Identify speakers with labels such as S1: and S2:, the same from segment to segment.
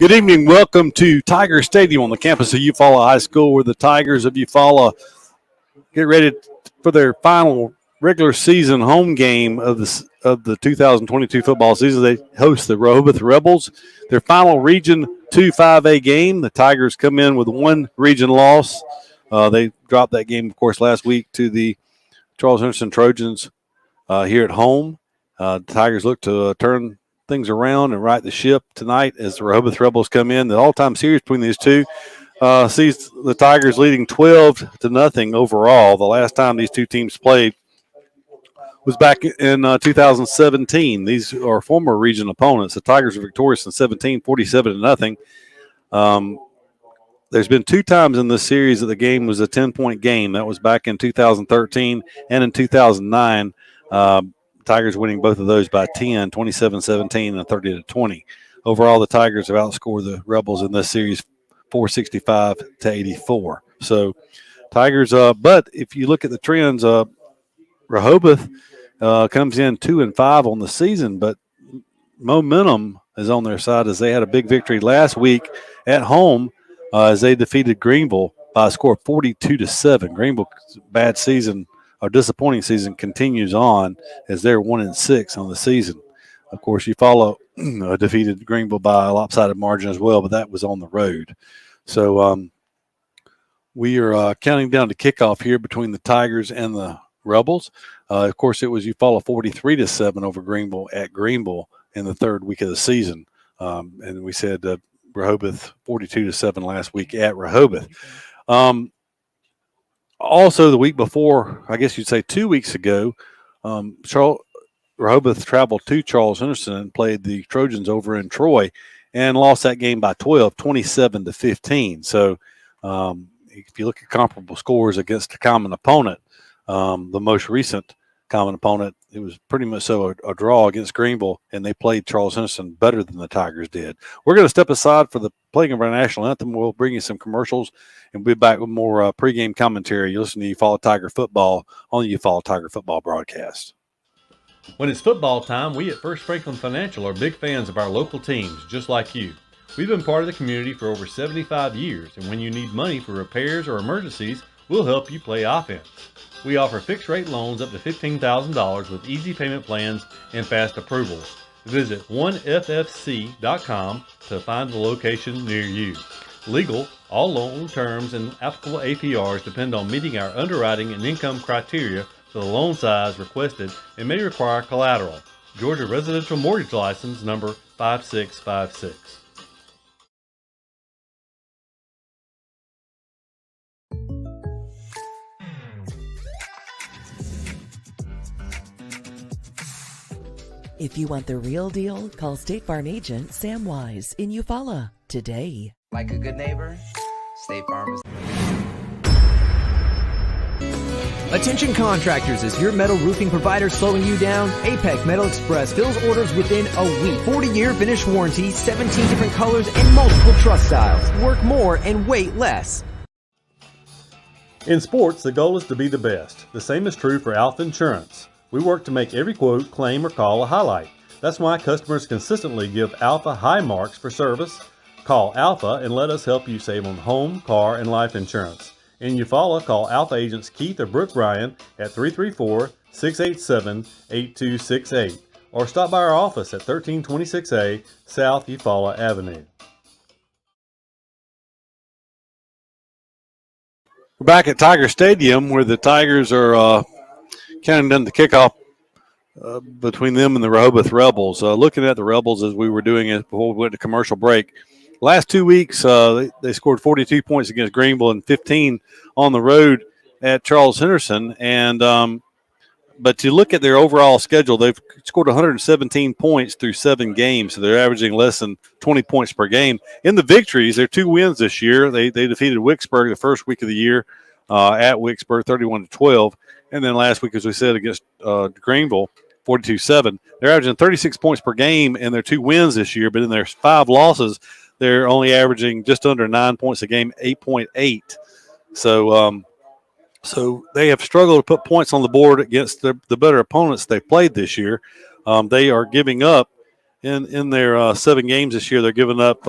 S1: Good evening. Welcome to Tiger Stadium on the campus of Eufaula High School, where the Tigers of Eufaula get ready for their final regular season home game of the 2022 football season. They host the Rehobeth Rebels. Their final Region 2 5A game. The Tigers come in with one region loss. They dropped that game, of course, last week to the Charles Henderson Trojans here at home. The Tigers look to turn things around and right the ship tonight as the Rehobeth Rebels come in. The all-time series between these two sees the Tigers leading 12-0 overall. The last time these two teams played was back in 2017. These are former region opponents. The Tigers were victorious in 17, 47-0. There's been two times in this series that the game was a 10-point game. That was back in 2013 and in 2009. Tigers winning both of those by 10, 27-17 and 30-20. Overall, the Tigers have outscored the Rebels in this series 465-84. So Tigers, but if you look at the trends, Rehobeth comes in 2-5 on the season, but momentum is on their side as they had a big victory last week at home as they defeated Greenville by a score of 42-7. Greenville's bad season, our disappointing season, continues on as they're 1-6 on the season. Of course, Eufaula defeated Greenville by a lopsided margin as well, but that was on the road. So we are counting down to kickoff here between the Tigers and the Rebels. Of course, it was Eufaula 43-7 over Greenville at Greenville in the third week of the season. And we said Rehobeth 42-7 last week at Rehobeth. Also, the week before, I guess you'd say 2 weeks ago, Rehobeth traveled to Charles Henderson and played the Trojans over in Troy and lost that game by 12, 27-15. So if you look at comparable scores against a common opponent, the most recent common opponent, it was pretty much so a draw against Greenville, and they played Charles Henderson better than the Tigers did. We're going to step aside for the playing of our national anthem. We'll bring you some commercials, and we'll be back with more pregame commentary. You listen to Eufaula Tiger Football on the Eufaula Tiger Football broadcast.
S2: When it's football time, we at First Franklin Financial are big fans of our local teams, just like you. We've been part of the community for over 75 years, and when you need money for repairs or emergencies, we'll help you play offense. We offer fixed-rate loans up to $15,000 with easy payment plans and fast approvals. Visit 1ffc.com to find the location near you. Legal, all loan terms and applicable APRs depend on meeting our underwriting and income criteria for the loan size requested and may require collateral. Georgia Residential Mortgage License number 5656.
S3: If you want the real deal, call State Farm agent Sam Wise in Eufaula today.
S4: Like a good neighbor, State Farm is...
S5: Attention contractors, is your metal roofing provider slowing you down? Apex Metal Express fills orders within a week. 40-year finish warranty, 17 different colors, and multiple truss styles. Work more and wait less.
S2: In sports, the goal is to be the best. The same is true for Alpha Insurance. We work to make every quote, claim, or call a highlight. That's why customers consistently give Alpha high marks for service. Call Alpha and let us help you save on home, car, and life insurance. In Eufaula, call Alpha agents Keith or Brooke Bryan at 334-687-8268 or stop by our office at 1326A South Eufaula Avenue.
S1: We're back at Tiger Stadium where the Tigers are counting down the kickoff between them and the Rehobeth Rebels. Looking at the Rebels as we were doing it before we went to commercial break, last 2 weeks they scored 42 points against Greenville and 15 on the road at Charles Henderson. And but to look at their overall schedule, they've scored 117 points through 7 games, so they're averaging less than 20 points per game. In the victories, their 2 wins this year. They defeated Wicksburg the first week of the year at Wicksburg, 31-12. And then last week, as we said, against Greenville, 42-7. They're averaging 36 points per game in their 2 wins this year, but in their 5 losses, they're only averaging just under 9 points a game, 8.8. So they have struggled to put points on the board against the better opponents they played this year. They are giving up in their 7 games this year. They're giving up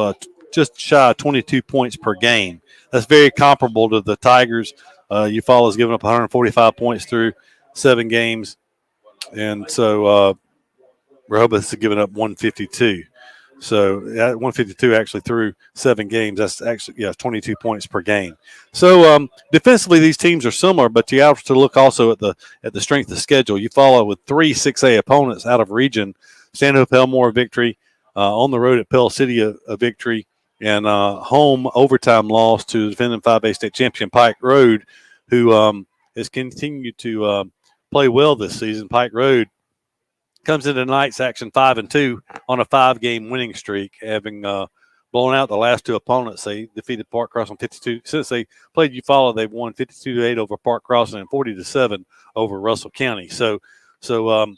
S1: just shy of 22 points per game. That's very comparable to the Tigers. Eufaula's given up 145 points through 7 games, and so Rehobeth's given up 152. So 152 actually through 7 games. That's actually 22 points per game. So defensively, these teams are similar, but you have to look also at the strength of schedule. Eufaula with 3 6A opponents out of region. Stanhope Elmore victory, on the road at Pell City a victory, and home overtime loss to the defending 5A state champion Pike Road, who has continued to play well this season. Pike Road comes into tonight's action 5-2 on a 5-game winning streak, having blown out the last 2 opponents. They defeated Park Crossing 52. Since they played Eufaula, they've won 52-8 over Park Crossing and 40-7 over Russell County. So Eufaula,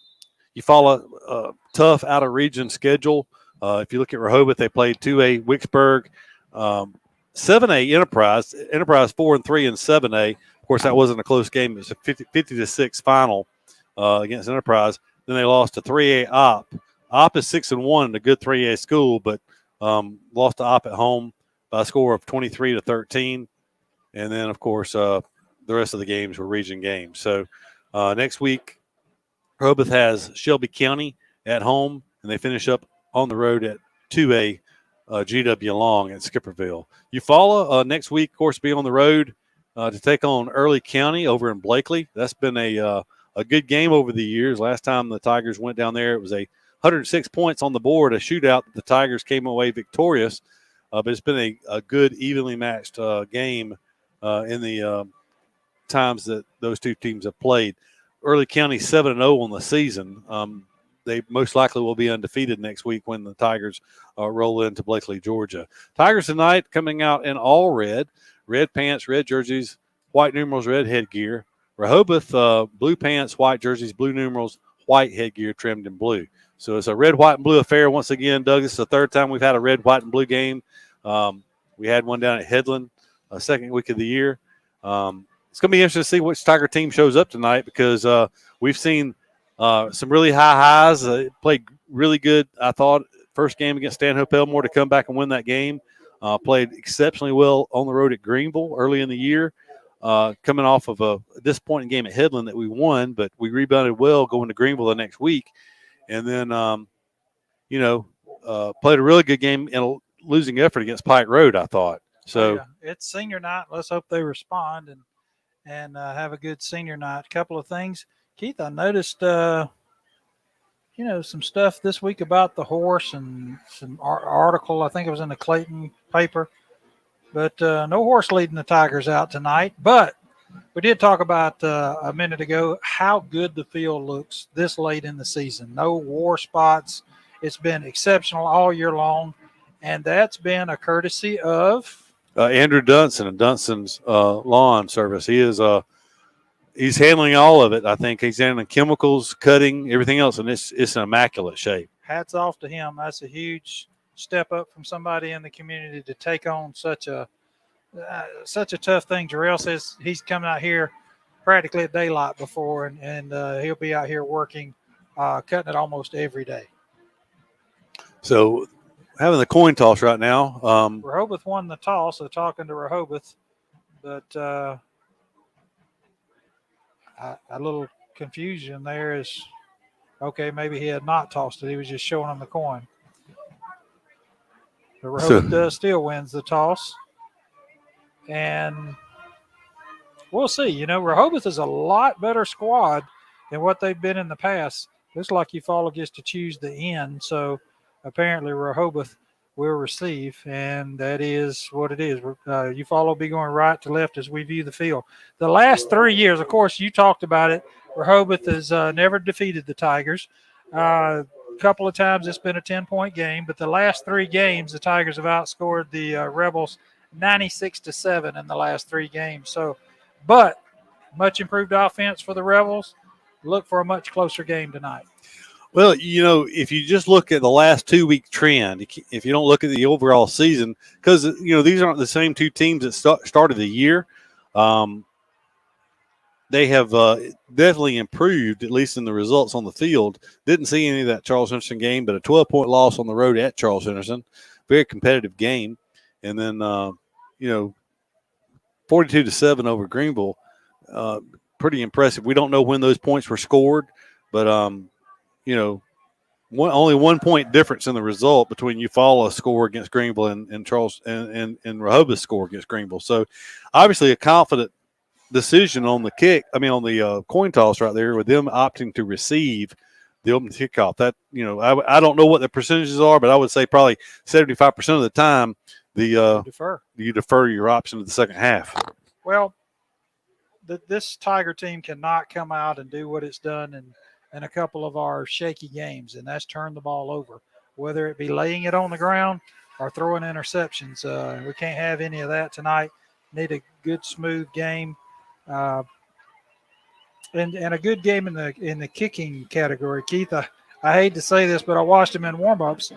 S1: tough out of region schedule. If you look at Rehobeth, they played 2A Wicksburg, 7A Enterprise 4-3 in 7A. Of course, that wasn't a close game. It was a 50-6 final against Enterprise. Then they lost to 3A Op. Op is 6-1 in a good 3A school, but lost to Op at home by a score of 23-13. And then, of course, the rest of the games were region games. So next week, Rehobeth has Shelby County at home, and they finish up on the road at 2A GW Long at Skipperville. Eufaula next week, of course, be on the road to take on Early County over in Blakely. That's been a good game over the years. Last time the Tigers went down there, it was 106 points on the board, a shootout. The Tigers came away victorious, but it's been a good, evenly matched game in the times that those two teams have played. Early County 7-0 on the season. They most likely will be undefeated next week when the Tigers roll into Blakely, Georgia. Tigers tonight coming out in all red pants, red jerseys, white numerals, red headgear. Rehobeth, blue pants, white jerseys, blue numerals, white headgear trimmed in blue. So it's a red, white, and blue affair once again. Doug, this is the 3rd time we've had a red, white, and blue game. We had one down at Headland, 2nd week of the year. It's going to be interesting to see which Tiger team shows up tonight because we've seen some really high highs. Played really good, I thought, first game against Stanhope Elmore to come back and win that game. Played exceptionally well on the road at Greenville early in the year. Coming off of a disappointing game at Headland that we won, but we rebounded well going to Greenville the next week. And then, played a really good game in a losing effort against Pike Road, I thought. So
S6: it's senior night. Let's hope they respond and have a good senior night. A couple of things. Keith, I noticed, some stuff this week about the horse and some article. I think it was in the Clayton paper. But no horse leading the Tigers out tonight. But we did talk about a minute ago how good the field looks this late in the season. No war spots. It's been exceptional all year long. And that's been a courtesy of
S1: Andrew Dunson and Dunson's lawn service. He is he's handling all of it. I think he's handling chemicals, cutting, everything else, and it's in immaculate shape.
S6: Hats off to him. That's a huge step up from somebody in the community to take on such a tough thing. Jarrell says he's coming out here practically at daylight before, and he'll be out here working, cutting it almost every day.
S1: So having the coin toss right now.
S6: Rehobeth won the toss, so talking to Rehobeth, but a little confusion there is, okay, maybe he had not tossed it. He was just showing him the coin. But Rehobeth still wins the toss. And we'll see. Rehobeth is a lot better squad than what they've been in the past. Looks like Eufaula gets to choose the end. So apparently Rehobeth will receive, and that is what it is. Eufaula will be going right to left as we view the field. The last 3 years, of course, you talked about it. Rehoboth has never defeated the Tigers. A couple of times it's been a 10-point game, but the last 3 games the Tigers have outscored the Rebels 96-7 in the last 3 games. So, but much improved offense for the Rebels. Look for a much closer game tonight.
S1: Well, if you just look at the last 2-week trend, if you don't look at the overall season, because, these aren't the same 2 teams that started the year. They have definitely improved, at least in the results on the field. Didn't see any of that Charles Henderson game, but a 12-point loss on the road at Charles Henderson. Very competitive game. and then 42-7 over Greenville. Pretty impressive. We don't know when those points were scored, but only 1 point difference in the result between Eufaula's score against Greenville and Charles and Rehobeth's score against Greenville. So obviously a confident decision on the coin toss right there, with them opting to receive the open kickoff. That I don't know what the percentages are, but I would say probably 75% of the time you defer your option to the second half.
S6: Well, this Tiger team cannot come out and do what it's done in a couple of our shaky games, and that's turn the ball over, whether it be laying it on the ground or throwing interceptions. We can't have any of that tonight. Need a good, smooth game, and a good game in the kicking category. Keith, I hate to say this, but I watched them in warm-ups,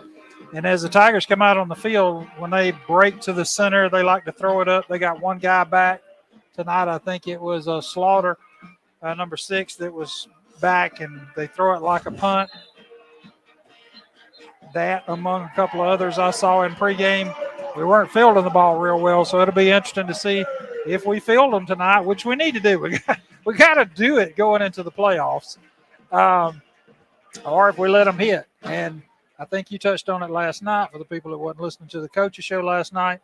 S6: and as the Tigers come out on the field, when they break to the center, they like to throw it up. They got one guy back tonight. I think it was Slaughter, number 6, that was back, and they throw it like a punt. That, among a couple of others I saw in pregame, we weren't fielding the ball real well, so it'll be interesting to see if we field them tonight, which we need to do. We got to do it going into the playoffs, or if we let them hit. And I think you touched on it last night for the people that wasn't listening to the coaches show last night.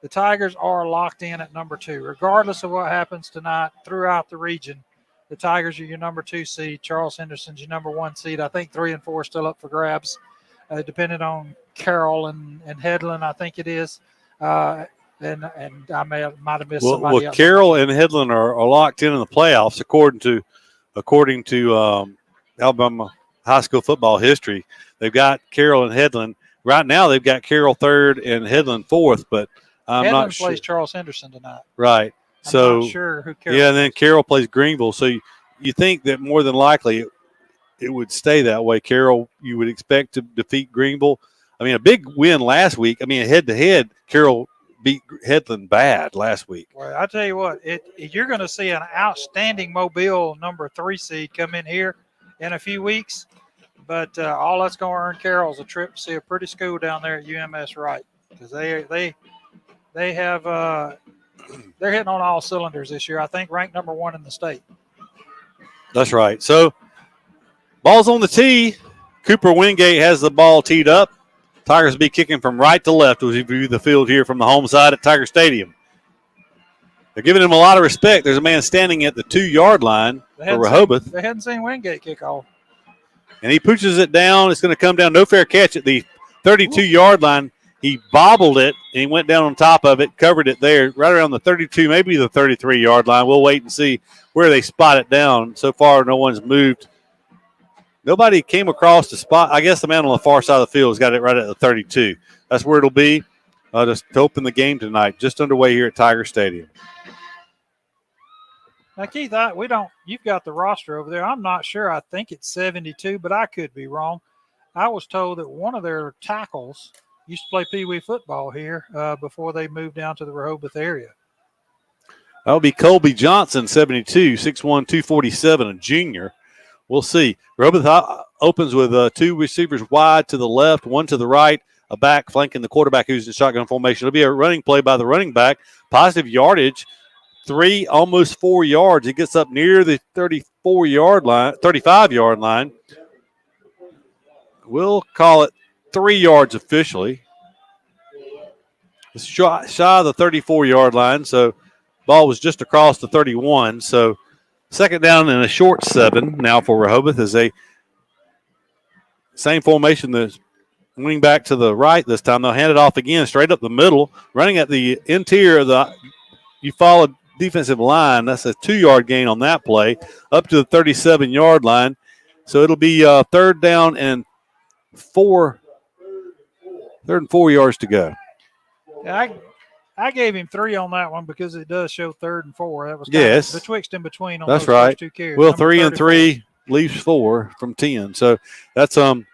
S6: The Tigers are locked in at number 2, regardless of what happens tonight throughout the region. The Tigers are your number 2 seed. Charles Henderson's your number 1 seed. I think 3 and 4 are still up for grabs, depending on Carroll and Headland, I think it is. And I might have missed somebody else.
S1: Carroll and Headland are locked in the playoffs, according to Alabama high school football history. They've got Carroll and Headland. Right now they've got Carroll 3rd and Headland 4th, but I'm
S6: Headland
S1: not sure.
S6: plays Charles Henderson tonight.
S1: Right.
S6: I'm not sure who Carroll
S1: and then Carroll plays Greenville. So you think that more than likely it would stay that way. Carroll, you would expect to defeat Greenville. I mean, a big win last week. I mean, head-to-head, Carroll beat Headland bad last week.
S6: Well, I tell you what, you're going to see an outstanding Mobile number 3 seed come in here in a few weeks. But all that's going to earn Carroll is a trip to see a pretty school down there at UMS Wright, because they have they're hitting on all cylinders this year. I think ranked number 1 in the state.
S1: That's right. So ball's on the tee. Cooper Wingate has the ball teed up. Tigers will be kicking from right to left as we view the field here from the home side at Tiger Stadium. They're giving him a lot of respect. There's a man standing at the 2-yard line for Rehobeth.
S6: They hadn't seen Wingate kick off.
S1: And he pushes it down. It's going to come down. No fair catch at the 32-yard line. He bobbled it, and he went down on top of it, covered it there, right around the 32, maybe the 33-yard line. We'll wait and see where they spot it down. So far, no one's moved. Nobody came across the spot. I guess the man on the far side of the field has got it right at the 32. That's where it'll be just to open the game tonight, just underway here at Tiger Stadium.
S6: Now, Keith, you've got the roster over there. I'm not sure. I think it's 72, but I could be wrong. I was told that one of their tackles used to play Pee Wee football here before they moved down to the Rehobeth area.
S1: That'll be Colby Johnson, 72, 6'1", 247, a junior. We'll see. Rehobeth opens with 2 receivers wide to the left, 1 to the right, a back flanking the quarterback who's in shotgun formation. It'll be a running play by the running back. Positive yardage, 3, almost 4 yards. He gets up near the 35-yard line. We'll call it 3 yards officially. It's shy of the 34-yard line, so ball was just across the 31. So second down and a short 7 now for Rehobeth as they same formation. The wing back to the right this time. They'll hand it off again straight up the middle, running at the interior of the Eufaula defensive line. That's a 2-yard gain on that play, up to the 37-yard line. So it'll be third and 4 yards to go.
S6: Yeah, I gave him 3 on that one because it does show 3rd and 4. That was betwixt and between on
S1: that's
S6: those
S1: right.
S6: first 2 carries.
S1: Well, 3 and 3 leaves 4 from 10. So that's third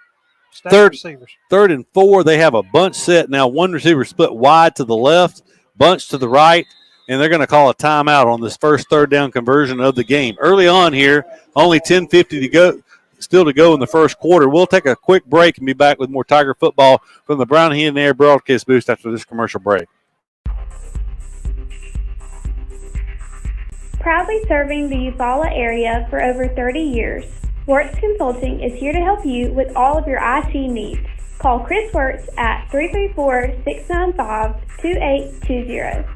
S1: and 4. They have a bunch set now. 1 receiver split wide to the left, bunch to the right, and they're going to call a timeout on this first third down conversion of the game. Early on here, only 10:50 to go. Still to go in the first quarter. We'll take a quick break and be back with more Tiger football from the Brown Hen Air broadcast booth after this commercial break.
S7: Proudly serving the Eufaula area for over 30 years, Wertz Consulting is here to help you with all of your IT needs. Call Chris Wertz at 334-695-2820.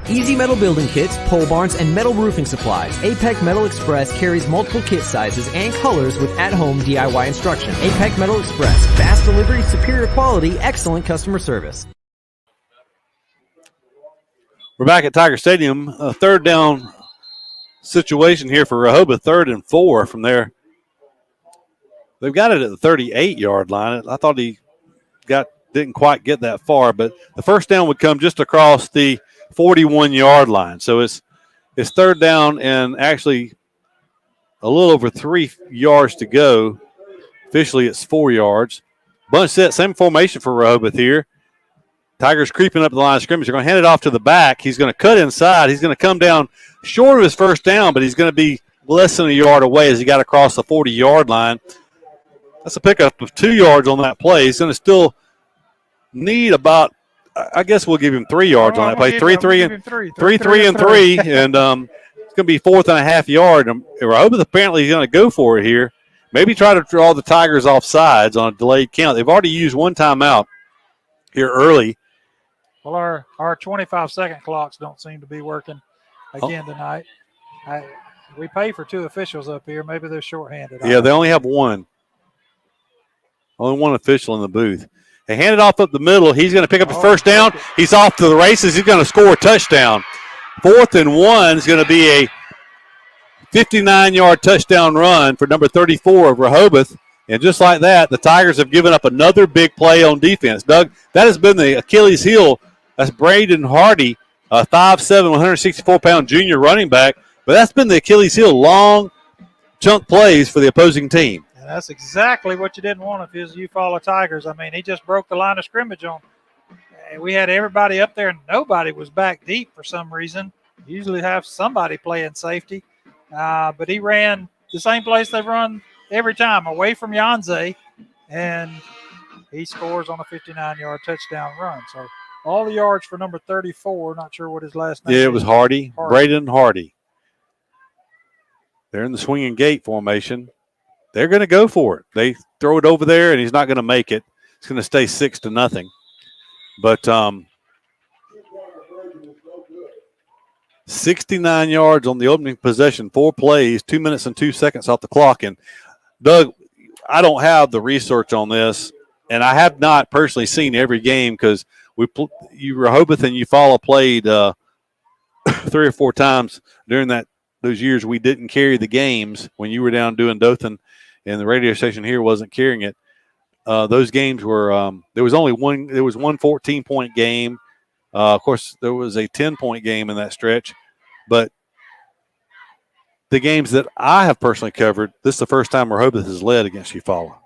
S5: Easy Metal Building Kits, pole barns, and metal roofing supplies. APEC Metal Express carries multiple kit sizes and colors with at-home DIY instruction. APEC Metal Express. Fast delivery, superior quality, excellent customer service.
S1: We're back at Tiger Stadium. A third down situation here for Rehobeth, 3rd and 4 from there. They've got it at the 38-yard line. I thought he didn't quite get that far, but the first down would come just across the 41-yard line. So it's 3rd down and actually a little over 3 yards to go. Officially, it's 4 yards. Bunch set, same formation for Rehobeth here. Tigers creeping up the line of scrimmage. They're going to hand it off to the back. He's going to cut inside. He's going to come down short of his first down, but he's going to be less than a yard away as he got across the 40-yard line. That's a pickup of 2 yards on that play. He's going to still need about, I guess we'll give him 3 yards on that play. 3 and 3. And it's going to be 4th and a half yard. And Rehobeth apparently is going to go for it here. Maybe try to draw the Tigers off sides on a delayed count. They've already used one timeout here early.
S6: Well, our 25-second clocks don't seem to be working again tonight. We pay for 2 officials up here. Maybe they're shorthanded.
S1: Yeah, they only have one. Only one official in the booth. They hand it off up the middle. He's going to pick up his first down. He's off to the races. He's going to score a touchdown. 4th and 1 is going to be a 59-yard touchdown run for number 34 of Rehobeth. And just like that, the Tigers have given up another big play on defense. Doug, that has been the Achilles heel. That's Braden Hardy, a 5'7", 164-pound junior running back. But that's been the Achilles heel, long chunk plays for the opposing team.
S6: And that's exactly what you didn't want if it was Eufaula Tigers. I mean, he just broke the line of scrimmage on. We had everybody up there, and nobody was back deep for some reason. Usually have somebody playing safety. But he ran the same place they've run every time, away from Yanze, and he scores on a 59-yard touchdown run. So all the yards for number 34. Not sure what his last name is.
S1: Yeah, it was Hardy. Braden Hardy. They're in the swinging gate formation. They're going to go for it. They throw it over there, and he's not going to make it. It's going to stay 6-0. But 69 yards on the opening possession, 4 plays, 2 minutes and 2 seconds off the clock. And, Doug, I don't have the research on this, and I have not personally seen every game because Rehobeth and Eufaula played 3 or 4 times during those years we didn't carry the games when you were down doing Dothan and the radio station here wasn't carrying it. Those games were there was one 14-point game. Of course, there was a 10-point game in that stretch. But the games that I have personally covered, this is the first time Rehobeth has led against Eufaula.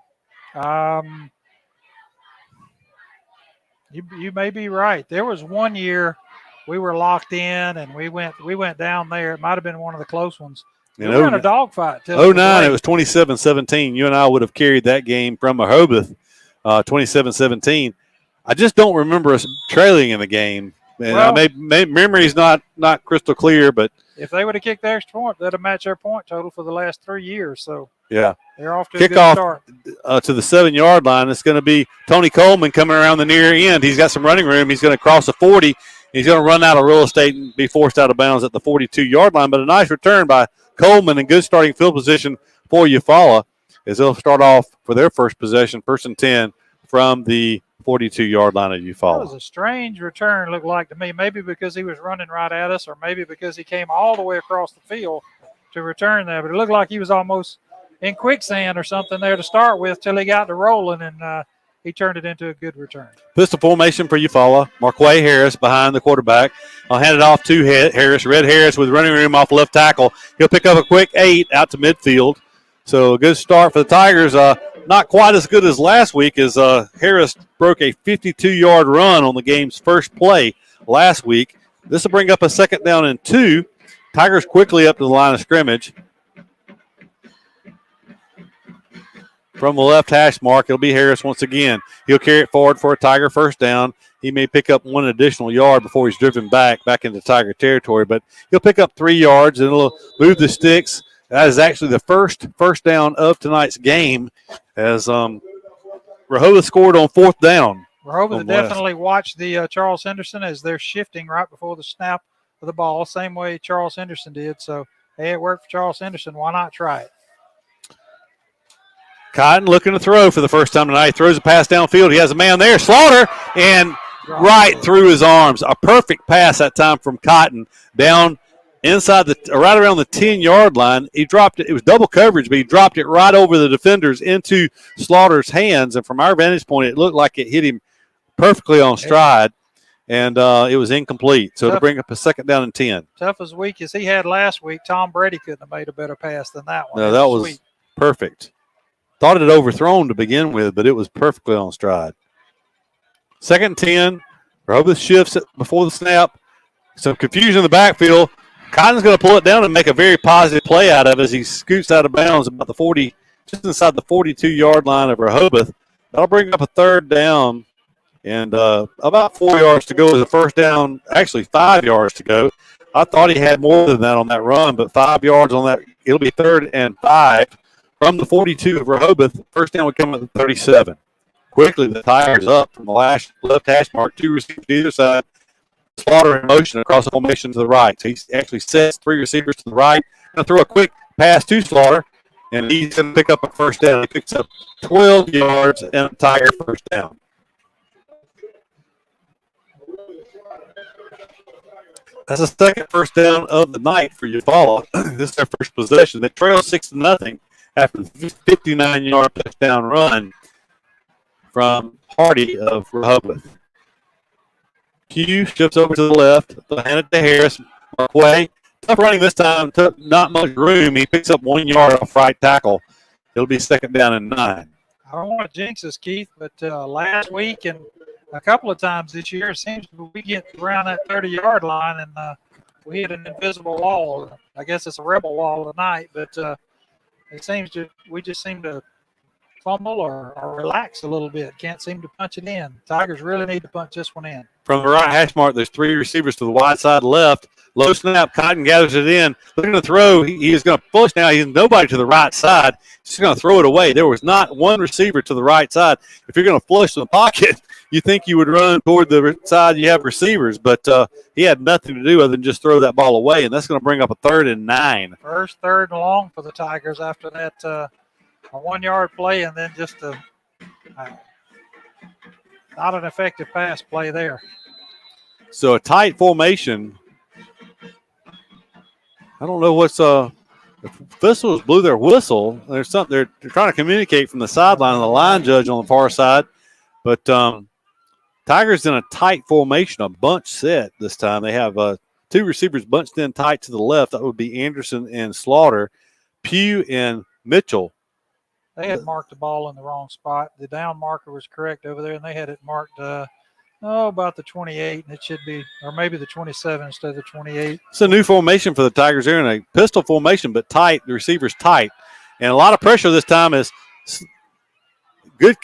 S6: You may be right. There was one year we were locked in and we went down there. It might have been one of the close ones. We were in a dogfight.
S1: 09, it was 27-17. You and I would have carried that game from Rehobeth, 27-17. I just don't remember us trailing in the game. And memory's not crystal clear, but
S6: if they would have kicked the extra point, that'd have matched their point total for the last 3 years. So
S1: yeah,
S6: they're off to
S1: a good start. To the 7-yard line. It's going to be Tony Coleman coming around the near end. He's got some running room. He's going to cross the 40. He's going to run out of real estate and be forced out of bounds at the 42-yard line. But a nice return by Coleman and good starting field position for Eufaula as they'll start off for their first possession, 1st and 10 from the 42-yard line of Eufaula.
S6: That was a strange return, looked like to me. Maybe because he was running right at us, or maybe because he came all the way across the field to return that. But it looked like he was almost in quicksand or something there to start with till he got to rolling, and he turned it into a good return.
S1: Pistol formation for Eufaula. Marquay Harris behind the quarterback. I'll hand it off to Harris. Red Harris with running room off left tackle. He'll pick up a quick 8 out to midfield. So a good start for the Tigers. Not quite as good as last week as Harris broke a 52-yard run on the game's first play last week. This will bring up a 2nd down and 2. Tigers quickly up to the line of scrimmage. from the left hash mark. It'll be Harris once again. He'll carry it forward for a Tiger first down. He may pick up 1 additional yard before he's driven back into Tiger territory, but he'll pick up 3 yards and it'll move the sticks. That is actually the first down of tonight's game as Rehobeth scored on 4th down.
S6: Rehobeth definitely watched the Charles Henderson as they're shifting right before the snap of the ball, same way Charles Henderson did. So, hey, it worked for Charles Henderson. Why not try it?
S1: Cotton looking to throw for the first time tonight. He throws a pass downfield. He has a man there. Slaughter, and right through his arms. A perfect pass that time from Cotton down inside right around the 10-yard line. He dropped it. It was double coverage, but he dropped it right over the defenders into Slaughter's hands. And from our vantage point, it looked like it hit him perfectly on stride, and it was incomplete. So to bring up a 2nd down and 10.
S6: Tough as week as he had last week, Tom Brady couldn't have made a better pass than that one.
S1: No, that was perfect. Thought it had overthrown to begin with, but it was perfectly on stride. 2nd and 10. Rehobeth shifts it before the snap. Some confusion in the backfield. Cotton's going to pull it down and make a very positive play out of it as he scoots out of bounds about the 40, just inside the 42-yard line of Rehobeth. That'll bring up a 3rd down and about 4 yards to go as a first down, actually 5 yards to go. I thought he had more than that on that run, but 5 yards on that. It'll be 3rd and 5 from the 42 of Rehobeth. First down would come at the 37. Quickly, the Tigers up from the left hash mark, 2 receivers to either side. Slaughter in motion across the formation to the right. So he actually sets 3 receivers to the right. Going to throw a quick pass to Slaughter, and he's going to pick up a first down. He picks up 12 yards and a Tiger first down. That's the 2nd first down of the night for Eufaula. This is their first possession. They trail 6-0 after the 59-yard touchdown run from Hardy of Rehobeth. Q shifts over to the left. They'll hand it to Harris. Markway. Tough running this time. Took not much room. He picks up 1 yard off right tackle. It'll be 2nd down and 9.
S6: I don't want to jinx us, Keith, but last week and a couple of times this year, it seems we get around that 30-yard line and we hit an invisible wall. I guess it's a rebel wall tonight, but it seems we just seem to fumble or relax a little bit. Can't seem to punch it in. Tigers really need to punch this one in. From
S1: the right hash mark, there's 3 receivers to the wide side left. Low snap. Cotton gathers it in. Looking to throw. He is going to push now. He has nobody to the right side. He's just going to throw it away. There was not one receiver to the right side. If you're going to flush the pocket, you think you would run toward the side you have receivers, but he had nothing to do other than just throw that ball away, and that's going to bring up a 3rd and 9.
S6: First 3rd and long for the Tigers after that a 1 yard play and then just not an effective pass play there.
S1: So a tight formation. I don't know what's the officials blew their whistle. There's something they're trying to communicate from the sideline of the line judge on the far side, but Tigers in a tight formation, a bunch set this time. They have 2 receivers bunched in tight to the left. That would be Anderson and Slaughter, Pugh and Mitchell.
S6: They had marked the ball in the wrong spot. The down marker was correct over there, and they had it marked about the 28, and it should be, or maybe the 27 instead of the 28.
S1: It's a new formation for the Tigers. They're in a pistol formation, but tight. The receiver's tight. And a lot of pressure this time is good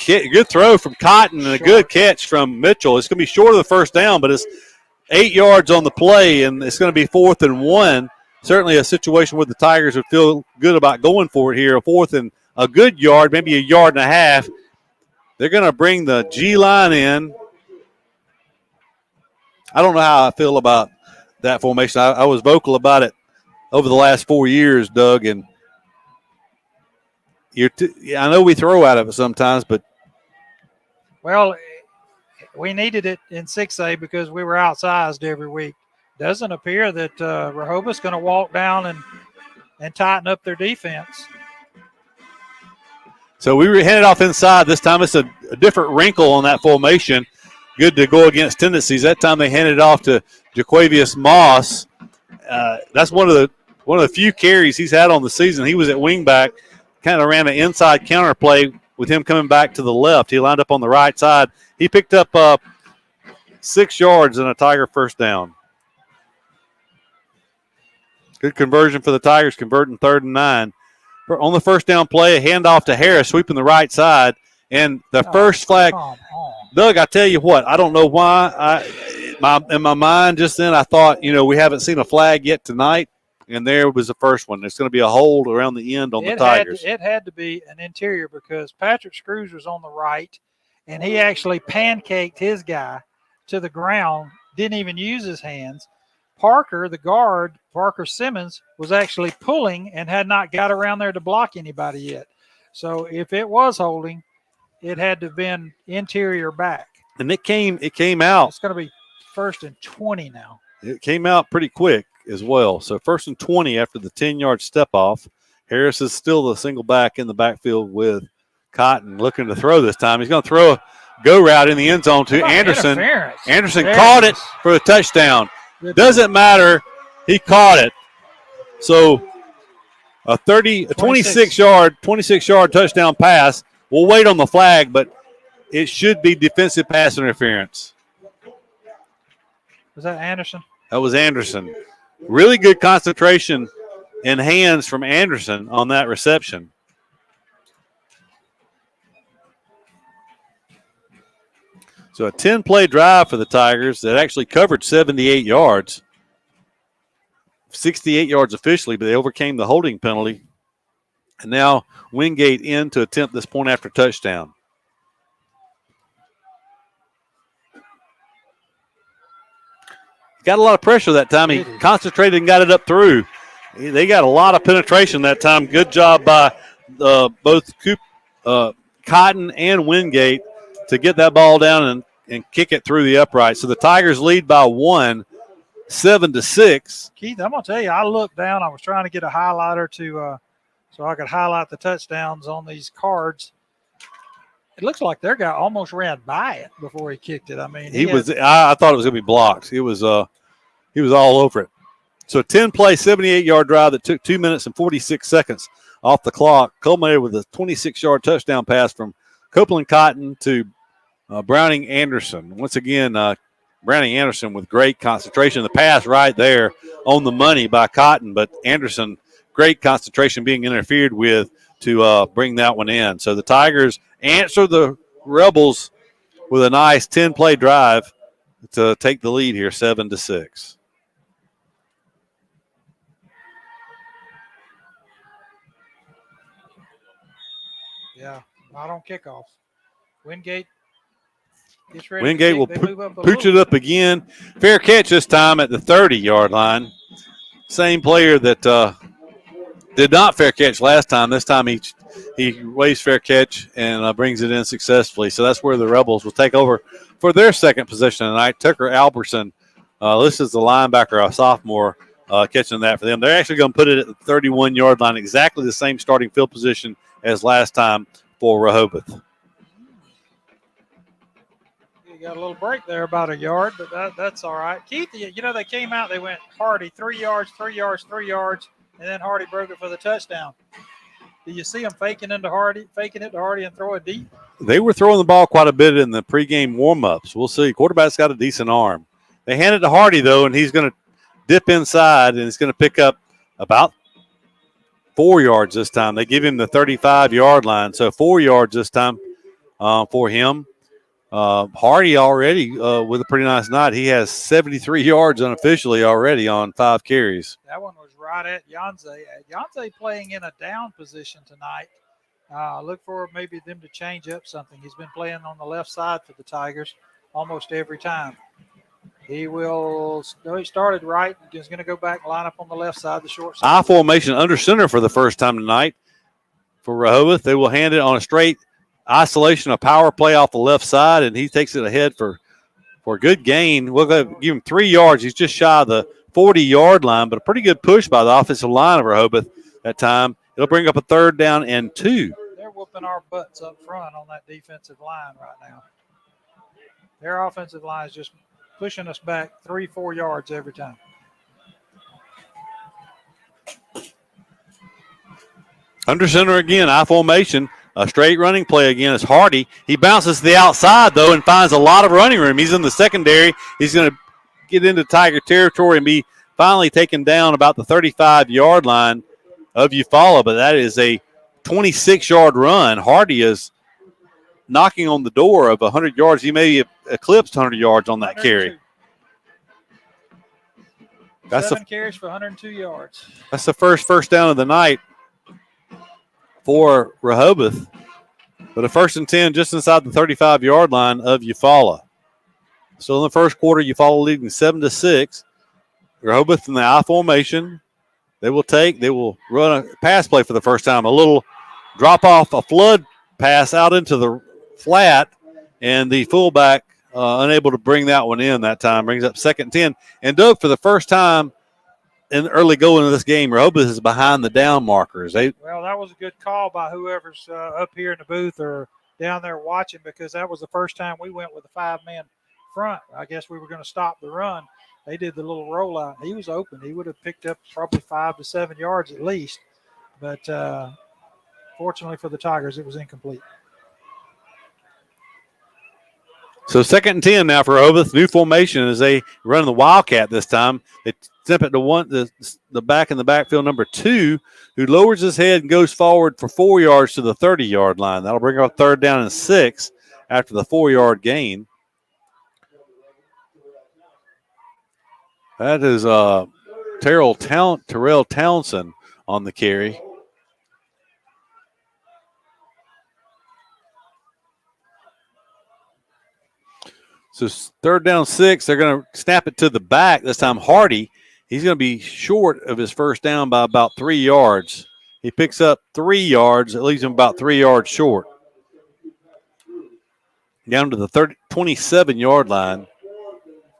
S1: throw from Cotton and a good catch from Mitchell. It's going to be short of the first down, but it's 8 yards on the play, and it's going to be 4th and 1. Certainly a situation where the Tigers would feel good about going for it here. A 4th and a good yard, maybe a yard and a half. They're going to bring the G line in. I don't know how I feel about that formation. I was vocal about it over the last 4 years, Doug, and I know we throw out of it sometimes, but.
S6: Well, we needed it in 6A because we were outsized every week. Doesn't appear that Rehobeth's going to walk down and tighten up their defense.
S1: So we were headed off inside. This time it's a different wrinkle on that formation. Good to go against tendencies. That time they handed it off to Jaquavius Moss. That's one of the few carries he's had on the season. He was at wingback, kind of ran an inside counter play with him coming back to the left. He lined up on the right side. He picked up 6 yards and a Tiger first down. Good conversion for the Tigers, converting 3rd and 9. on the first down play, a handoff to Harris, sweeping the right side. And the first flag, Doug, I tell you what, I don't know why. In my mind just then, I thought, we haven't seen a flag yet tonight. And there was the first one. There's going to be a hold around the end on the Tigers.
S6: It had to be an interior because Patrick Screws was on the right, and he actually pancaked his guy to the ground, didn't even use his hands. Parker, the guard, Parker Simmons, was actually pulling and had not got around there to block anybody yet. So if it was holding, it had to have been interior back.
S1: And it came out.
S6: It's going to be 1st and 20 now.
S1: It came out pretty quick as well. So 1st and 20 after the 10-yard step off. Harris is still the single back in the backfield with Cotton looking to throw this time. He's going to throw a go route in the end zone to Anderson. Anderson caught it for a touchdown. Doesn't matter. He caught it. So a 26-yard touchdown pass. We'll wait on the flag, but it should be defensive pass interference.
S6: Was that Anderson?
S1: That was Anderson. Really good concentration and hands from Anderson on that reception. So a 10-play drive for the Tigers that actually covered 78 yards. 68 yards officially, but they overcame the holding penalty. And now Wingate in to attempt this point after touchdown. Got a lot of pressure that time. He concentrated and got it up through. They got a lot of penetration that time. Good job by both Cotton and Wingate to get that ball down and kick it through the upright. So the Tigers lead by 1, 7-6.
S6: Keith, I'm going to tell you, I looked down. I was trying to get a highlighter so I could highlight the touchdowns on these cards. It looks like their guy almost ran by it before he kicked it. I mean,
S1: I thought it was going to be blocked. He was all over it. So a 10-play, 78-yard drive that took 2 minutes and 46 seconds off the clock, culminated with a 26-yard touchdown pass from Copeland Cotton to Browning Anderson. Once again, Browning Anderson with great concentration. The pass right there on the money by Cotton, but Anderson, great concentration being interfered with to bring that one in. So the Tigers answer the Rebels with a nice 10-play drive to take the lead here, 7-6.
S6: Yeah, not on kickoff. Wingate gets ready.
S1: Wingate will pooch it up again. Fair catch this time at the 30-yard line. Same player that did not fair catch last time. This time he waves fair catch and brings it in successfully. So that's where the Rebels will take over for their second possession tonight. Tucker Albertson, this is the linebacker, a sophomore, catching that for them. They're actually going to put it at the 31-yard line, exactly the same starting field position as last time for Rehobeth.
S6: You got a little break there, about a yard, but that's all right. Keith, they came out, they went Hardy 3 yards, 3 yards, 3 yards, and then Hardy broke it for the touchdown. Did you see him faking it to Hardy and throw it deep?
S1: They were throwing the ball quite a bit in the pregame warm-ups. We'll see. Quarterback's got a decent arm. They hand it to Hardy, though, and he's going to dip inside, and he's going to pick up about 4 yards this time. They give him the 35-yard line, so 4 yards this time for him. Hardy already with a pretty nice night. He has 73 yards unofficially already on 5 carries.
S6: That one was right at Yanze. Yanze playing in a down position tonight. Look for maybe them to change up something. He's been playing on the left side for the Tigers almost every time. He started right. He's going to go back and line up on the left side, the short side.
S1: I formation under center for the first time tonight for Rehobeth. They will hand it on a straight isolation, a power play off the left side, and he takes it ahead for a good gain. We'll give him 3 yards. He's just shy of the 40-yard line, but a pretty good push by the offensive line of Rehobeth that time. It'll bring up a 3rd down and 2.
S6: They're whooping our butts up front on that defensive line right now. Their offensive line is just pushing us back 3-4 yards every time.
S1: Under center again, I formation. A straight running play again is Hardy. He bounces to the outside, though, and finds a lot of running room. He's in the secondary. He's going to get into Tiger territory and be finally taken down about the 35-yard line. of Eufaula, but that is a 26-yard run. Hardy is knocking on the door of 100 yards. He may have eclipsed 100 yards on that carry.
S6: That's 7 carries for 102 yards.
S1: That's the first down of the night for Rehobeth. But a 1st and 10 just inside the 35-yard line of Eufaula. So in the first quarter, Eufaula leading 7-6. Rehobeth in the I formation. They will run a pass play for the first time. A little drop off, a flood pass out into the flat, and the fullback unable to bring that one in that time. Brings up 2nd and 10. And Doug, for the first time in the early going of this game, Rehobeth is behind the down markers.
S6: Well, that was a good call by whoever's up here in the booth or down there watching, because that was the first time we went with a 5-man front. I guess we were going to stop the run. They did the little rollout. He was open. He would have picked up probably 5 to 7 yards at least. But fortunately for the Tigers, it was incomplete.
S1: So 2nd and 10 now for Rehobeth. New formation as they run the Wildcat this time. They snap it to the back in the backfield, number 2, who lowers his head and goes forward for 4 yards to the 30-yard line. That'll bring up 3rd down and 6 after the 4-yard gain. That is Terrell Townsend on the carry. So 3rd down 6, they're going to snap it to the back. This time Hardy, he's going to be short of his first down by about 3 yards. He picks up 3 yards. It leaves him about 3 yards short. Down to the 27-yard line.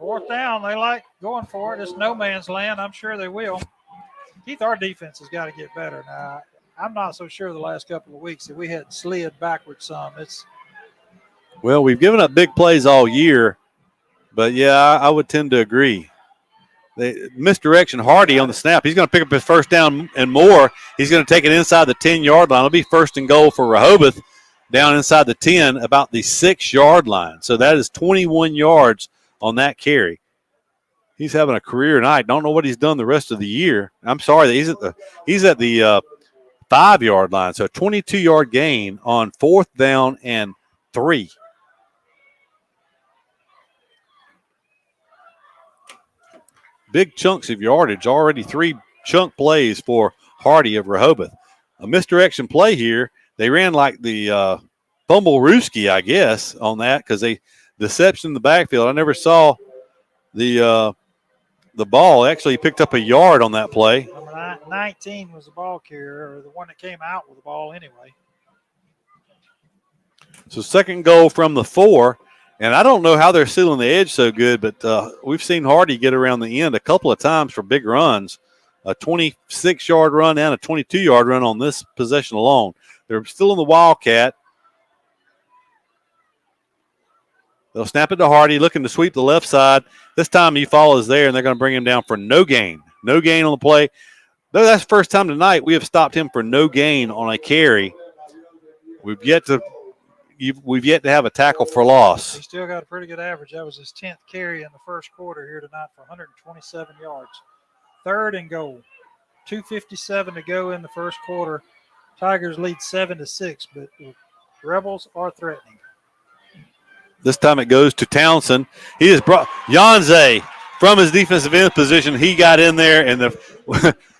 S6: 4th down, they like going for it. It's no man's land. I'm sure they will. Keith, our defense has got to get better. Now, I'm not so sure the last couple of weeks that we hadn't slid backwards some.
S1: Well, we've given up big plays all year, but, yeah, I would tend to agree. Misdirection, Hardy on the snap. He's going to pick up his first down and more. He's going to take it inside the 10-yard line. It'll be 1st and goal for Rehobeth down inside the 10, about the 6-yard line. So that is 21 yards on that carry. He's having a career night. Don't know what he's done the rest of the year. I'm sorry, he's at the 5-yard line. So a 22-yard gain on 4th down and 3. Big chunks of yardage, already 3 chunk plays for Hardy of Rehobeth. A misdirection play here. They ran like the Bumble-Rooski, I guess, on that because they deception in the backfield. I never saw the ball. Actually, he picked up a yard on that play.
S6: Number 19 was the ball carrier, or the one that came out with the ball anyway.
S1: So 2nd goal from the 4. And I don't know how they're sealing the edge so good, but we've seen Hardy get around the end a couple of times for big runs. A 26-yard run and a 22-yard run on this possession alone. They're still in the Wildcat. They'll snap it to Hardy, looking to sweep the left side. This time Eufaula is there, and they're going to bring him down for no gain. No gain on the play. Though that's the first time tonight we have stopped him for no gain on a carry. We've yet to have a tackle for loss.
S6: He still got a pretty good average. That was his 10th carry in the first quarter here tonight for 127 yards. 3rd and goal. 2:57 to go in the first quarter. Tigers lead 7-6, but the Rebels are threatening.
S1: This time it goes to Townsend. He has brought Janze from his defensive end position. He got in there, and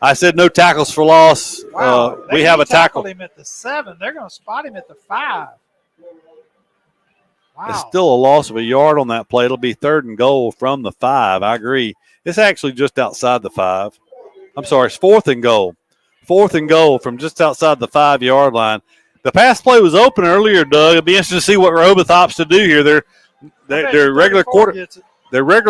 S1: I said no tackles for loss.
S6: Wow,
S1: we have a tackle.
S6: Him at the 7. They're going to spot him at the 5. Wow.
S1: It's still a loss of a yard on that play. It'll be 3rd and goal from the 5. I agree. It's actually just outside the 5. I'm sorry, it's 4th and goal. 4th and goal from just outside the 5-yard line. The pass play was open earlier, Doug. It'll be interesting to see what Rehobeth opts to do here. Their regular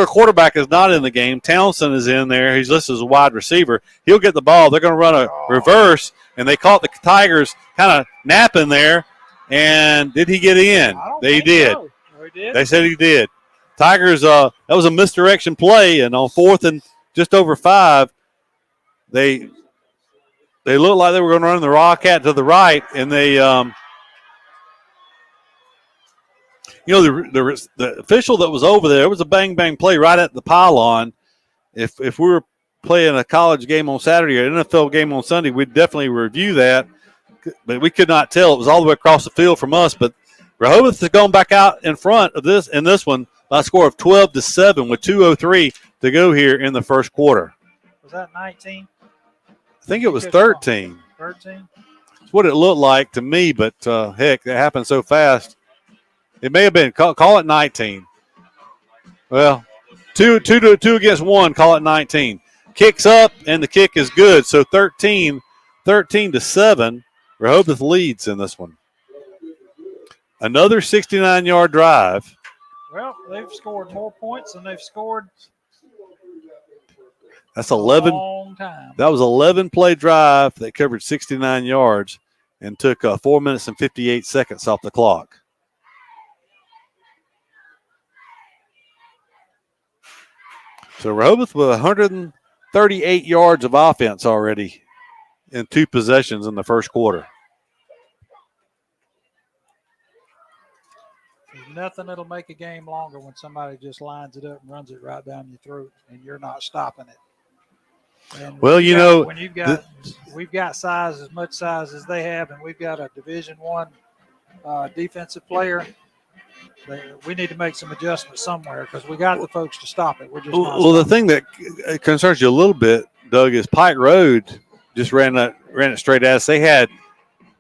S1: quarterback is not in the game. Townsend is in there. He's listed as a wide receiver. He'll get the ball. They're going to run a reverse, and they caught the Tigers kind of napping there. And did he get in? They did.
S6: So. He did.
S1: They said he did. Tigers, that was a misdirection play, and on 4th and just over 5, they looked like they were going to run the Wildcat to the right, and they, the official that was over there, it was a bang-bang play right at the pylon. If we were playing a college game on Saturday or an NFL game on Sunday, we'd definitely review that. But we could not tell. It was all the way across the field from us. But Rehobeth has gone back out in front of this one by a score of 12-7 with 2:03 to go here in the first quarter.
S6: Was that 19?
S1: I think it was 13.
S6: 13?
S1: That's what it looked like to me, but heck, that happened so fast. It may have been. Call it 19. Well, two against one, call it 19. Kicks up, and the kick is good. So 13-7. Rehobeth leads in this one. Another 69-yard drive.
S6: Well, they've scored more points than they've scored.
S1: That's 11.
S6: Long time.
S1: That was 11-play drive that covered 69 yards and took 4 minutes and 58 seconds off the clock. So Rehobeth with 138 yards of offense already in 2 possessions in the first quarter.
S6: There's nothing that'll make a game longer when somebody just lines it up and runs it right down your throat and you're not stopping it. And
S1: well,
S6: when we've got size, as much size as they have, and we've got a Division I defensive player. We need to make some adjustments somewhere because we got the folks to stop it. We're just
S1: well. The thing that concerns you a little bit, Doug, is Pike Road just ran it straight at us. They had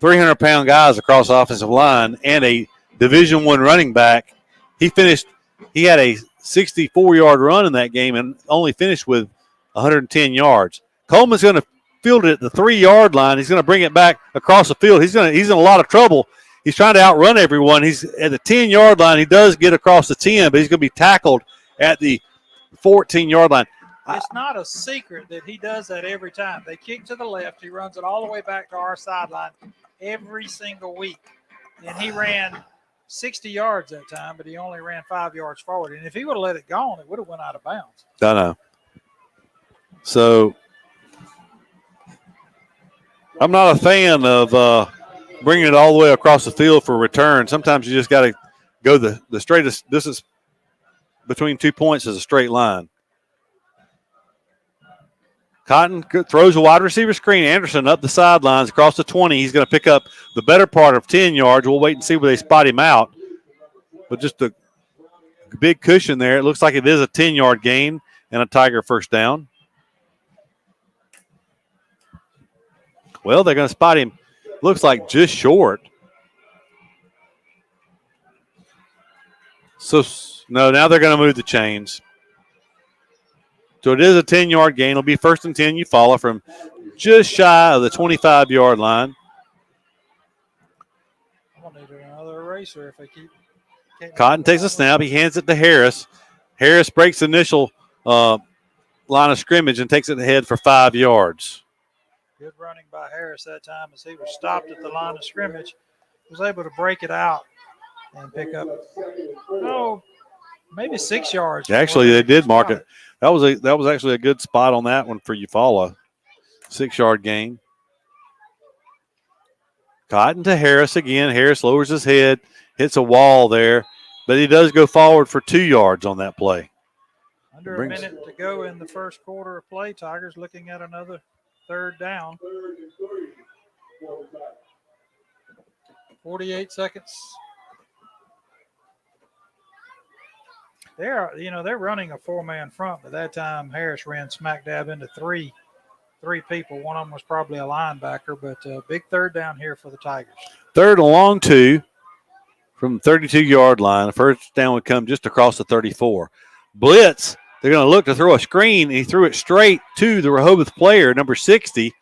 S1: 300-pound guys across the offensive line and a Division I running back. He had a 64-yard run in that game and only finished with 110 yards. Coleman's going to field it at the 3-yard line. He's going to bring it back across the field. He's in a lot of trouble. He's trying to outrun everyone. He's at the 10-yard line. He does get across the 10, but he's going to be tackled at the 14-yard line.
S6: It's not a secret that he does that every time. They kick to the left. He runs it all the way back to our sideline every single week. And he ran 60 yards that time, but he only ran 5 yards forward. And if he would have let it go, it would have went out of bounds.
S1: I know. So I'm not a fan of bringing it all the way across the field for a return. Sometimes you just got to go the straightest distance between 2 points is a straight line. Cotton throws a wide receiver screen. Anderson up the sidelines across the 20. He's going to pick up the better part of 10 yards. We'll wait and see where they spot him out. But just a big cushion there. It looks like it is a 10-yard gain and a Tiger first down. Well, they're going to spot him, looks like just short. So, no, now they're going to move the chains. So it is a 10-yard gain. It'll be 1st and 10. Eufaula from just shy of the 25-yard line.
S6: I'm going to need another eraser if I keep.
S1: Cotton takes a snap. He hands it to Harris. Harris breaks the initial line of scrimmage and takes it ahead for 5 yards.
S6: Good running by Harris that time as he was stopped at the line of scrimmage. Was able to break it out and pick up, maybe 6 yards.
S1: Actually, they did mark it. That was actually a good spot on that one for Eufaula. 6-yard gain. Cotton to Harris again. Harris lowers his head, hits a wall there, but he does go forward for 2 yards on that play.
S6: Under a minute to go in the first quarter of play. Tigers looking at another 3rd down. 48 seconds. They're running a 4-man front, but that time Harris ran smack dab into three people. One of them was probably a linebacker, but big 3rd down here for the Tigers.
S1: 3rd and long 2 from the 32-yard line. The first down would come just across the 34. Blitz. They're going to look to throw a screen, and he threw it straight to the Rehobeth player, number 60.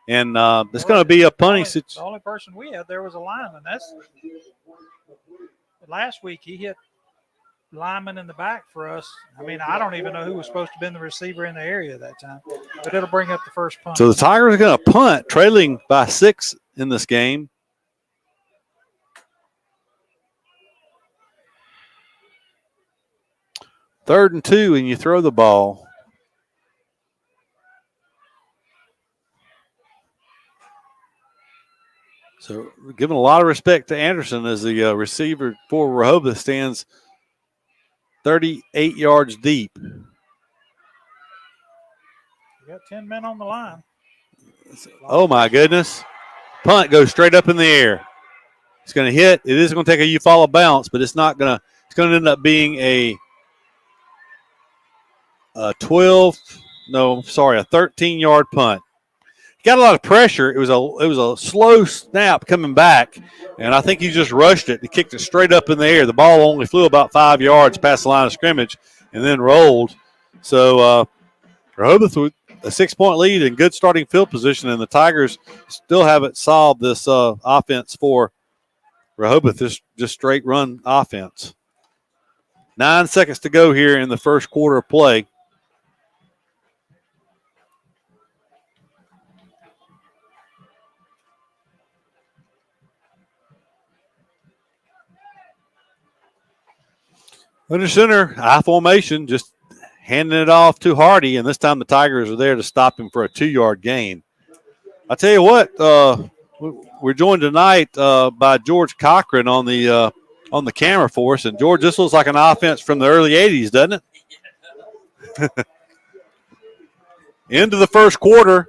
S1: And it's going to be a punting situation.
S6: The only person we had there was a lineman. Last week he hit lineman in the back for us. I mean, I don't even know who was supposed to be the receiver in the area that time, but it'll bring up the first punt.
S1: So the Tigers are going to punt, trailing by 6 in this game. Third and 2, and you throw the ball. So giving a lot of respect to Anderson as the receiver for Rehobeth stands 38 yards deep.
S6: You got 10 men on the line.
S1: Oh, my goodness. Punt goes straight up in the air. It's going to hit. It is going to take a Eufaula bounce, but it's not going to – it's going to end up being a 13-yard punt. Got a lot of pressure. It was a slow snap coming back, and I think he just rushed it and kicked it straight up in the air. The ball only flew about 5 yards past the line of scrimmage and then rolled. So Rehobeth with a 6-point lead and good starting field position, and the Tigers still haven't solved this offense for Rehobeth, this just straight run offense. 9 seconds to go here in the first quarter of play. Under center, I formation, just handing it off to Hardy, and this time the Tigers are there to stop him for a 2-yard gain. I tell you what, we're joined tonight by George Cochran on the camera for us, and George, this looks like an offense from the early '80s, doesn't it? Into the first quarter,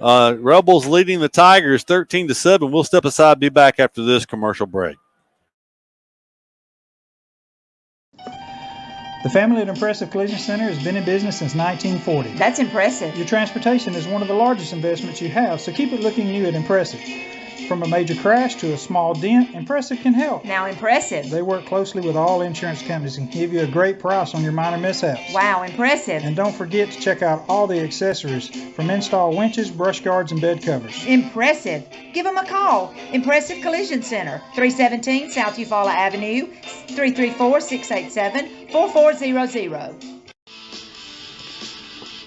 S1: Rebels leading the Tigers 13-7. We'll step aside, be back after this commercial break.
S8: The family at Impressive Collision Center has been in business since 1940.
S9: That's impressive.
S8: Your transportation is one of the largest investments you have, so keep it looking new at Impressive. From a major crash to a small dent, Impressive can help.
S9: Now impressive.
S8: They work closely with all insurance companies and give you a great price on your minor mishaps.
S9: Wow, impressive.
S8: And don't forget to check out all the accessories from install winches, brush guards, and bed covers.
S9: Impressive. Give them a call. Impressive Collision Center, 317 South Eufaula Avenue, 334-687-4400.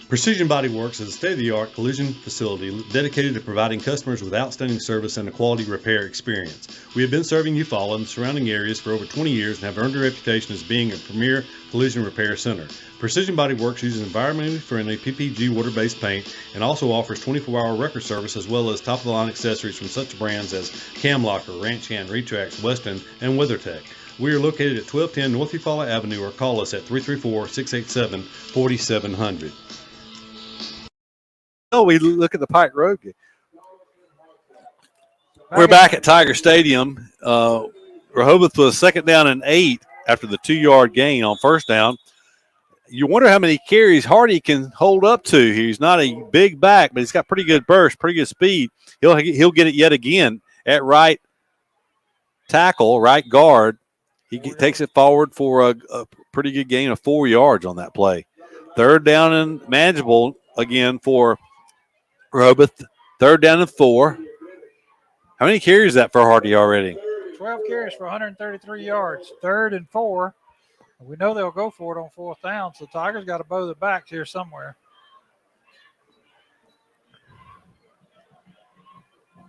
S2: Precision Body Works is a state-of-the-art collision facility dedicated to providing customers with outstanding service and a quality repair experience. We have been serving Eufaula and the surrounding areas for over 20 years and have earned a reputation as being a premier collision repair center. Precision Body Works uses environmentally friendly PPG water-based paint and also offers 24-hour record service as well as top-of-the-line accessories from such brands as Cam Locker, Ranch Hand, Retrax, Weston, and WeatherTech. We are located at 1210 North Eufaula Avenue or call us at 334-687-4700.
S1: Oh, we look at the Pike Road game. We're back at Tiger Stadium. Rehobeth was 2nd down and 8 after the 2-yard gain on first down. You wonder how many carries Hardy can hold up to. He's not a big back, but he's got pretty good burst, pretty good speed. He'll get it yet again at right tackle, right guard. He takes it forward for a pretty good gain of 4 yards on that play. 3rd down and manageable again for Rehobeth. 3rd down and 4. How many carries is that for Hardy already?
S6: 12 carries for 133 yards. 3rd and 4. We know they'll go for it on 4th down, so Tigers got to bow the backs here somewhere.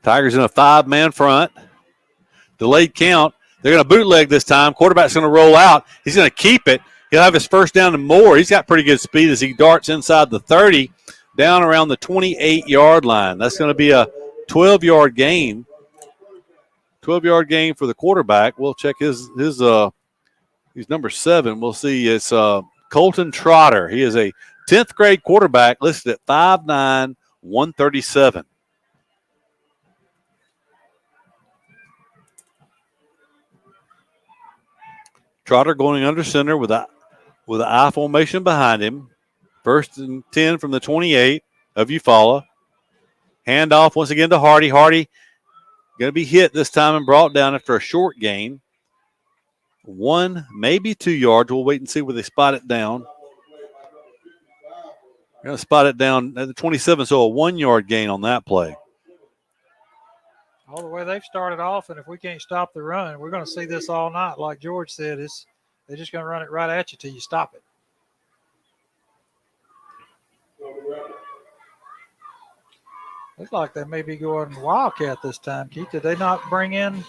S1: Tigers in a 5-man front. Delayed count. They're going to bootleg this time. Quarterback's going to roll out. He's going to keep it. He'll have his 1st down and more. He's got pretty good speed as he darts inside the 30, down around the 28-yard line. That's going to be a 12-yard gain. 12-yard gain for the quarterback. We'll check his he's number 7. We'll see. It's Colton Trotter. He is a 10th grade quarterback listed at 5'9", 137. Trotter going under center with an I formation behind him. 1st and 10 from the 28 of Eufaula. Handoff once again to Hardy. Hardy going to be hit this time and brought down after a short gain. 1, maybe 2 yards. We'll wait and see where they spot it down. They're going to spot it down at the 27, so a 1-yard gain on that play.
S6: All the way they've started off, and if we can't stop the run, we're going to see this all night. Like George said, they're just going to run it right at you till you stop it. Looks like they may be going Wildcat this time, Keith. Did they not bring in?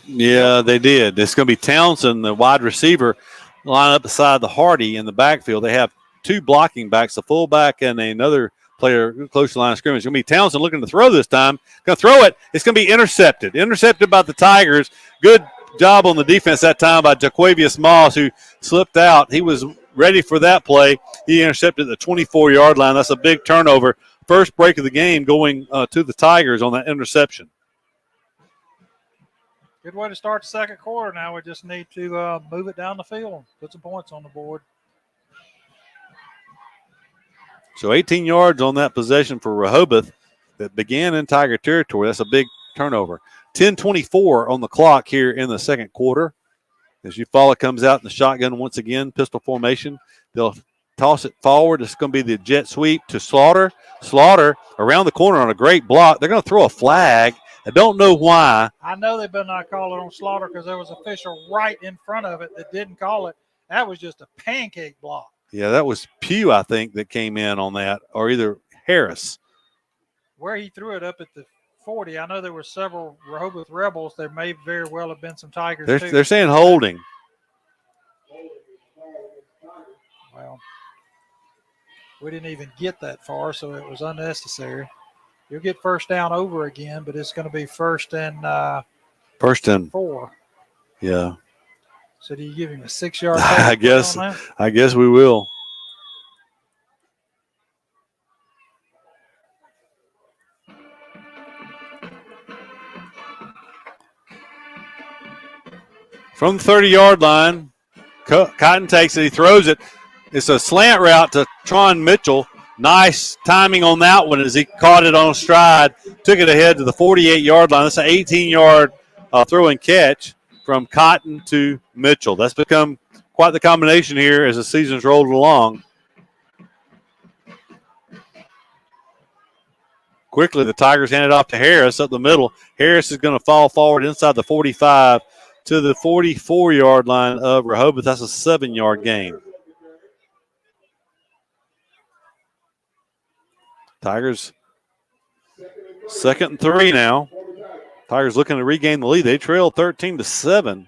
S1: Yeah, they did. It's going to be Townsend, the wide receiver, line up beside the Hardy in the backfield. They have 2 blocking backs, a fullback and another player close to the line of scrimmage. It's going to be Townsend looking to throw this time. Going to throw it. It's going to be intercepted. Intercepted by the Tigers. Good job on the defense that time by Jaquavius Moss, who slipped out. He was ready for that play. He intercepted the 24-yard line. That's a big turnover. First break of the game going to the Tigers on that interception.
S6: Good way to start the second quarter now. We just need to move it down the field, put some points on the board.
S1: So 18 yards on that possession for Rehobeth that began in Tiger territory. That's a big turnover. 10:24 on the clock here in the second quarter. As Eufaula comes out in the shotgun once again, pistol formation. They'll toss it forward. It's going to be the jet sweep to Slaughter. Slaughter around the corner on a great block. They're going to throw a flag. I don't know why.
S6: I know they better not call it on Slaughter because there was an official right in front of it that didn't call it. That was just a pancake block.
S1: Yeah, that was Pugh, I think, that came in on that, or either Harris.
S6: Where he threw it up at the 40, I know there were several Rehobeth Rebels. There may very well have been some Tigers, too.
S1: They're saying holding.
S6: Well, we didn't even get that far, so it was unnecessary. You'll get first down over again, but it's going to be first and 4.
S1: Yeah.
S6: So do you give him a 6-yard?
S1: I guess we will. From the 30-yard line, Cotton takes it. He throws it. It's a slant route to Tron Mitchell. Nice timing on that one as he caught it on stride, took it ahead to the 48-yard line. That's an 18-yard throw and catch from Cotton to Mitchell. That's become quite the combination here as the season's rolled along. Quickly, the Tigers hand it off to Harris up the middle. Harris is going to fall forward inside the 45 to the 44-yard line of Rehobeth. That's a 7-yard gain. Tigers 2nd and 3 now. Tigers looking to regain the lead. They trail 13-7.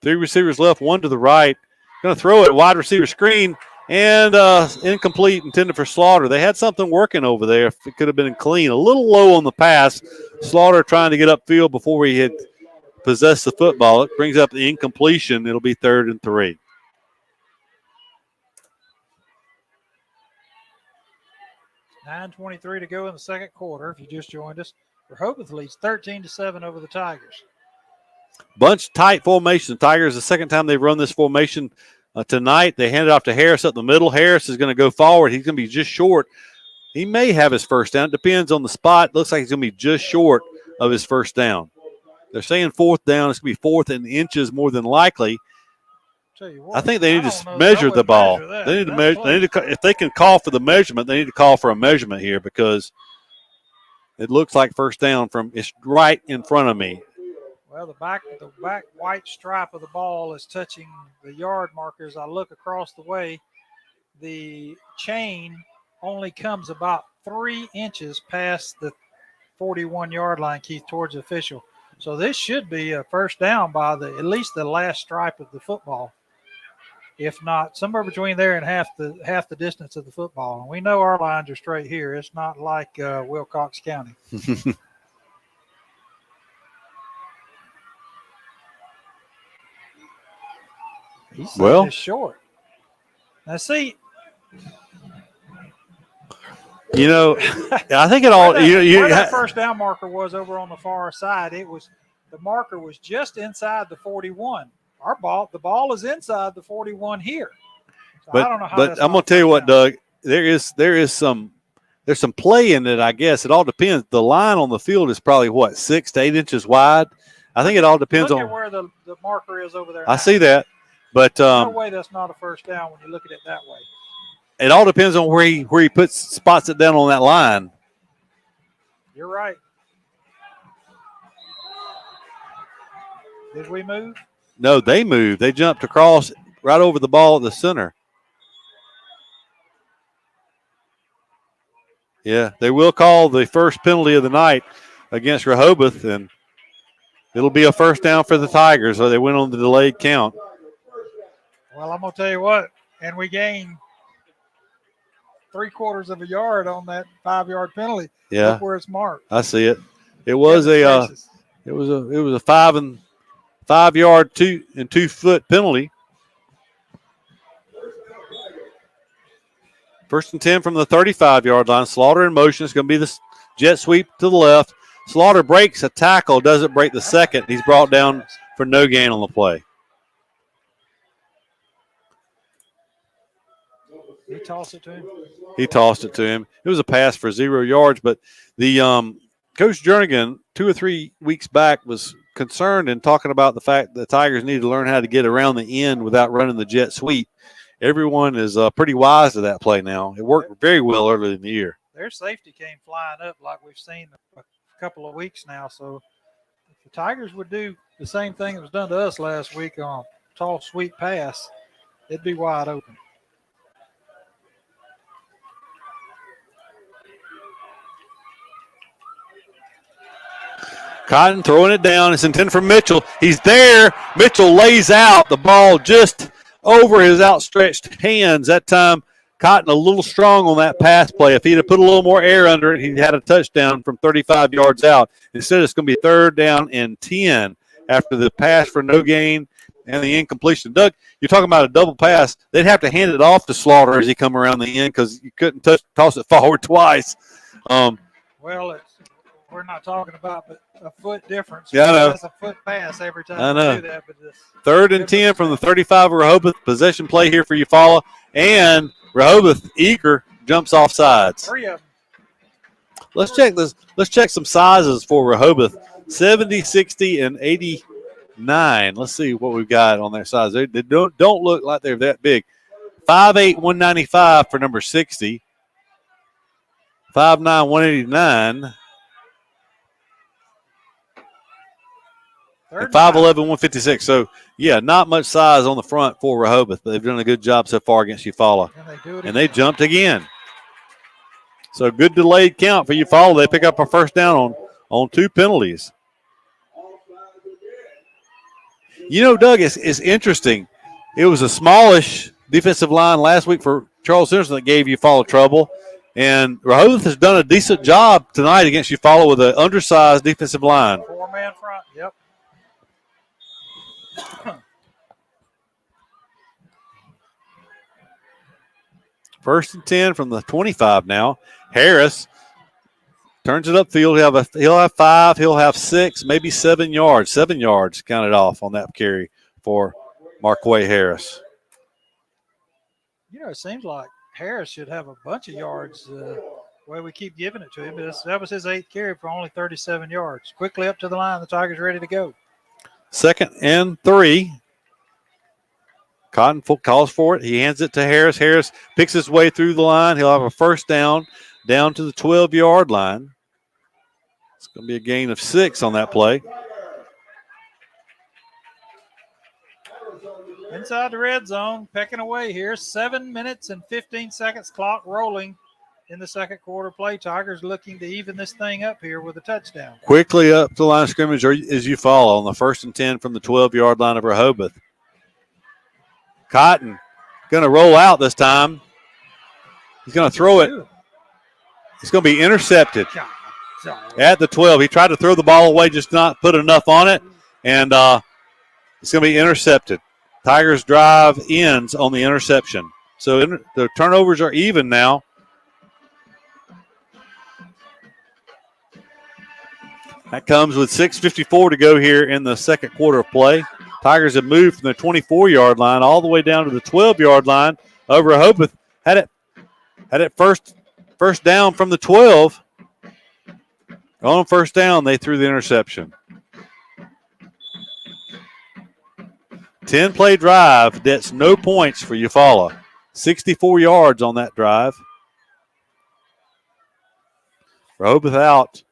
S1: 3 receivers left, 1 to the right. Going to throw it, wide receiver screen, and incomplete, intended for Slaughter. They had something working over there. If it could have been clean. A little low on the pass. Slaughter trying to get upfield before he had possessed the football. It brings up the incompletion. It'll be 3rd and 3.
S6: $9:23 to go in the second quarter. If you just joined us, Rehobeth leads 13-7 over the Tigers.
S1: Bunch tight formation. The Tigers, the second time they've run this formation tonight. They hand it off to Harris up the middle. Harris is going to go forward. He's going to be just short. He may have his first down. It depends on the spot. Looks like he's going to be just short of his first down. They're saying 4th down. It's going to be 4th in inches more than likely. I think they need to measure the ball. They need to measure. They need to, if they can call for the measurement, they need to call for a measurement here because it looks like first down from it's right in front of me.
S6: Well, the back white stripe of the ball is touching the yard markers. I look across the way. The chain only comes about 3 inches past the 41-yard line, Keith, towards the official. So this should be a first down by at least the last stripe of the football. If not, somewhere between there and half the distance of the football. And we know our lines are straight here. It's not like Wilcox County. He's short. Now, see.
S1: You know, I think it all.
S6: Where that first down marker was over on the far side, the marker was just inside the 41. The ball is inside the 41 here. So I don't know how.
S1: But I'm going to tell you what, Doug. There's some play in it. I guess it all depends. The line on the field is probably 6 to 8 inches wide. I think it all depends
S6: look
S1: on
S6: at where the marker is over there.
S1: I see that, but
S6: no way that's not a first down when you look at it that way.
S1: It all depends on where he spots it down on that line.
S6: You're right. Did we move?
S1: No, they moved. They jumped across right over the ball at the center. Yeah, they will call the first penalty of the night against Rehobeth, and it'll be a first down for the Tigers, so they went on the delayed count.
S6: Well, I'm going to tell you what, and we gained 3/4 of a yard on that 5-yard penalty.
S1: Yeah.
S6: Look where it's marked.
S1: I see it. It was a 5-yard 2 foot penalty. First and 10 from the 35-yard line. Slaughter in motion. It's going to be the jet sweep to the left. Slaughter breaks a tackle, doesn't break the second. He's brought down for no gain on the play.
S6: He tossed it to him.
S1: He tossed it to him. It was a pass for 0 yards, but the Coach Jernigan 2 or 3 weeks back was concerned and talking about the fact that the Tigers need to learn how to get around the end without running the jet sweep. Everyone is pretty wise to that play now. It worked very well early in the year.
S6: Their safety came flying up like we've seen a couple of weeks now. So if the Tigers would do the same thing that was done to us last week on a tall, sweet pass, it'd be wide open.
S1: Cotton throwing it down. It's intended for Mitchell. He's there. Mitchell lays out the ball just over his outstretched hands. That time, Cotton a little strong on that pass play. If he'd have put a little more air under it, he'd had a touchdown from 35 yards out. Instead, it's going to be 3rd down and 10 after the pass for no gain and the incompletion. Doug, you're talking about a double pass. They'd have to hand it off to Slaughter as he come around the end because you couldn't toss it forward twice.
S6: Well, we're not talking about but a foot difference.
S1: Yeah, I know.
S6: That's a foot pass every time
S1: I know.
S6: we do that. But
S1: 3rd and 10 from the 35 of Rehobeth. Possession play here for Eufaula. And Rehobeth, eager, jumps off sides.
S6: 3 of them.
S1: Let's check this. Let's check some sizes for Rehobeth. 70, 60, and 89. Let's see what we've got on their size. They don't look like they're that big. 5'8", 195 for number 60. 5'9", 189. And 5'11", 156. So, yeah, not much size on the front for Rehobeth, but they've done a good job so far against Eufaula. And they jumped again. So, good delayed count for Eufaula. They pick up a first down on 2 penalties. You know, Doug, it's interesting. It was a smallish defensive line last week for Charles Henderson that gave Eufaula trouble. And Rehobeth has done a decent job tonight against Eufaula with an undersized defensive line.
S6: 4-man front, yep.
S1: First and 10 from the 25 now. Harris turns it upfield. He'll have 5. He'll have 6, maybe 7 yards. 7 yards counted off on that carry for Marquay Harris.
S6: You know, it seems like Harris should have a bunch of yards the way we keep giving it to him. But that was his 8th carry for only 37 yards. Quickly up to the line. The Tigers ready to go.
S1: 2nd and 3. Cotton calls for it. He hands it to Harris. Harris picks his way through the line. He'll have a first down to the 12-yard line. It's going to be a gain of 6 on that play.
S6: Inside the red zone, pecking away here. 7 minutes and 15 seconds, clock rolling in the second quarter play. Tigers looking to even this thing up here with a touchdown.
S1: Quickly up the line of scrimmage is Eufaula on the 1st and 10 from the 12-yard line of Rehobeth. Cotton going to roll out this time. He's going to throw it. It's going to be intercepted at the 12. He tried to throw the ball away, just not put enough on it, and it's going to be intercepted. Tigers' drive ends on the interception. So the turnovers are even now. That comes with 6:54 to go here in the second quarter of play. Tigers have moved from the 24-yard line all the way down to the 12-yard line. Over Rehobeth had it first down from the 12. On first down, they threw the interception. 10-play drive. That's no points for Eufaula. 64 yards on that drive. Rehobeth out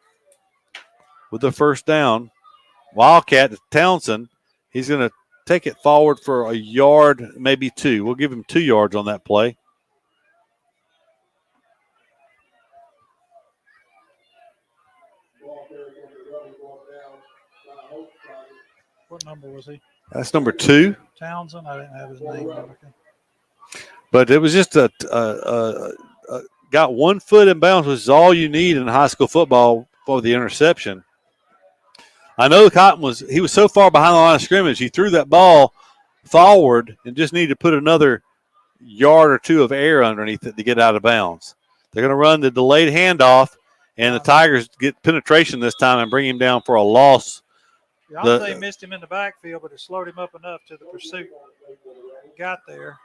S1: with the first down. Wildcat Townsend. He's going to take it forward for a yard, maybe 2. We'll give him 2 yards on that play.
S6: What number was he?
S1: That's number 2.
S6: Townsend. I didn't have his name. Okay.
S1: But it was just got 1 foot in bounds, which is all you need in high school football for the interception. I know Cotton was so far behind the line of scrimmage, he threw that ball forward and just needed to put another yard or two of air underneath it to get out of bounds. They're going to run the delayed handoff, and the Tigers get penetration this time and bring him down for a loss.
S6: They missed him in the backfield, but it slowed him up enough to the pursuit. Got there.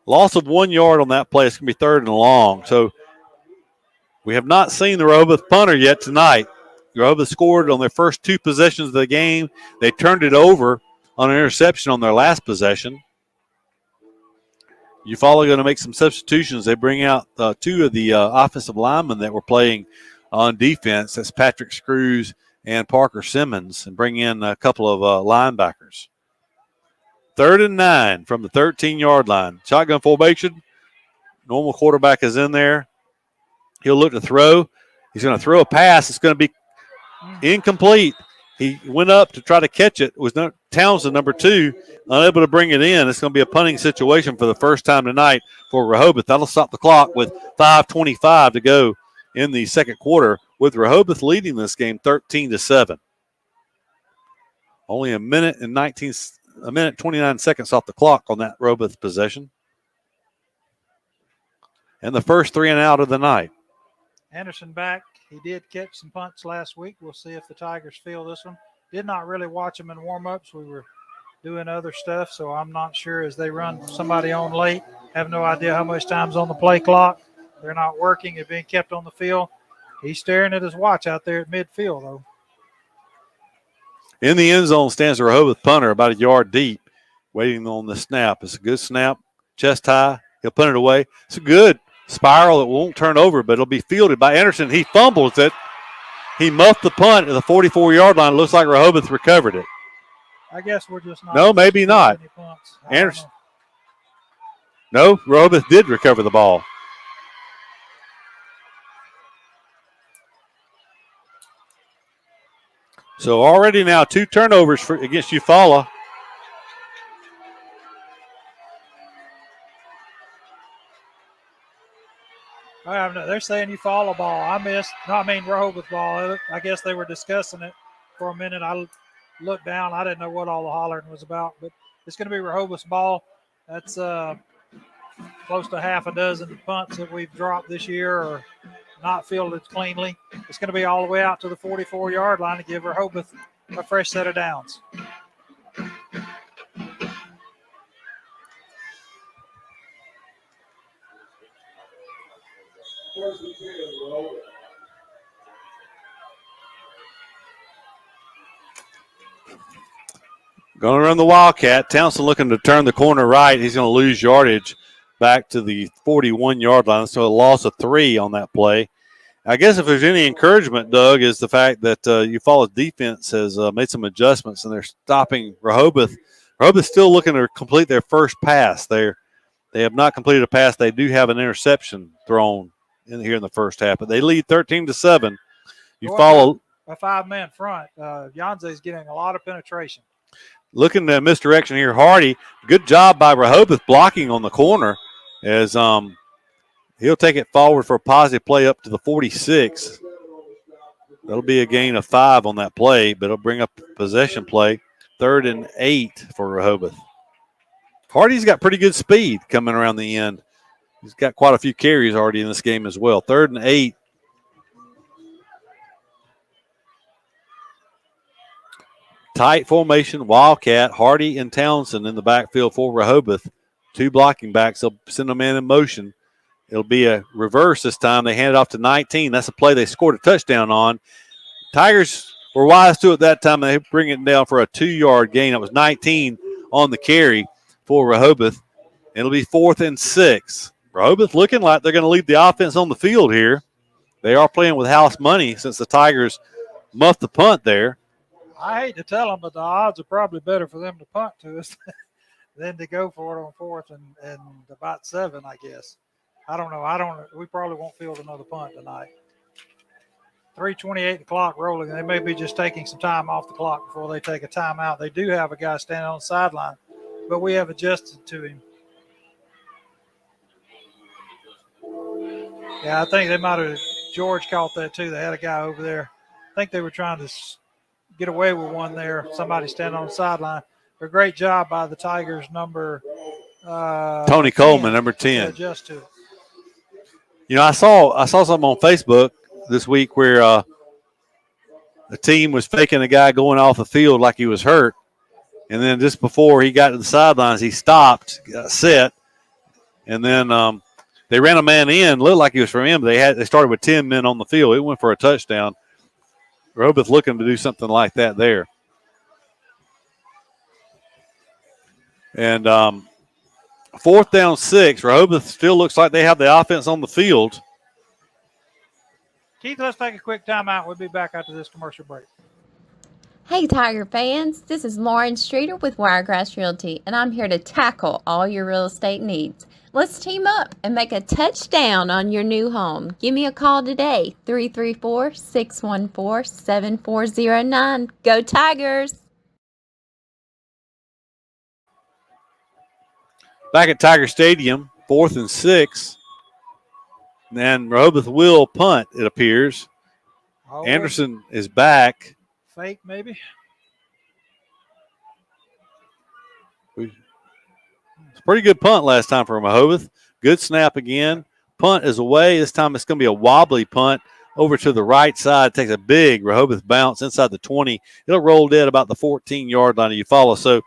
S1: Loss of 1 yard on that play. It's going to be 3rd and long. So we have not seen the Rehobeth punter yet tonight. Rehobeth scored on their first 2 possessions of the game. They turned it over on an interception on their last possession. Eufaula going to make some substitutions. They bring out 2 of the offensive linemen that were playing on defense. That's Patrick Screws and Parker Simmons, and bring in a couple of linebackers. 3rd and 9 from the 13-yard line. Shotgun formation. Normal quarterback is in there. He'll look to throw. He's going to throw a pass. It's going to be incomplete. He went up to try to catch it. It was Townsend, number 2, unable to bring it in. It's going to be a punting situation for the first time tonight for Rehobeth. That'll stop the clock with 5:25 to go in the second quarter, with Rehobeth leading this game 13-7. Only a minute 29 seconds off the clock on that Rehobeth possession. And the first 3 and out of the night.
S6: Anderson back. He did catch some punts last week. We'll see if the Tigers feel this one. Did not really watch him in warm-ups. We were doing other stuff, so I'm not sure as they run somebody on late. Have no idea how much time's on the play clock. They're not working. They're being kept on the field. He's staring at his watch out there at midfield, though.
S1: In the end zone stands the Rehobeth punter about 1 yard deep, waiting on the snap. It's a good snap, chest high. He'll punt it away. It's a good spiral. It won't turn over, but it'll be fielded by Anderson. He fumbles it. He muffed the punt at the 44-yard line. It looks like Rehobeth recovered it.
S6: I guess we're just not.
S1: No, maybe not. Anderson. No, Rehobeth did recover the ball. So already now 2 turnovers against Eufaula.
S6: They're saying Eufaula ball. Rehobeth ball. I guess they were discussing it for a minute. I looked down. I didn't know what all the hollering was about, but it's going to be Rehobeth's ball. That's close to half a dozen punts that we've dropped this year or not fielded cleanly. It's going to be all the way out to the 44-yard line to give Rehobeth a fresh set of downs.
S1: Going to run the Wildcat. Townsend looking to turn the corner right. He's going to lose yardage back to the 41-yard line, so a loss of 3 on that play. I guess if there's any encouragement, Doug, is the fact that Eufaula's defense has made some adjustments, and they're stopping Rehobeth. Rehobeth's still looking to complete their first pass. They have not completed a pass. They do have an interception thrown in here in the first half, but they lead 13-7. Eufaula
S6: a 5-man front. Yanze's getting a lot of penetration.
S1: Looking at misdirection here, Hardy. Good job by Rehobeth blocking on the corner as he'll take it forward for a positive play up to the 46. That'll be a gain of 5 on that play, but it'll bring up possession play. 3rd and 8 for Rehobeth. Hardy's got pretty good speed coming around the end. He's got quite a few carries already in this game as well. 3rd and 8. Tight formation, Wildcat, Hardy and Townsend in the backfield for Rehobeth. 2 blocking backs. They'll send a man in motion. It'll be a reverse this time. They hand it off to 19. That's a play they scored a touchdown on. Tigers were wise to it that time. They bring it down for a 2-yard gain. It was 19 on the carry for Rehobeth. It'll be 4th and 6. Rehobeth looking like they're going to leave the offense on the field here. They are playing with house money since the Tigers muffed the punt there.
S6: I hate to tell them, but the odds are probably better for them to punt to us than to go for it on 4th and about 7, I guess. I don't know. We probably won't field another punt tonight. 3:28 the clock rolling. They may be just taking some time off the clock before they take a timeout. They do have a guy standing on the sideline, but we have adjusted to him. Yeah, I think they might have. George caught that too. They had a guy over there. I think they were trying to get away with one there. Somebody standing on the sideline. A great job by the Tigers, number
S1: Tony Coleman,
S6: 10.
S1: number 10.
S6: Yeah, just to it.
S1: You know, I saw something on Facebook this week where the team was faking a guy going off the field like he was hurt, and then just before he got to the sidelines, he stopped, got set, and then they ran a man in, looked like he was from him. They started with 10 men on the field. It went for a touchdown. Rehobeth looking to do something like that there. And 4th down 6, Rehobeth still looks like they have the offense on the field.
S6: Keith, let's take a quick timeout. We'll be back after this commercial break.
S10: Hey Tiger fans, this is Lauren Streeter with Wiregrass Realty, and I'm here to tackle all your real estate needs. Let's team up and make a touchdown on your new home. Give me a call today, 334-614-7409. Go Tigers!
S1: Back at Tiger Stadium, 4th and 6. And Rehobeth will punt, it appears.
S6: Oh,
S1: Anderson is back.
S6: Fake, maybe.
S1: It's a pretty good punt last time for Rehobeth. Good snap again. Punt is away. This time it's going to be a wobbly punt over to the right side. Takes a big Rehobeth bounce inside the 20. It'll roll dead about the 14-yard line of Eufaula. So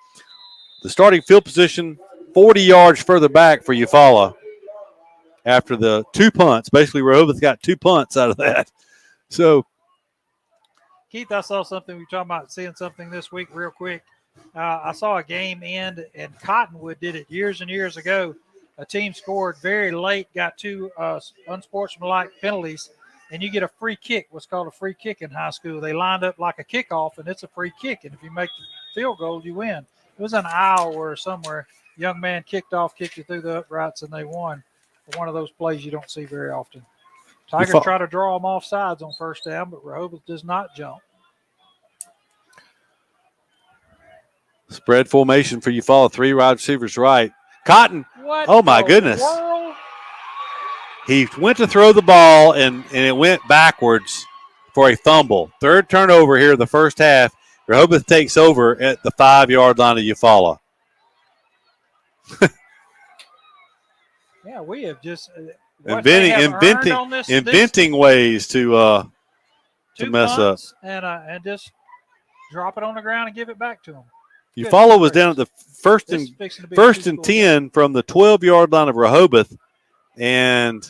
S1: the starting field position, 40 yards further back for Eufaula after the 2 punts. Basically, Rehobeth got 2 punts out of that. So,
S6: Keith, I saw something. We were talking about seeing something this week real quick. I saw a game end, and Cottonwood did it years and years ago. A team scored very late, got 2 unsportsmanlike penalties, and you get a free kick, what's called a free kick in high school. They lined up like a kickoff, and it's a free kick, and if you make the field goal, you win. It was an Iowa or somewhere. Young man kicked off, kicked it through the uprights, and they won. One of those plays you don't see very often. Tigers try to draw them off sides on first down, but Rehobeth does not jump.
S1: spread formation for Eufaula. 3 wide receivers right. Cotton.
S6: What
S1: oh, my goodness.
S6: World?
S1: He went to throw the ball, and it went backwards for a fumble. 3rd turnover here in the first half. Rehobeth takes over at the 5-yard line of Eufaula.
S6: Yeah, we have just
S1: inventing ways to mess up
S6: and just drop it on the ground and give it back to them.
S1: Eufaula was down at the first and 10 from the 12-yard line of Rehobeth and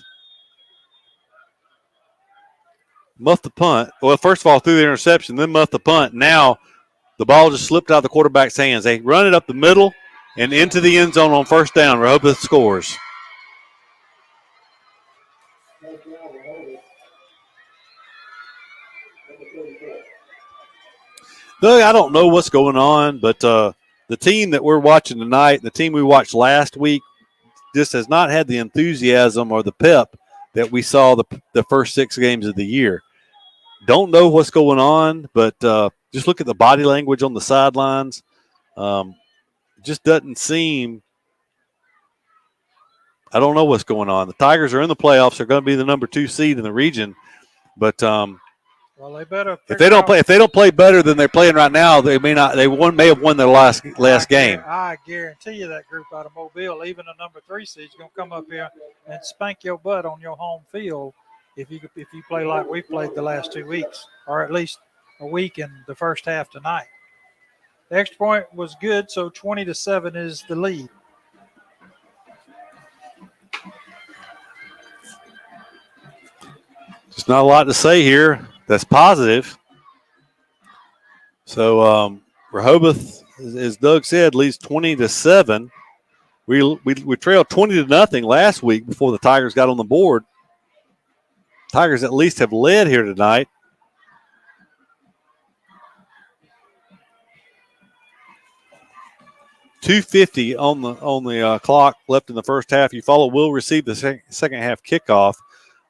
S1: muffed the punt. Well, first of all, threw the interception, then muffed the punt. Now the ball just slipped out of the quarterback's hands. They run it up the middle and into the end zone on first down. Rehobeth scores. Doug, I don't know what's going on, but the team that we're watching tonight, the team we watched last week, just has not had the enthusiasm or the pep that we saw the first 6 games of the year. Don't know what's going on, but just look at the body language on the sidelines. It just doesn't seem – I don't know what's going on. The Tigers are in the playoffs. They're going to be the number 2 seed in the region, but
S6: well, they better.
S1: If they don't play better than they're playing right now, they may not. May have won their last game.
S6: I guarantee you that group out of Mobile, even the number 3 seed, is going to come up here and spank your butt on your home field if you play like we played the last 2 weeks, or at least a week in the first half tonight. The extra point was good, so 20-7 is the lead.
S1: Just not a lot to say here. That's positive. So Rehobeth, as Doug said, leads 20-7. We trailed 20-0 last week before the Tigers got on the board. Tigers at least have led here tonight. .250 on the clock left in the first half. Eufaula will receive the second half kickoff.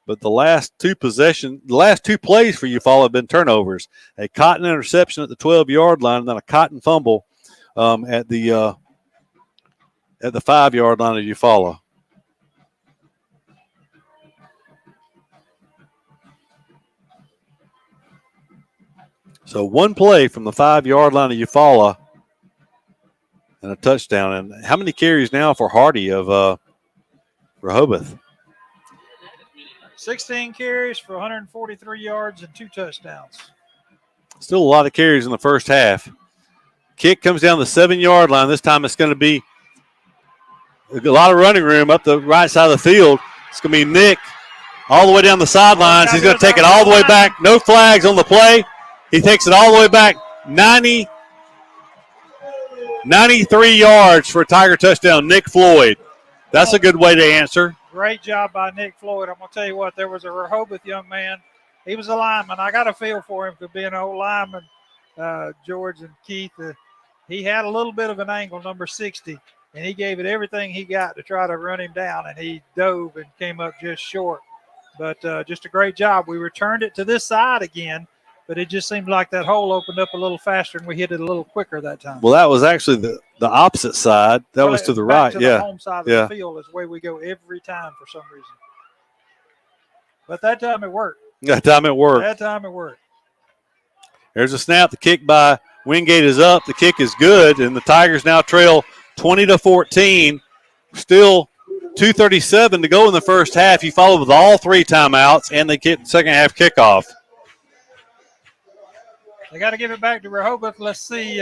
S1: But the last 2 plays for Eufaula have been turnovers. A Cotton interception at the 12-yard line, and then a Cotton fumble at the 5-yard line of Eufaula. So 1 play from the 5-yard line of Eufaula, and a touchdown. And how many carries now for Hardy of Rehobeth?
S6: 16 carries for 143 yards and 2 touchdowns.
S1: Still a lot of carries in the first half. Kick comes down the 7-yard line. This time it's going to be a lot of running room up the right side of the field. It's going to be Nick all the way down the sidelines. He's going to take it all the way back. No flags on the play. He takes it all the way back 93 yards for a Tiger touchdown. Nick Floyd. That's a good way to answer.
S6: Great job by Nick Floyd. I'm going to tell you what, there was a Rehobeth young man. He was a lineman. I got a feel for him for being an old lineman, George and Keith. He had a little bit of an angle, number 60, and he gave it everything he got to try to run him down, and he dove and came up just short. But just a great job. We returned it to this side again, but it just seemed like that hole opened up a little faster, and we hit it a little quicker that time.
S1: Well, that was actually the opposite side. That was to the right.
S6: To
S1: yeah.
S6: The home side of the field is the way we go every time for some reason. But that time it worked.
S1: That time it worked. There's a snap. The kick by Wingate is up. The kick is good, and the Tigers now trail 20-14. Still 2:37 to go in the first half. You follow with all 3 timeouts, and they get second half kickoff.
S6: They got to give it back to Rehobeth. Let's see.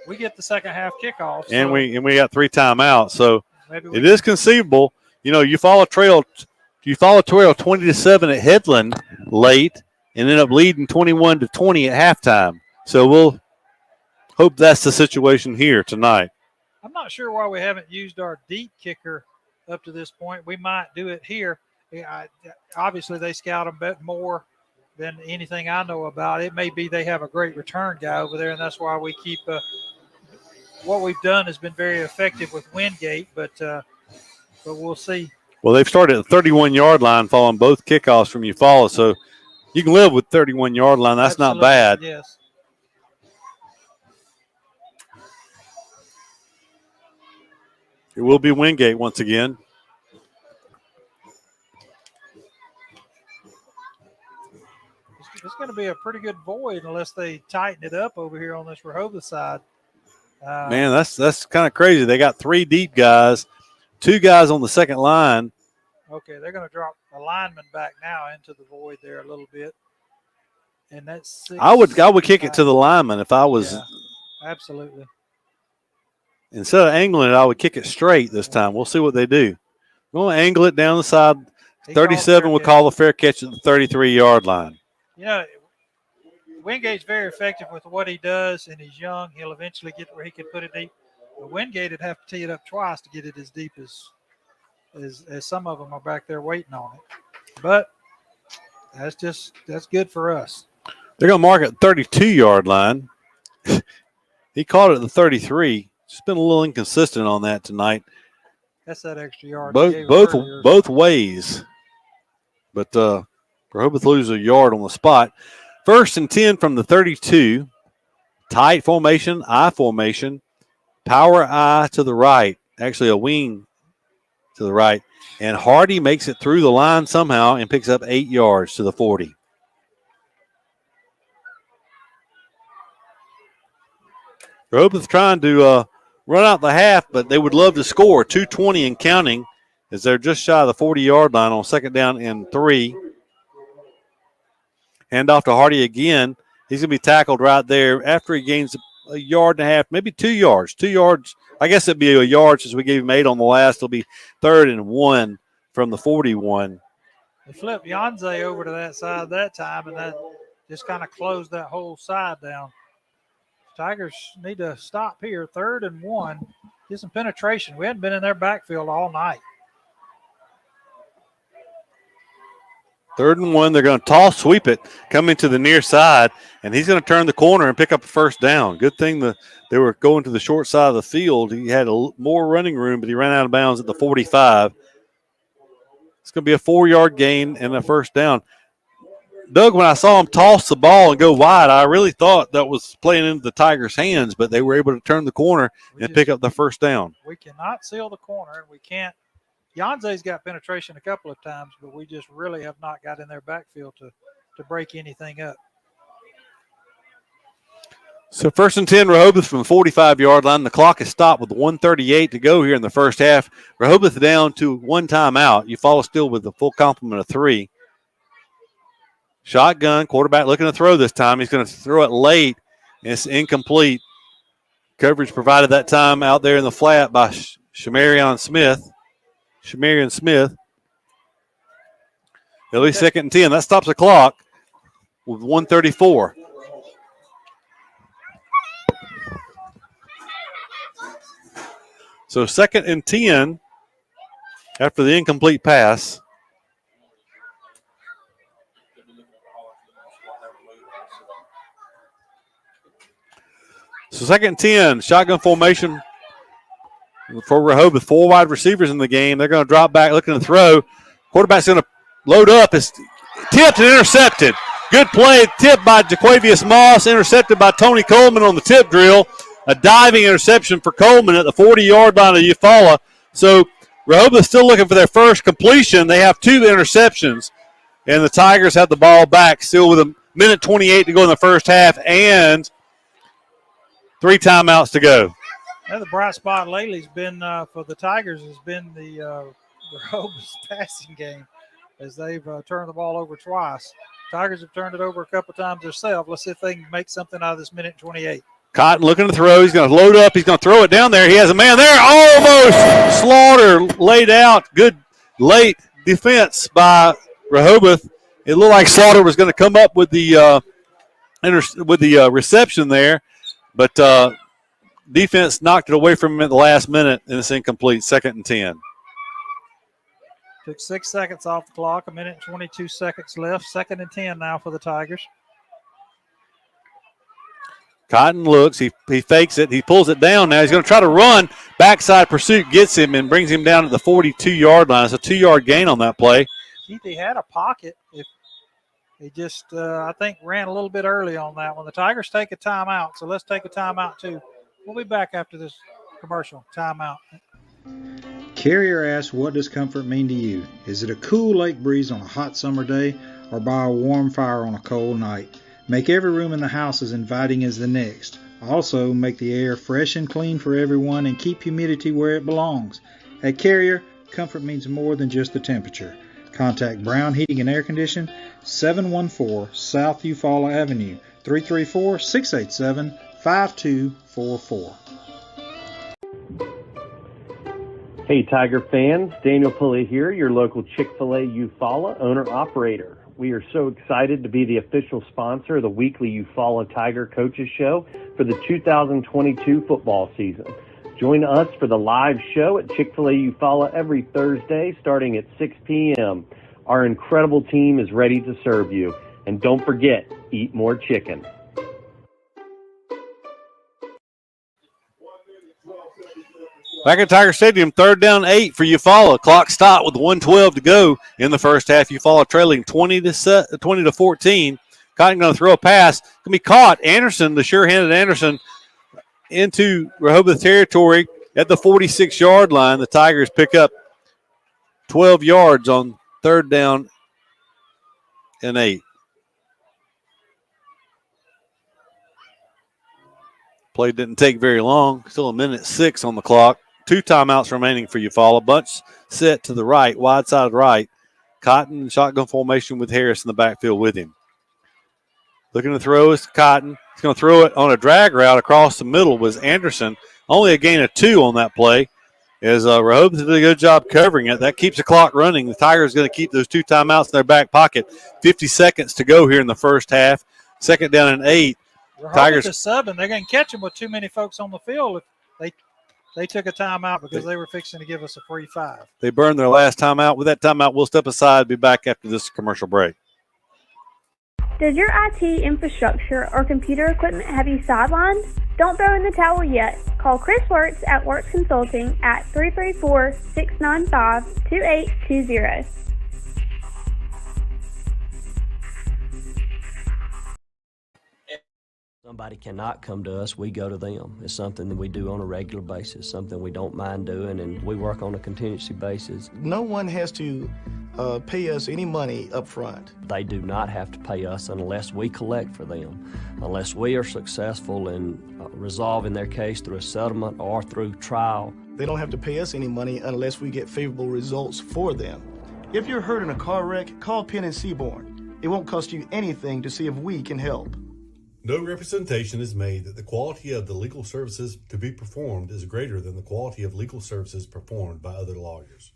S6: We get the second half kickoff.
S1: And we got 3 timeouts, so it is
S6: is
S1: conceivable. You know, you follow trail 20-7 at Headland late and end up leading 21-20 at halftime. So we'll hope that's the situation here tonight.
S6: I'm not sure why we haven't used our deep kicker up to this point. We might do it here. Obviously, they scout them bet more than anything I know about. It may be they have a great return guy over there, and that's why we keep what we've done has been very effective with Wingate, but we'll see.
S1: Well, they've started at the 31-yard line following both kickoffs from Eufaula, so you can live with 31-yard line. That's
S6: Absolutely,
S1: not bad.
S6: Yes.
S1: It will be Wingate once again.
S6: It's going to be a pretty good void unless they tighten it up over here on this Rehobeth side.
S1: Man, that's kind of crazy. They got 3 deep guys, 2 guys on the second line.
S6: Okay, they're going to drop a lineman back now into the void there a little bit. And that's 6,
S1: I would kick it to the lineman if I was.
S6: Yeah, absolutely.
S1: Instead of angling it, I would kick it straight this time. We'll see what they do. We're going to angle it down the side. 37 would call a fair catch at the 33-yard line.
S6: You know, Wingate's very effective with what he does, and he's young. He'll eventually get where he can put it deep. But Wingate would have to tee it up twice to get it as deep as some of them are back there waiting on it. But that's good for us.
S1: They're going to mark it 32-yard line. He caught it at the 33. Just been a little inconsistent on that tonight.
S6: That's that extra yard.
S1: Both ways. But Rehobeth loses a yard on the spot. 1st and 10 from the 32. Tight formation, I formation. Power I to the right. Actually, a wing to the right. And Hardy makes it through the line somehow and picks up 8 yards to the 40. Rehobeth trying to run out the half, but they would love to score. 2:20 and counting as they're just shy of the 40-yard line on 2nd down and 3. Hand off to Hardy again. He's going to be tackled right there after he gains a yard and a half, maybe 2 yards. 2 yards. I guess it'd be a yard since we gave him 8 on the last. It'll be 3rd and 1 from the 41.
S6: They flipped Yanze over to that side that time, and that just kind of closed that whole side down. Tigers need to stop here. 3rd and 1. Get some penetration. We hadn't been in their backfield all night.
S1: 3rd and 1. They're going to toss sweep it, coming to the near side, and he's going to turn the corner and pick up a 1st down. Good thing they were going to the short side of the field. He had more running room, but he ran out of bounds at the 45. It's going to be a 4-yard gain and a 1st down. Doug, when I saw him toss the ball and go wide, I really thought that was playing into the Tigers' hands, but they were able to turn the corner and pick up the 1st down.
S6: We cannot seal the corner, and we can't. Yanze's got penetration a couple of times, but we just really have not got in their backfield to break anything up.
S1: So 1st and 10, Rehobeth from the 45-yard line. The clock is stopped with 1:38 to go here in the first half. Rehobeth down to 1 timeout. Eufaula still with the full complement of 3. Shotgun, quarterback looking to throw this time. He's going to throw it late, and it's incomplete. Coverage provided that time out there in the flat by Shamarion Smith. At least 2nd and 10. That stops the clock with 1:34. So 2nd and 10 after the incomplete pass. So 2nd and 10, shotgun formation for Rehobeth. 4 wide receivers in the game. They're going to drop back looking to throw. Quarterback's going to load up. It's tipped and intercepted. Good play, tipped by Jaquavius Moss, intercepted by Tony Coleman on the tip drill. A diving interception for Coleman at the 40-yard line of Eufaula. So Rehobeth still looking for their first completion. They have 2 interceptions, and the Tigers have the ball back still with 1:28 to go in the first half and 3 timeouts to go.
S6: The bright spot lately has been for the Tigers has been the Rehobeth's passing game, as they've turned the ball over twice. Tigers have turned it over a couple times themselves. Let's see if they can make something out of this 1:28.
S1: Cotton looking to throw. He's going to load up. He's going to throw it down there. He has a man there. Almost Slaughter laid out. Good late defense by Rehobeth. It looked like Slaughter was going to come up with the reception there, but defense knocked it away from him at the last minute, and it's incomplete. 2nd and 10.
S6: Took 6 seconds off the clock. 1:22 left. 2nd and 10 now for the Tigers.
S1: Cotton looks. He fakes it. He pulls it down now. He's going to try to run. Backside pursuit gets him and brings him down at the 42-yard line. It's a 2-yard gain on that play.
S6: Keith, he had a pocket. If he just, I think, ran a little bit early on that one. The Tigers take a timeout, so let's take a timeout too. We'll be back after this commercial. Timeout.
S8: Carrier asks, what does comfort mean to you? Is it a cool lake breeze on a hot summer day or by a warm fire on a cold night? Make every room in the house as inviting as the next. Also, make the air fresh and clean for everyone and keep humidity where it belongs. At Carrier, comfort means more than just the temperature. Contact Brown Heating and Air Condition, 714 South Eufaula Avenue, 334-687-5244.
S11: Hey Tiger fans, Daniel Pulley here, your local Chick-fil-A Eufaula owner-operator. We are so excited to be the official sponsor of the weekly Eufaula Tiger Coaches Show for the 2022 football season. Join us for the live show at Chick-fil-A Eufaula every Thursday starting at 6 p.m. Our incredible team is ready to serve you. And don't forget, eat more chicken.
S1: Back at Tiger Stadium, 3rd down 8 for Eufaula. Clock stopped with 1:12 to go in the first half. Eufaula trailing 20-14. Cotton going to throw a pass. Going to be caught. Anderson, the sure-handed Anderson, into Rehobeth territory at the 46-yard line. The Tigers pick up 12 yards on 3rd down and 8. Play didn't take very long. Still 1:06 on the clock. 2 timeouts remaining for Eufaula. Bunch set to the right, wide side right. Cotton shotgun formation with Harris in the backfield with him. Looking to throw is Cotton. He's going to throw it on a drag route across the middle was Anderson. Only a gain of 2 on that play. As Rehobeth did a good job covering it. That keeps the clock running. The Tigers going to keep those 2 timeouts in their back pocket. 50 seconds to go here in the first half. 2nd down and 8.
S6: Tigers is subbing. They're going to catch them with too many folks on the field if they took a timeout because they were fixing to give us a free 5.
S1: They burned their last timeout. With that timeout, we'll step aside, be back after this commercial break.
S7: Does your IT infrastructure or computer equipment have you sidelined? Don't throw in the towel yet. Call Chris Works at Works Consulting at 334-695-2820.
S12: Somebody cannot come to us, we go to them. It's something that we do on a regular basis, something we don't mind doing, and we work on a contingency basis.
S13: No one has to pay us any money up front.
S12: They do not have to pay us unless we collect for them, unless we are successful in resolving their case through a settlement or through trial.
S13: They don't have to pay us any money unless we get favorable results for them. If you're hurt in a car wreck, call Penn and Seaborn. It won't cost you anything to see if we can help.
S2: No representation is made that the quality of the legal services to be performed is greater than the quality of legal services performed by other lawyers.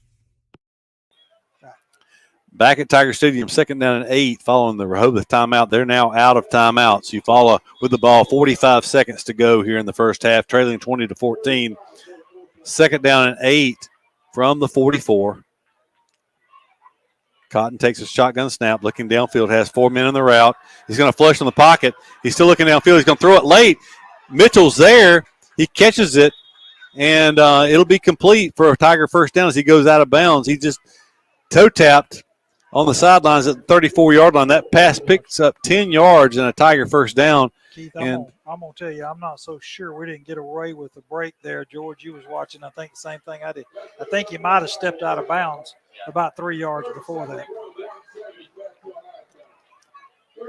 S1: Back at Tiger Stadium, 2nd down and 8 following the Rehobeth timeout. They're now out of timeouts. Eufaula with the ball, 45 seconds to go here in the first half, trailing 20-14. 2nd down and 8 from the 44. Cotton takes a shotgun snap, looking downfield, has 4 men in the route. He's going to flush in the pocket. He's still looking downfield. He's going to throw it late. Mitchell's there. He catches it, and it'll be complete for a Tiger first down as he goes out of bounds. He just toe-tapped on the sidelines at the 34-yard line. That pass picks up 10 yards and a Tiger first down.
S6: Keith, I'm going to tell you, I'm not so sure we didn't get away with the break there. George, you was watching, I think, the same thing I did. I think he might have stepped out of bounds about 3 yards before that.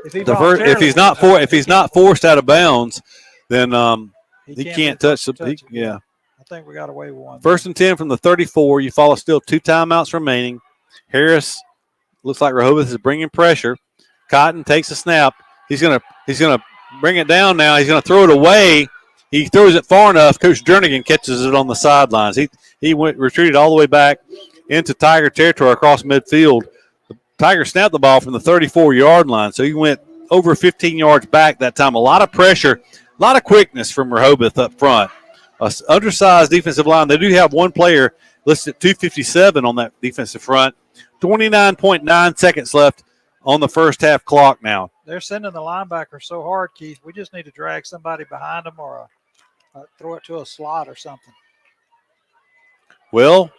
S1: If he's not forced out of bounds, then he can't touch the – yeah.
S6: I think we got away with one.
S1: 1st and 10 from the 34. Eufaula still 2 timeouts remaining. Harris looks like Rehobeth is bringing pressure. Cotton takes a snap. He's gonna bring it down now. He's gonna throw it away. He throws it far enough. Coach Jernigan catches it on the sidelines. He retreated all the way back into Tiger territory across midfield. The Tiger snapped the ball from the 34-yard line, so he went over 15 yards back that time. A lot of pressure, a lot of quickness from Rehobeth up front. An undersized defensive line. They do have one player listed at 257 on that defensive front. 29.9 seconds left on the first half clock now.
S6: They're sending the linebacker so hard, Keith. We just need to drag somebody behind them or throw it to a slot or something.
S1: Well,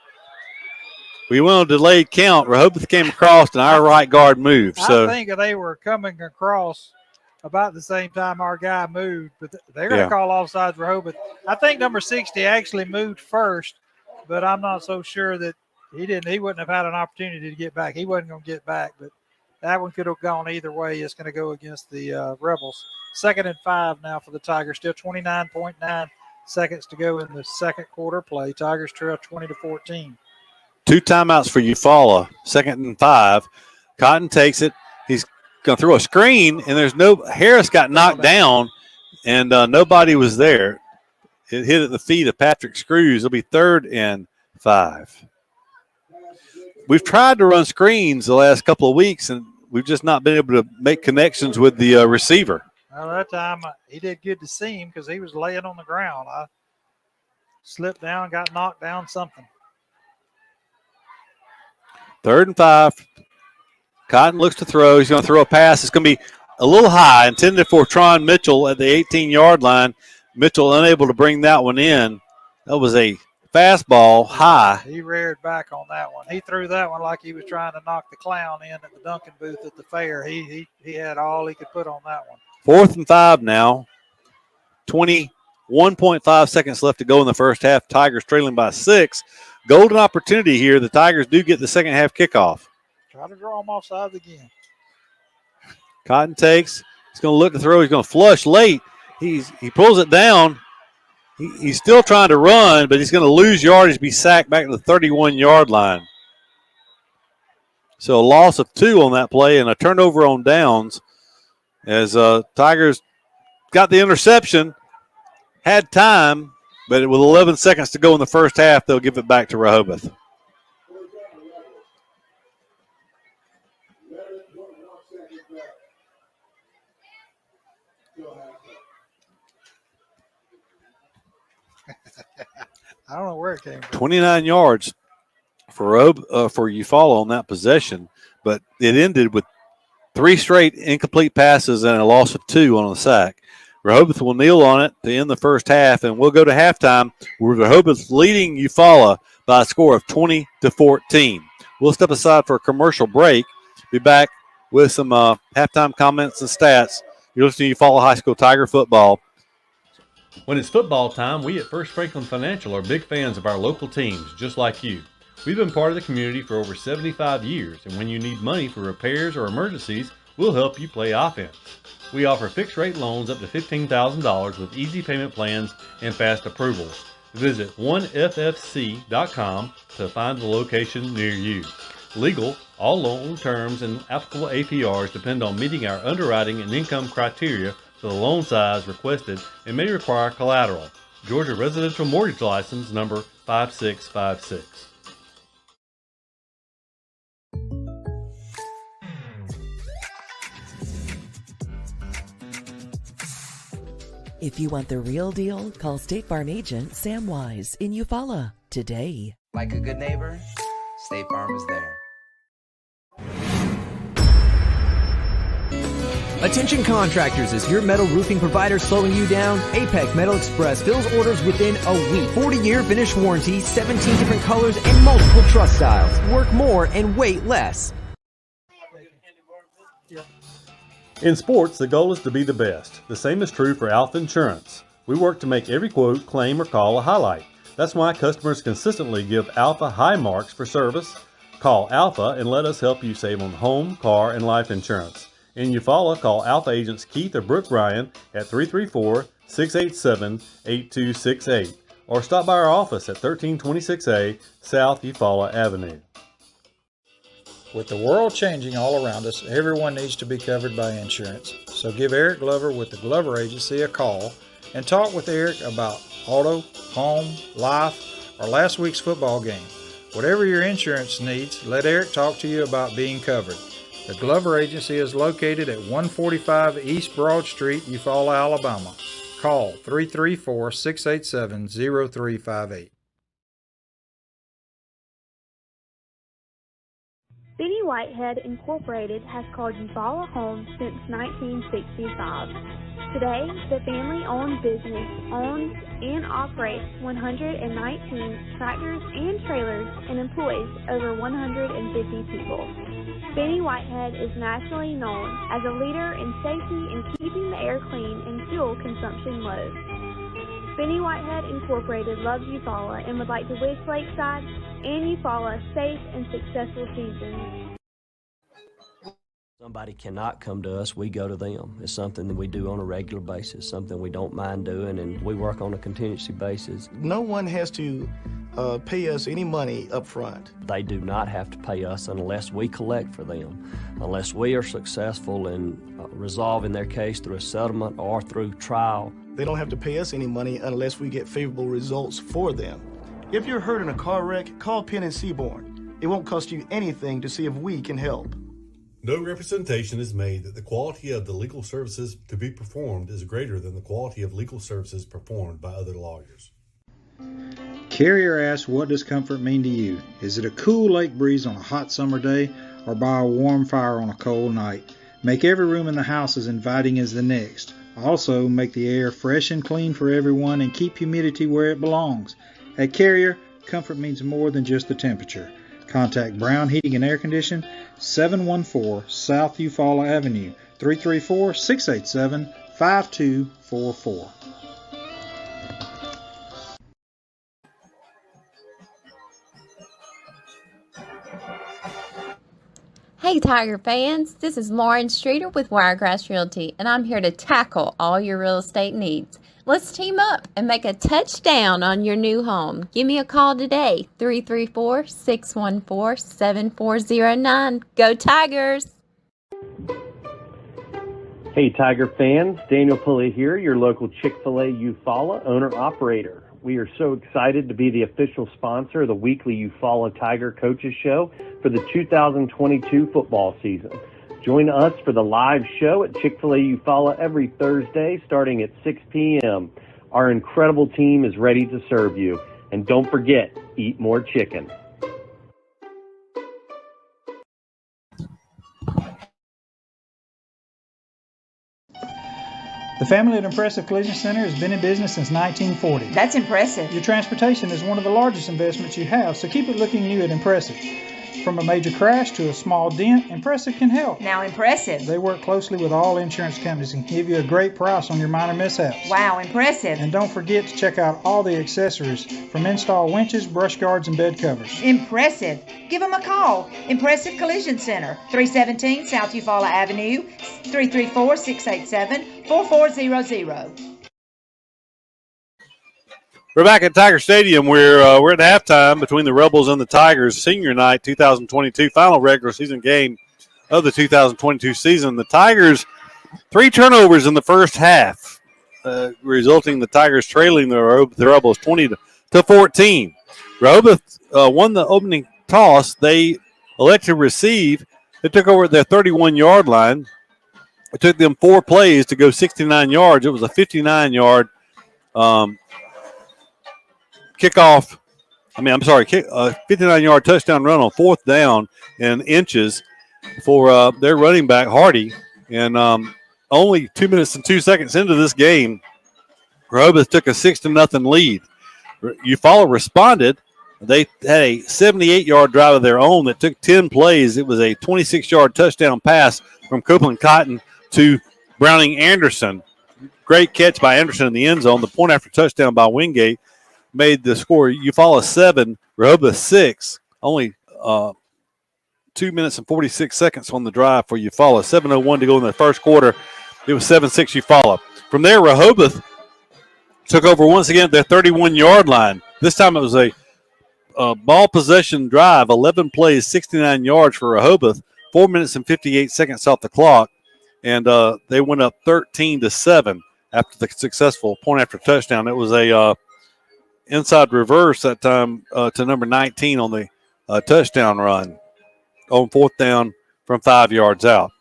S1: we went on a delayed count. Rehobeth came across and our right guard moved. So
S6: I think they were coming across about the same time our guy moved, but they're going to call offsides Rehobeth. I think number 60 actually moved first, but I'm not so sure that he wouldn't have had an opportunity to get back. He wasn't going to get back, but that one could have gone either way. It's going to go against the Rebels. 2nd and 5 now for the Tigers. Still 29.9 seconds to go in the second quarter play. Tigers trail 20-14.
S1: 2 timeouts for Eufaula. 2nd and 5. Cotton takes it. He's going to throw a screen, and Harris got knocked down, and nobody was there. It hit at the feet of Patrick Screws. It'll be 3rd and 5. We've tried to run screens the last couple of weeks, and we've just not been able to make connections with the receiver.
S6: Well, that time he did good to see him because he was laying on the ground. I slipped down, got knocked down, something.
S1: 3rd and 5. Cotton looks to throw. He's going to throw a pass. It's going to be a little high, intended for Tron Mitchell at the 18-yard line. Mitchell unable to bring that one in. That was a fastball high.
S6: He reared back on that one. He threw that one like he was trying to knock the clown in at the Duncan booth at the fair. He had all he could put on that one.
S1: 4th and 5 now. 21.5 seconds left to go in the first half. Tigers trailing by 6. Golden opportunity here. The Tigers do get the second half kickoff.
S6: Try to draw them offsides again.
S1: Cotton takes. He's going to look to throw. He's going to flush late. He pulls it down. He's still trying to run, but he's going to lose yardage, be sacked back to the 31-yard line. So a loss of 2 on that play and a turnover on downs as Tigers got the interception, had time, but with 11 seconds to go in the first half, they'll give it back to Rehobeth.
S6: I don't know where it came from.
S1: 29 yards for Eufaula on that possession, but it ended with 3 straight incomplete passes and a loss of 2 on the sack. Rehobeth will kneel on it to end the first half, and we'll go to halftime with Rehobeth leading Eufaula by a score of 20-14. We'll step aside for a commercial break. Be back with some halftime comments and stats. You're listening to Eufaula High School Tiger football.
S2: When it's football time, we at First Franklin Financial are big fans of our local teams, just like you. We've been part of the community for over 75 years, and when you need money for repairs or emergencies, we'll help you play offense. We offer fixed-rate loans up to $15,000 with easy payment plans and fast approvals. Visit 1ffc.com to find the location near you. Legal, all loan terms and applicable APRs depend on meeting our underwriting and income criteria for the loan size requested and may require collateral. Georgia Residential Mortgage License number 5656.
S3: If you want the real deal, call State Farm agent Sam Wise in Eufaula today.
S4: Like a good neighbor, State Farm is there.
S5: Attention contractors, is your metal roofing provider slowing you down? APEC Metal Express fills orders within a week. 40-year finish warranty, 17 different colors, and multiple truss styles. Work more and wait less.
S2: In sports, the goal is to be the best. The same is true for Alpha Insurance. We work to make every quote, claim, or call a highlight. That's why customers consistently give Alpha high marks for service. Call Alpha and let us help you save on home, car, and life insurance. In Eufaula, call Alpha agents Keith or Brooke Bryan at 334-687-8268 or stop by our office at 1326A South Eufaula Avenue.
S8: With the world changing all around us, everyone needs to be covered by insurance. So give Eric Glover with the Glover Agency a call and talk with Eric about auto, home, life, or last week's football game. Whatever your insurance needs, let Eric talk to you about being covered. The Glover Agency is located at 145 East Broad Street, Eufaula, Alabama. Call 334-687-0358.
S7: Benny Whitehead Incorporated has called Eufaula home since 1965. Today, the family-owned business owns and operates 119 tractors and trailers and employs over 150 people. Benny Whitehead is nationally known as a leader in safety and keeping the air clean and fuel consumption low. Benny Whitehead Incorporated loves Eufaula and would like to wish Lakeside and Eufaula safe and successful seasons.
S12: Somebody cannot come to us, we go to them. It's something that we do on a regular basis, something we don't mind doing, and we work on a contingency basis.
S13: No one has to pay us any money up front.
S12: They do not have to pay us unless we collect for them, unless we are successful in resolving their case through a settlement or through trial.
S13: They don't have to pay us any money unless we get favorable results for them. If you're hurt in a car wreck, call Penn and Seaborn. It won't cost you anything to see if we can help.
S2: No representation is made that the quality of the legal services to be performed is greater than the quality of legal services performed by other lawyers.
S8: Carrier asks, what does comfort mean to you? Is it a cool lake breeze on a hot summer day or by a warm fire on a cold night? Make every room in the house as inviting as the next. Also, make the air fresh and clean for everyone and keep humidity where it belongs. At Carrier, comfort means more than just the temperature. Contact Brown Heating and Air Condition, 714 South Eufaula Avenue, 334-687-5244.
S10: Hey Tiger fans, this is Lauren Streeter with Wiregrass Realty, and I'm here to tackle all your real estate needs. Let's team up and make a touchdown on your new home. Give me a call today, 334-614-7409. Go Tigers!
S11: Hey Tiger fans, Daniel Pulley here, your local Chick-fil-A Eufaula owner-operator. We are so excited to be the official sponsor of the weekly Eufaula Tiger Coaches Show for the 2022 football season. Join us for the live show at Chick-fil-A Eufaula every Thursday starting at 6 p.m. Our incredible team is ready to serve you. And don't forget, eat more chicken.
S8: The family at Impressive Collision Center has been in business since 1940.
S9: That's impressive.
S8: Your transportation is one of the largest investments you have, so keep it looking new at Impressive. From a major crash to a small dent, Impressive can help.
S9: Now, Impressive.
S8: They work closely with all insurance companies and give you a great price on your minor mishaps.
S9: Wow, Impressive.
S8: And don't forget to check out all the accessories from install winches, brush guards, and bed covers.
S9: Impressive. Give them a call. Impressive Collision Center, 317 South Eufaula Avenue, 334-687-4400.
S1: We're back at Tiger Stadium. We're at halftime between the Rebels and the Tigers. Senior night 2022 final regular season game of the 2022 season. The Tigers 3 turnovers in the first half, resulting in the Tigers trailing the Rebels 20-14. Rehobeth won the opening toss. They elected to receive. They took over at their 31-yard line. It took them 4 plays to go 69 yards. It was a 59-yard kickoff. 59-yard touchdown run on 4th down and inches for their running back, Hardy. And only 2 minutes and 2 seconds into this game, Rehobeth took a 6-0 lead. Eufaula responded. They had a 78-yard drive of their own that took 10 plays. It was a 26-yard touchdown pass from Copeland Cotton to Browning Anderson. Great catch by Anderson in the end zone. The point after touchdown by Wingate made the score Eufaula 7, Rehobeth 6. Only 2 minutes and 46 seconds on the drive for Eufaula. 7:01 to go in the first quarter. It was 7-6 Eufaula. From there, Rehobeth took over once again at their 31-yard line. This time it was a ball possession drive, 11 plays, 69 yards for Rehobeth, 4 minutes and 58 seconds off the clock, and they went up 13-7 after the successful point after touchdown. It was a inside reverse that time to number 19 on the touchdown run on 4th down from 5 yards out.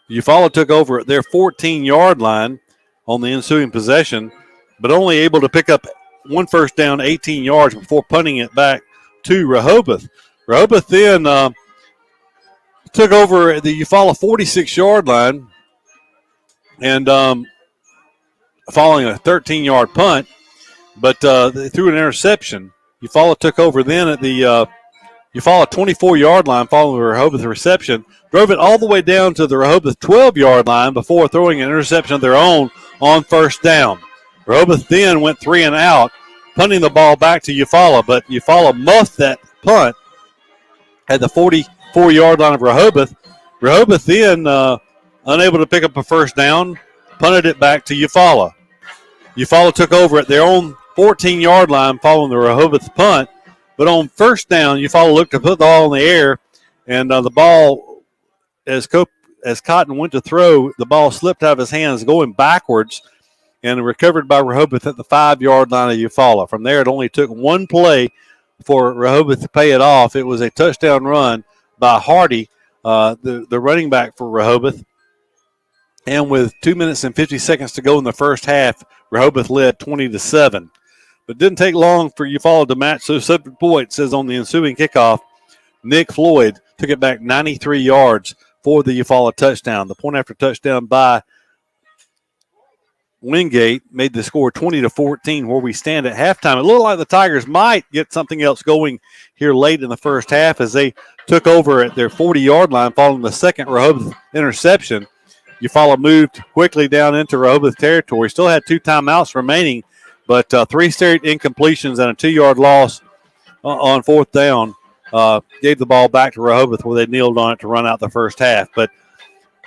S1: Eufaula took over at their 14-yard line on the ensuing possession, but only able to pick up 1 first down, 18 yards before punting it back to Rehobeth. Rehobeth then took over at the Eufaula 46-yard line and following a 13-yard punt, but they threw an interception. Eufaula took over then at the Eufaula 24-yard line following the Rehobeth reception, drove it all the way down to the Rehobeth 12-yard line before throwing an interception of their own on first down. Rehobeth then went 3 and out, punting the ball back to Eufaula, but Eufaula muffed that punt at the 44-yard line of Rehobeth. Rehobeth then, unable to pick up a first down, punted it back to Eufaula. Eufaula took over at their own 14-yard line following the Rehobeth punt, but on first down, Eufaula looked to put the ball in the air, and the ball, as Cotton went to throw, the ball slipped out of his hands going backwards and recovered by Rehobeth at the 5-yard line of Eufaula. From there, it only took 1 play for Rehobeth to pay it off. It was a touchdown run by Hardy, the running back for Rehobeth. And with 2 minutes and 50 seconds to go in the first half, Rehobeth led 20-7. But it didn't take long for Eufaula to match those 7 points, as on the ensuing kickoff, Nick Floyd took it back 93 yards for the Eufaula touchdown. The point after touchdown by Wingate made the score 20-14 where we stand at halftime. It looked like the Tigers might get something else going here late in the first half as they took over at their 40-yard line following the second Rehobeth interception. Eufaula moved quickly down into Rehobeth territory. Still had 2 timeouts remaining, but 3 straight incompletions and a 2-yard loss on 4th down gave the ball back to Rehobeth where they kneeled on it to run out the first half. But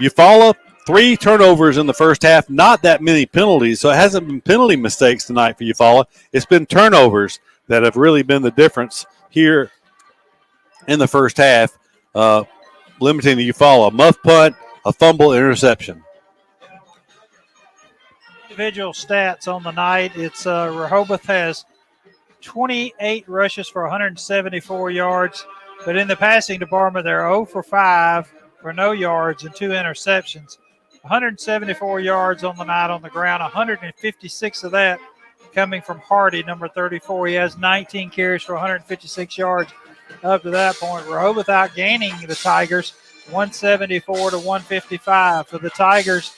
S1: Eufaula, 3 turnovers in the first half, not that many penalties, so it hasn't been penalty mistakes tonight for Eufaula. It's been turnovers that have really been the difference here in the first half, limiting the Eufaula. Muff punt, a fumble, interception.
S6: Individual stats on the night, it's Rehobeth has 28 rushes for 174 yards, but in the passing department, they're 0 for 5 for no yards and 2 interceptions. 174 yards on the night on the ground, 156 of that coming from Hardy, number 34. He has 19 carries for 156 yards up to that point. Rehobeth outgaining the Tigers 174 to 155. For the Tigers,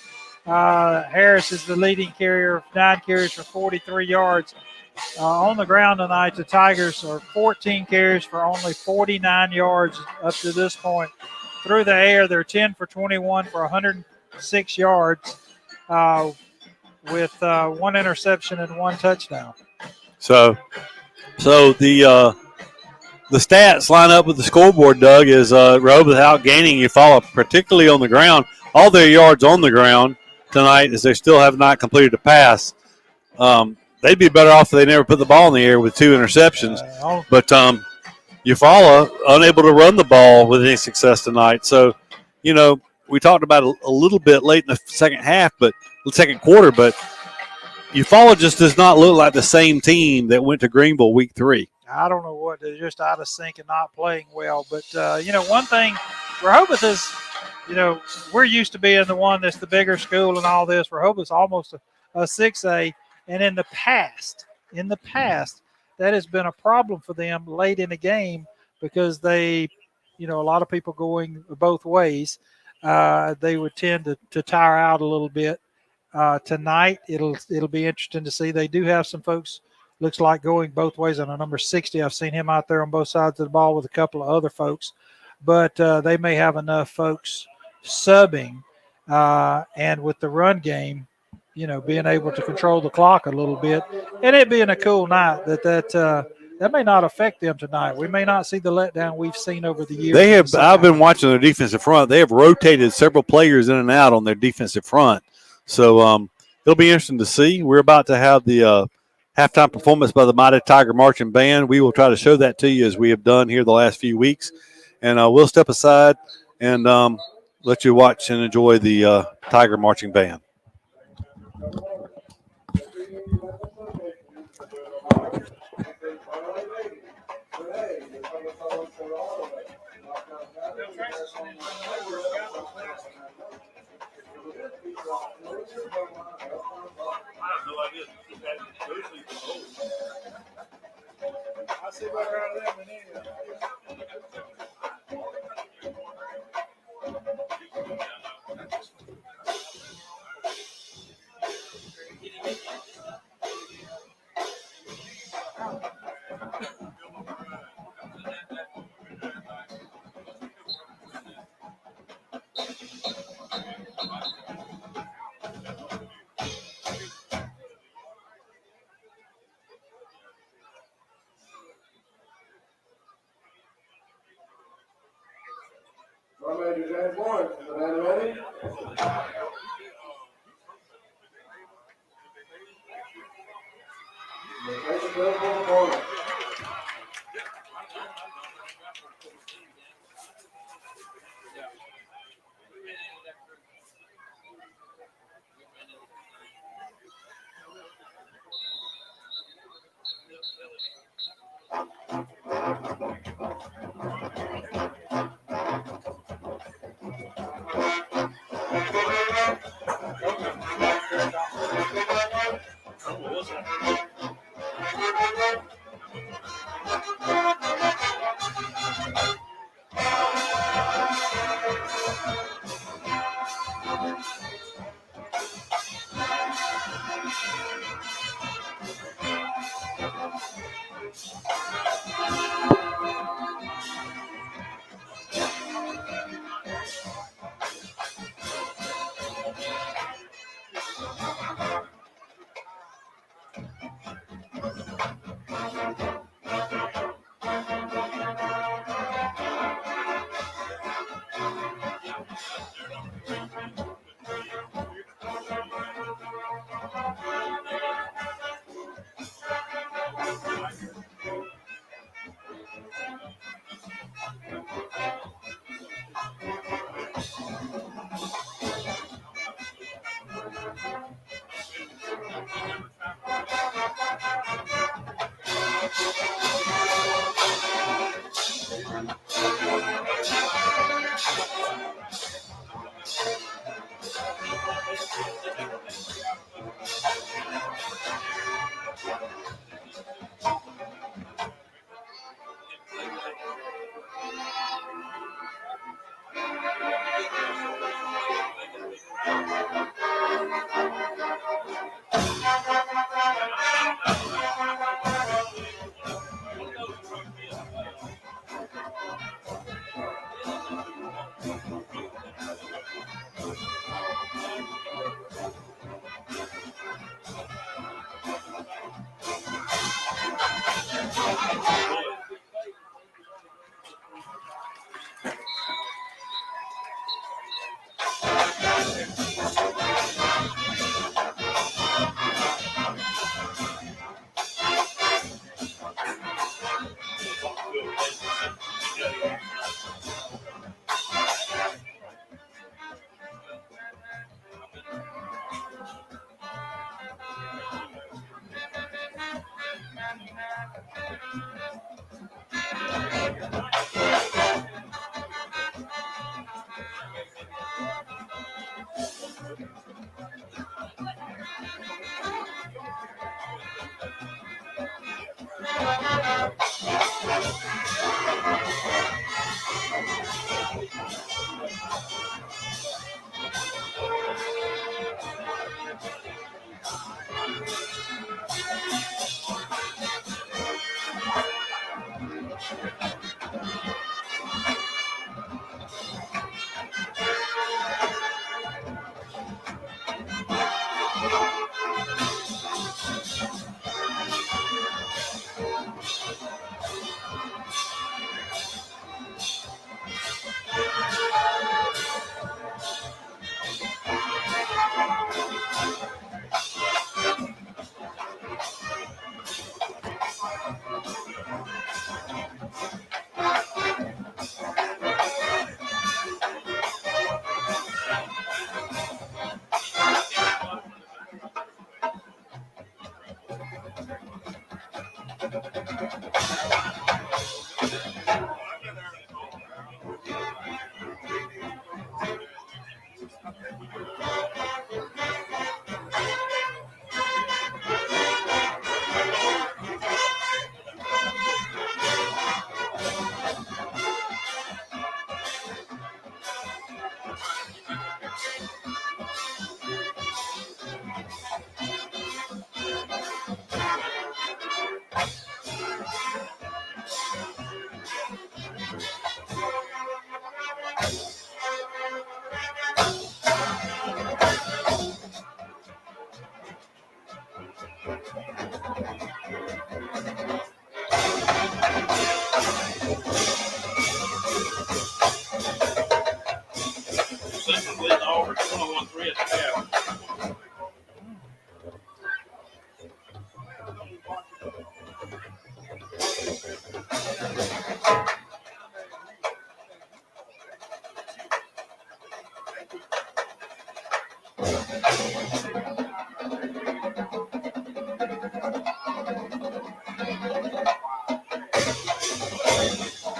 S6: Harris is the leading carrier, 9 carries for 43 yards. On the ground tonight, the Tigers are 14 carries for only 49 yards up to this point. Through the air, they're 10 for 21 for 106 yards with 1 interception and 1 touchdown.
S1: So the stats line up with the scoreboard, Doug, is Rehobeth outgaining Eufaula, particularly on the ground. All their yards on the ground tonight as they still have not completed a pass. They'd be better off if they never put the ball in the air with 2 interceptions. But Eufaula unable to run the ball with any success tonight. So, we talked about it a little bit late in the second quarter, but Eufaula just does not look like the same team that went to Greenville week 3.
S6: I don't know what, they're just out of sync and not playing well. But, one thing, Rehobeth is, we're used to being the one that's the bigger school and all this. Rehobeth's almost a 6A. And in the past, that has been a problem for them late in the game because they, a lot of people going both ways. They would tend to tire out a little bit. Tonight, it'll be interesting to see. They do have some folks, looks like, going both ways. On a number 60, I've seen him out there on both sides of the ball with a couple of other folks. But they may have enough folks subbing. And with the run game, being able to control the clock a little bit, and it being a cool night, that may not affect them tonight. We may not see the letdown we've seen over the years.
S1: I've been watching their defensive front. They have rotated several players in and out on their defensive front. So it'll be interesting to see. We're about to have the halftime performance by the Mighty Tiger Marching Band. We will try to show that to you as we have done here the last few weeks. And we'll step aside and let you watch and enjoy the Tiger Marching Band.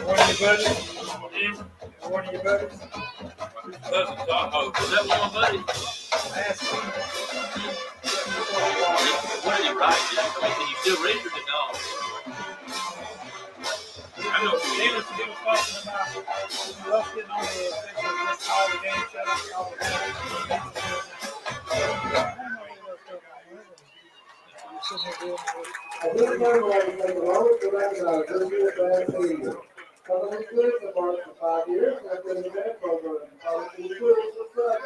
S6: One of your buddies? One of your buddies?
S14: Cousin Tahoe. Is that one buddy? What did he write? Did he still read or did not? I know
S6: He was talking about us getting on the all the game shut up, all the
S15: At this time, I'd like to take a moment to recognize this year's band senior. Some of these students have worked for 5 years and have been in the band program in college and schools for 7.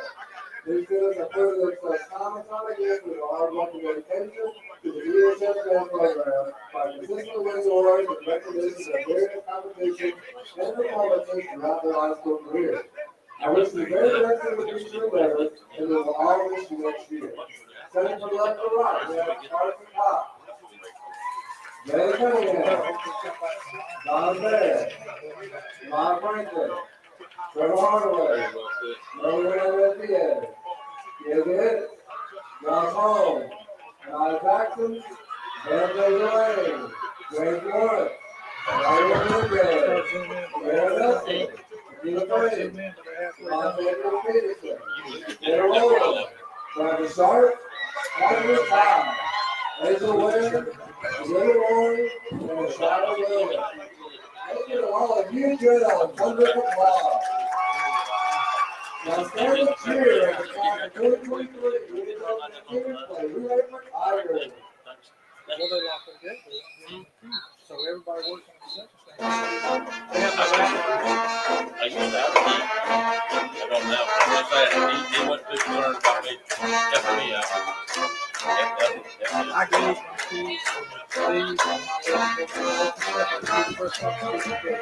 S15: These students have proven themselves time and time again through their hard work and dedication to the EHS band program by consistently winning awards and recognitions at various competitions and performances throughout their high school career. I wish you the very best in the future endeavors, and we will all wish you next year. Setting from left to right, we have Carson Pop, Jay Cunningham, Don Baird, Ron Franklin, Trevor Hardaway, Roland Diaz, David, John Holmes, Nye Jackson, Anthony Lane, James Lawrence, Ryan Woodrow, Aaron Nelson, Gina Payne, Montague Peterson, Peter Lowell, Travis Sharp, Patrick Todd, Hazel Ware, Little Rory, and Shadow Williams. Let's get all of you good on wonderful applause. Now stand up cheer at the time of 2023. We get on the team play. Rehobeth Tigers.
S6: Well, they lost their game. So everybody works on the second stage. They have no
S14: I used to have a team. I don't know. I'm saying he wasn't too concerned about me helping me out.
S6: I gave him keys for these the first one to get.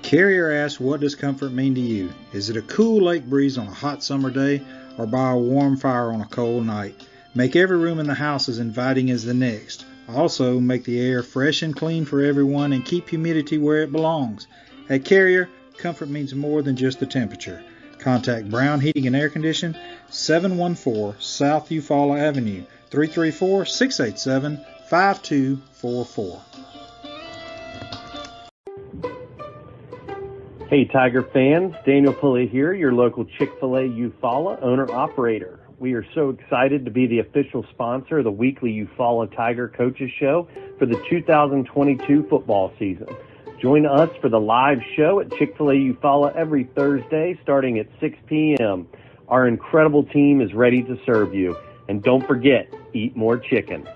S8: Carrier asks, what does comfort mean to you? Is it a cool lake breeze on a hot summer day or by a warm fire on a cold night? Make every room in the house as inviting as the next. Also, make the air fresh and clean for everyone and keep humidity where it belongs. At Carrier, comfort means more than just the temperature. Contact Brown Heating and Air Condition, 714 South Eufaula Avenue, 334-687-5244.
S11: Hey Tiger fans, Daniel Pulley here, your local Chick-fil-A Eufaula owner-operator. We are so excited to be the official sponsor of the weekly Eufaula Tiger Coaches Show for the 2022 football season. Join us for the live show at Chick-fil-A Eufaula every Thursday starting at 6 p.m. Our incredible team is ready to serve you. And don't forget, eat more chicken.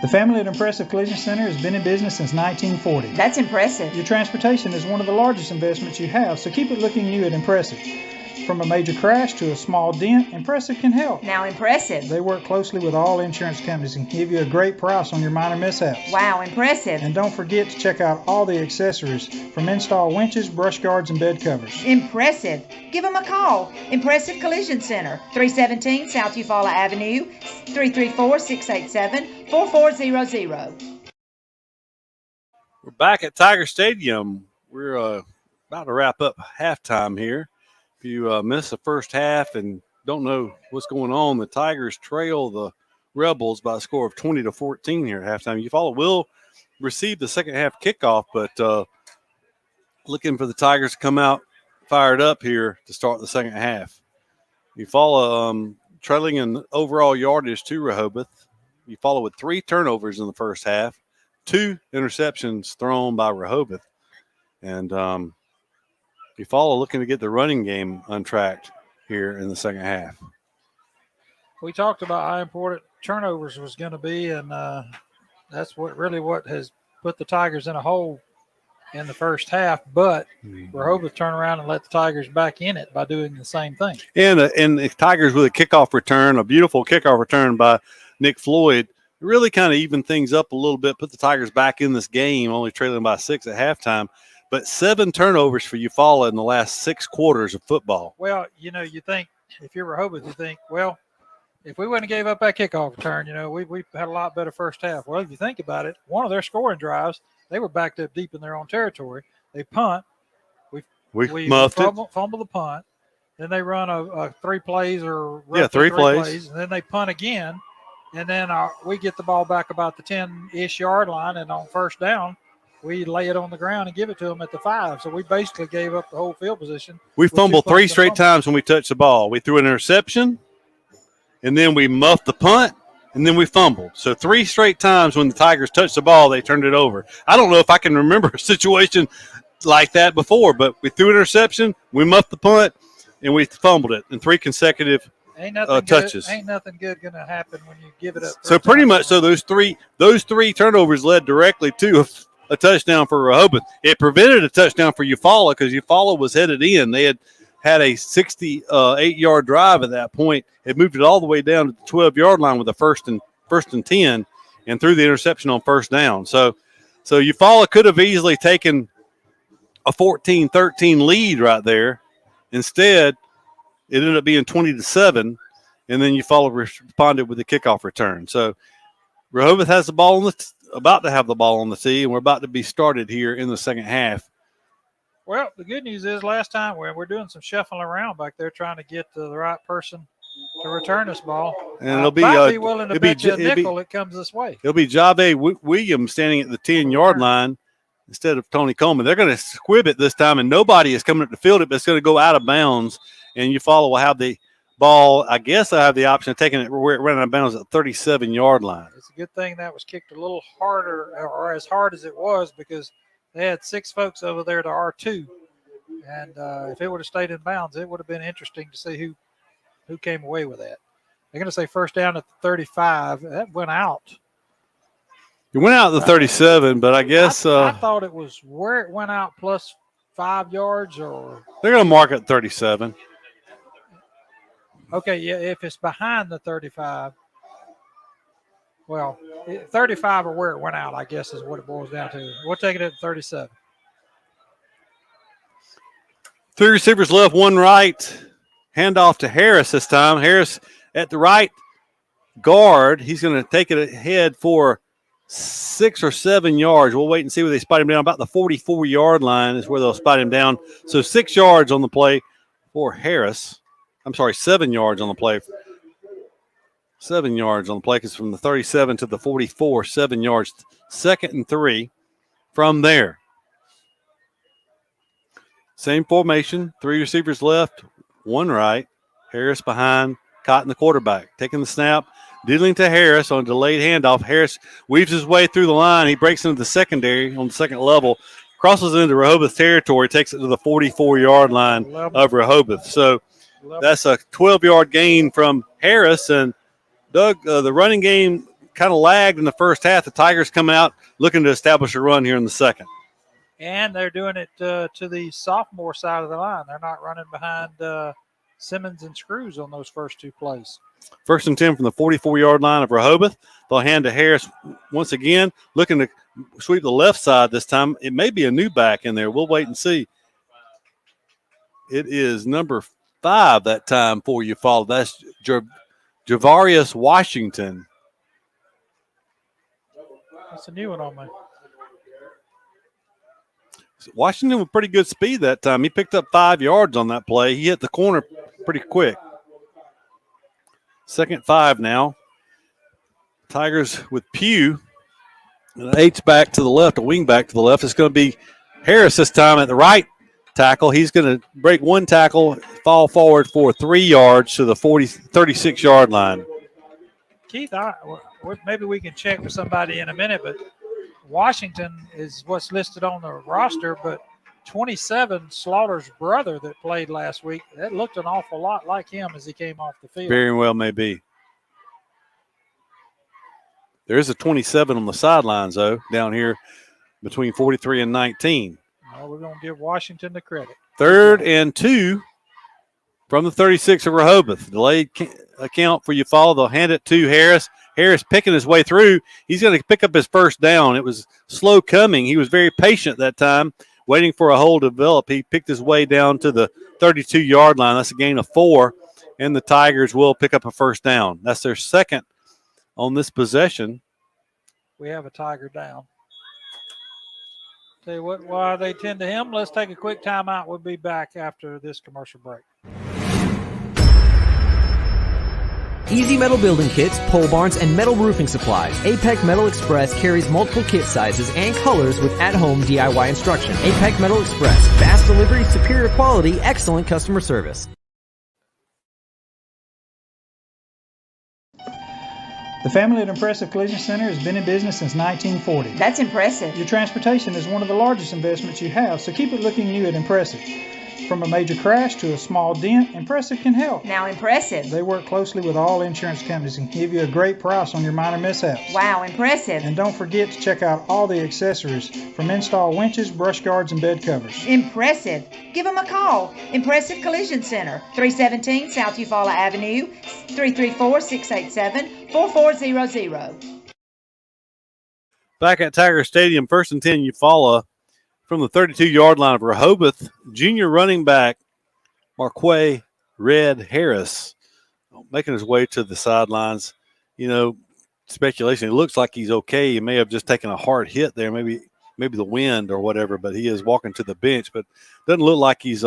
S8: The family at Impressive Collision Center has been in business since 1940.
S9: That's impressive.
S8: Your transportation is one of the largest investments you have, so keep it looking new at Impressive. From a major crash to a small dent, Impressive can help.
S9: Now impressive.
S8: They work closely with all insurance companies and give you a great price on your minor mishaps.
S9: Wow, impressive.
S8: And don't forget to check out all the accessories from install winches, brush guards, and bed covers.
S9: Impressive. Give them a call. Impressive Collision Center, 317 South Eufaula Avenue, 334-687-4400.
S1: We're back at Tiger Stadium. We're about to wrap up halftime here. If you missed the first half and don't know what's going on, the Tigers trail the Rebels by a score of 20-14 here at halftime. Eufaula will receive the second half kickoff, but looking for the Tigers to come out fired up here to start the second half. Eufaula trailing in overall yardage to Rehobeth. Eufaula with 3 turnovers in the first half, 2 interceptions thrown by Rehobeth. And Eufaula looking to get the running game untracked here in the second half.
S6: We talked about how important turnovers was going to be, and that's what has put the Tigers in a hole in the first half. But Rehobeth turned around and let the Tigers back in it by doing the same thing.
S1: And the Tigers with a kickoff return, a beautiful kickoff return by Nick Floyd, really kind of evened things up a little bit, put the Tigers back in this game, only trailing by 6 at halftime. But 7 turnovers for Eufaula in the last 6 quarters of football.
S6: Well, you think if you're Rehobeth, you think, well, if we wouldn't have gave up that kickoff return, we had a lot better first half. Well, if you think about it, one of their scoring drives, they were backed up deep in their own territory. They punt. We
S1: muffed
S6: fumble the punt. Then they run a 3 plays or
S1: three plays.
S6: And then they punt again. And then we get the ball back about the 10-ish yard line, and on first down, we lay it on the ground and give it to them at the 5. So we basically gave up the whole field position.
S1: We fumbled 3 straight times when we touched the ball. We threw an interception, and then we muffed the punt, and then we fumbled. So 3 straight times when the Tigers touched the ball, they turned it over. I don't know if I can remember a situation like that before, but we threw an interception, we muffed the punt, and we fumbled it in 3 consecutive touches.
S6: Ain't nothing good going to happen when you give it up.
S1: So pretty much, those three turnovers led directly to a touchdown for Rehobeth. It prevented a touchdown for Eufaula because Eufaula was headed in. They had a 68-yard drive at that point. It moved it all the way down to the 12-yard line with a first and 10 and threw the interception on first down. So Eufaula could have easily taken a 14-13 lead right there. Instead, it ended up being 20-7, and then Eufaula responded with the kickoff return. So Rehobeth has the ball about to have the ball on the tee, and we're about to be started here in the second half.
S6: Well, the good news is last time we're doing some shuffling around back there trying to get the right person to return this ball.
S1: And it'll be
S6: willing to bet you a nickel it comes this way.
S1: It'll be Jave Williams standing at the 10-yard line instead of Tony Coleman. They're going to squib it this time, and nobody is coming up to field it, but it's going to go out of bounds, and Eufaula will have the ball. I guess I have the option of taking it where it ran out of bounds at the 37-yard line.
S6: It's a good thing that was kicked a little harder or as hard as it was because they had 6 folks over there to R2. And if it would have stayed in bounds, it would have been interesting to see who came away with that. They're going to say first down at the 35. That went out.
S1: It went out at the 37, but I guess
S6: I thought it was where it went out plus 5 yards or.
S1: They're going to mark it 37.
S6: Okay, yeah, if it's behind the 35. Well, 35 or where it went out, I guess, is what it boils down to. We'll take it at 37.
S1: 3 receivers left, 1 right. Handoff to Harris this time. Harris at the right guard. He's going to take it ahead for 6 or 7 yards. We'll wait and see where they spot him down. About the 44-yard line is where they'll spot him down. So 6 yards on the play for Harris. I'm sorry, 7 yards on the play. 7 yards on the play because from the 37 to the 44, 7 yards. 2nd and 3 from there. Same formation, 3 receivers left, 1 right. Harris behind, Cotton the quarterback. Taking the snap, dealing to Harris on a delayed handoff. Harris weaves his way through the line. He breaks into the secondary on the second level, crosses into Rehobeth territory, takes it to the 44-yard line of Rehobeth. So that's a 12-yard gain from Harris. And, Doug, the running game kind of lagged in the first half. The Tigers come out looking to establish a run here in the second.
S6: And they're doing it to the sophomore side of the line. They're not running behind Simmons and Screws on those first 2 plays.
S1: 1st and 10 from the 44-yard line of Rehobeth. They'll hand to Harris once again, looking to sweep the left side this time. It may be a new back in there. We'll wait and see. It is number 5 that time for Eufaula. That's Javarius Washington.
S6: That's a new one on me.
S1: Washington with pretty good speed that time. He picked up 5 yards on that play. He hit the corner pretty quick. 2nd 5 now. Tigers with Pugh. An H-back to the left, a wing back to the left. It's going to be Harris this time at the right tackle. He's going to break 1 tackle, fall forward for 3 yards to the 36-yard line.
S6: Keith, maybe we can check with somebody in a minute, but Washington is what's listed on the roster, but 27, Slaughter's brother that played last week, that looked an awful lot like him as he came off the field.
S1: Very well may be. There is a 27 on the sidelines, though, down here between 43 and 19.
S6: Well, we're going to give Washington the credit.
S1: 3rd and 2 from the 36 of Rehobeth. Delayed account for Eufaula. They'll hand it to Harris. Harris picking his way through. He's going to pick up his first down. It was slow coming. He was very patient that time, waiting for a hole to develop. He picked his way down to the 32-yard line. That's a gain of 4, and the Tigers will pick up a first down. That's their 2nd on this possession.
S6: We have a Tiger down. Tell you what, while they tend to him, let's take a quick timeout. We'll be back after this commercial break.
S5: Easy Metal Building Kits, pole barns, and metal roofing supplies. APEC Metal Express carries multiple kit sizes and colors with at-home DIY instruction. APEC Metal Express, fast delivery, superior quality, excellent customer service.
S8: The family at Impressive Collision Center has been in business since 1940.
S9: That's impressive.
S8: Your transportation is one of the largest investments you have, so keep it looking new at Impressive. From a major crash to a small dent, Impressive can help.
S9: Now impressive.
S8: They work closely with all insurance companies and give you a great price on your minor mishaps.
S9: Wow, impressive.
S8: And don't forget to check out all the accessories from install winches, brush guards, and bed covers.
S9: Impressive. Give them a call. Impressive Collision Center, 317 South Eufaula Avenue, 334-687-4400.
S1: Back at Tiger Stadium, 1st and 10, Eufaula. From the 32-yard line of Rehobeth, junior running back Marquay Red Harris making his way to the sidelines. You know, speculation. It looks like he's okay. He may have just taken a hard hit there, maybe the wind or whatever, but he is walking to the bench. But doesn't look like he's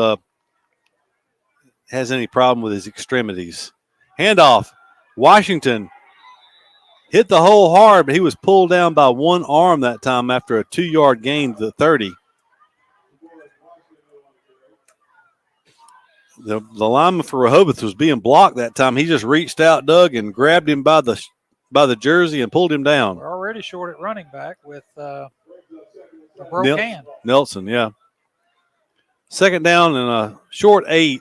S1: has any problem with his extremities. Handoff. Washington hit the hole hard, but he was pulled down by 1 arm that time after a 2-yard gain to the 30. The lineman for Rehobeth was being blocked that time. He just reached out, Doug, and grabbed him by the jersey and pulled him down.
S6: We're already short at running back with a broke hand.
S1: Nelson, yeah. 2nd down and a short 8.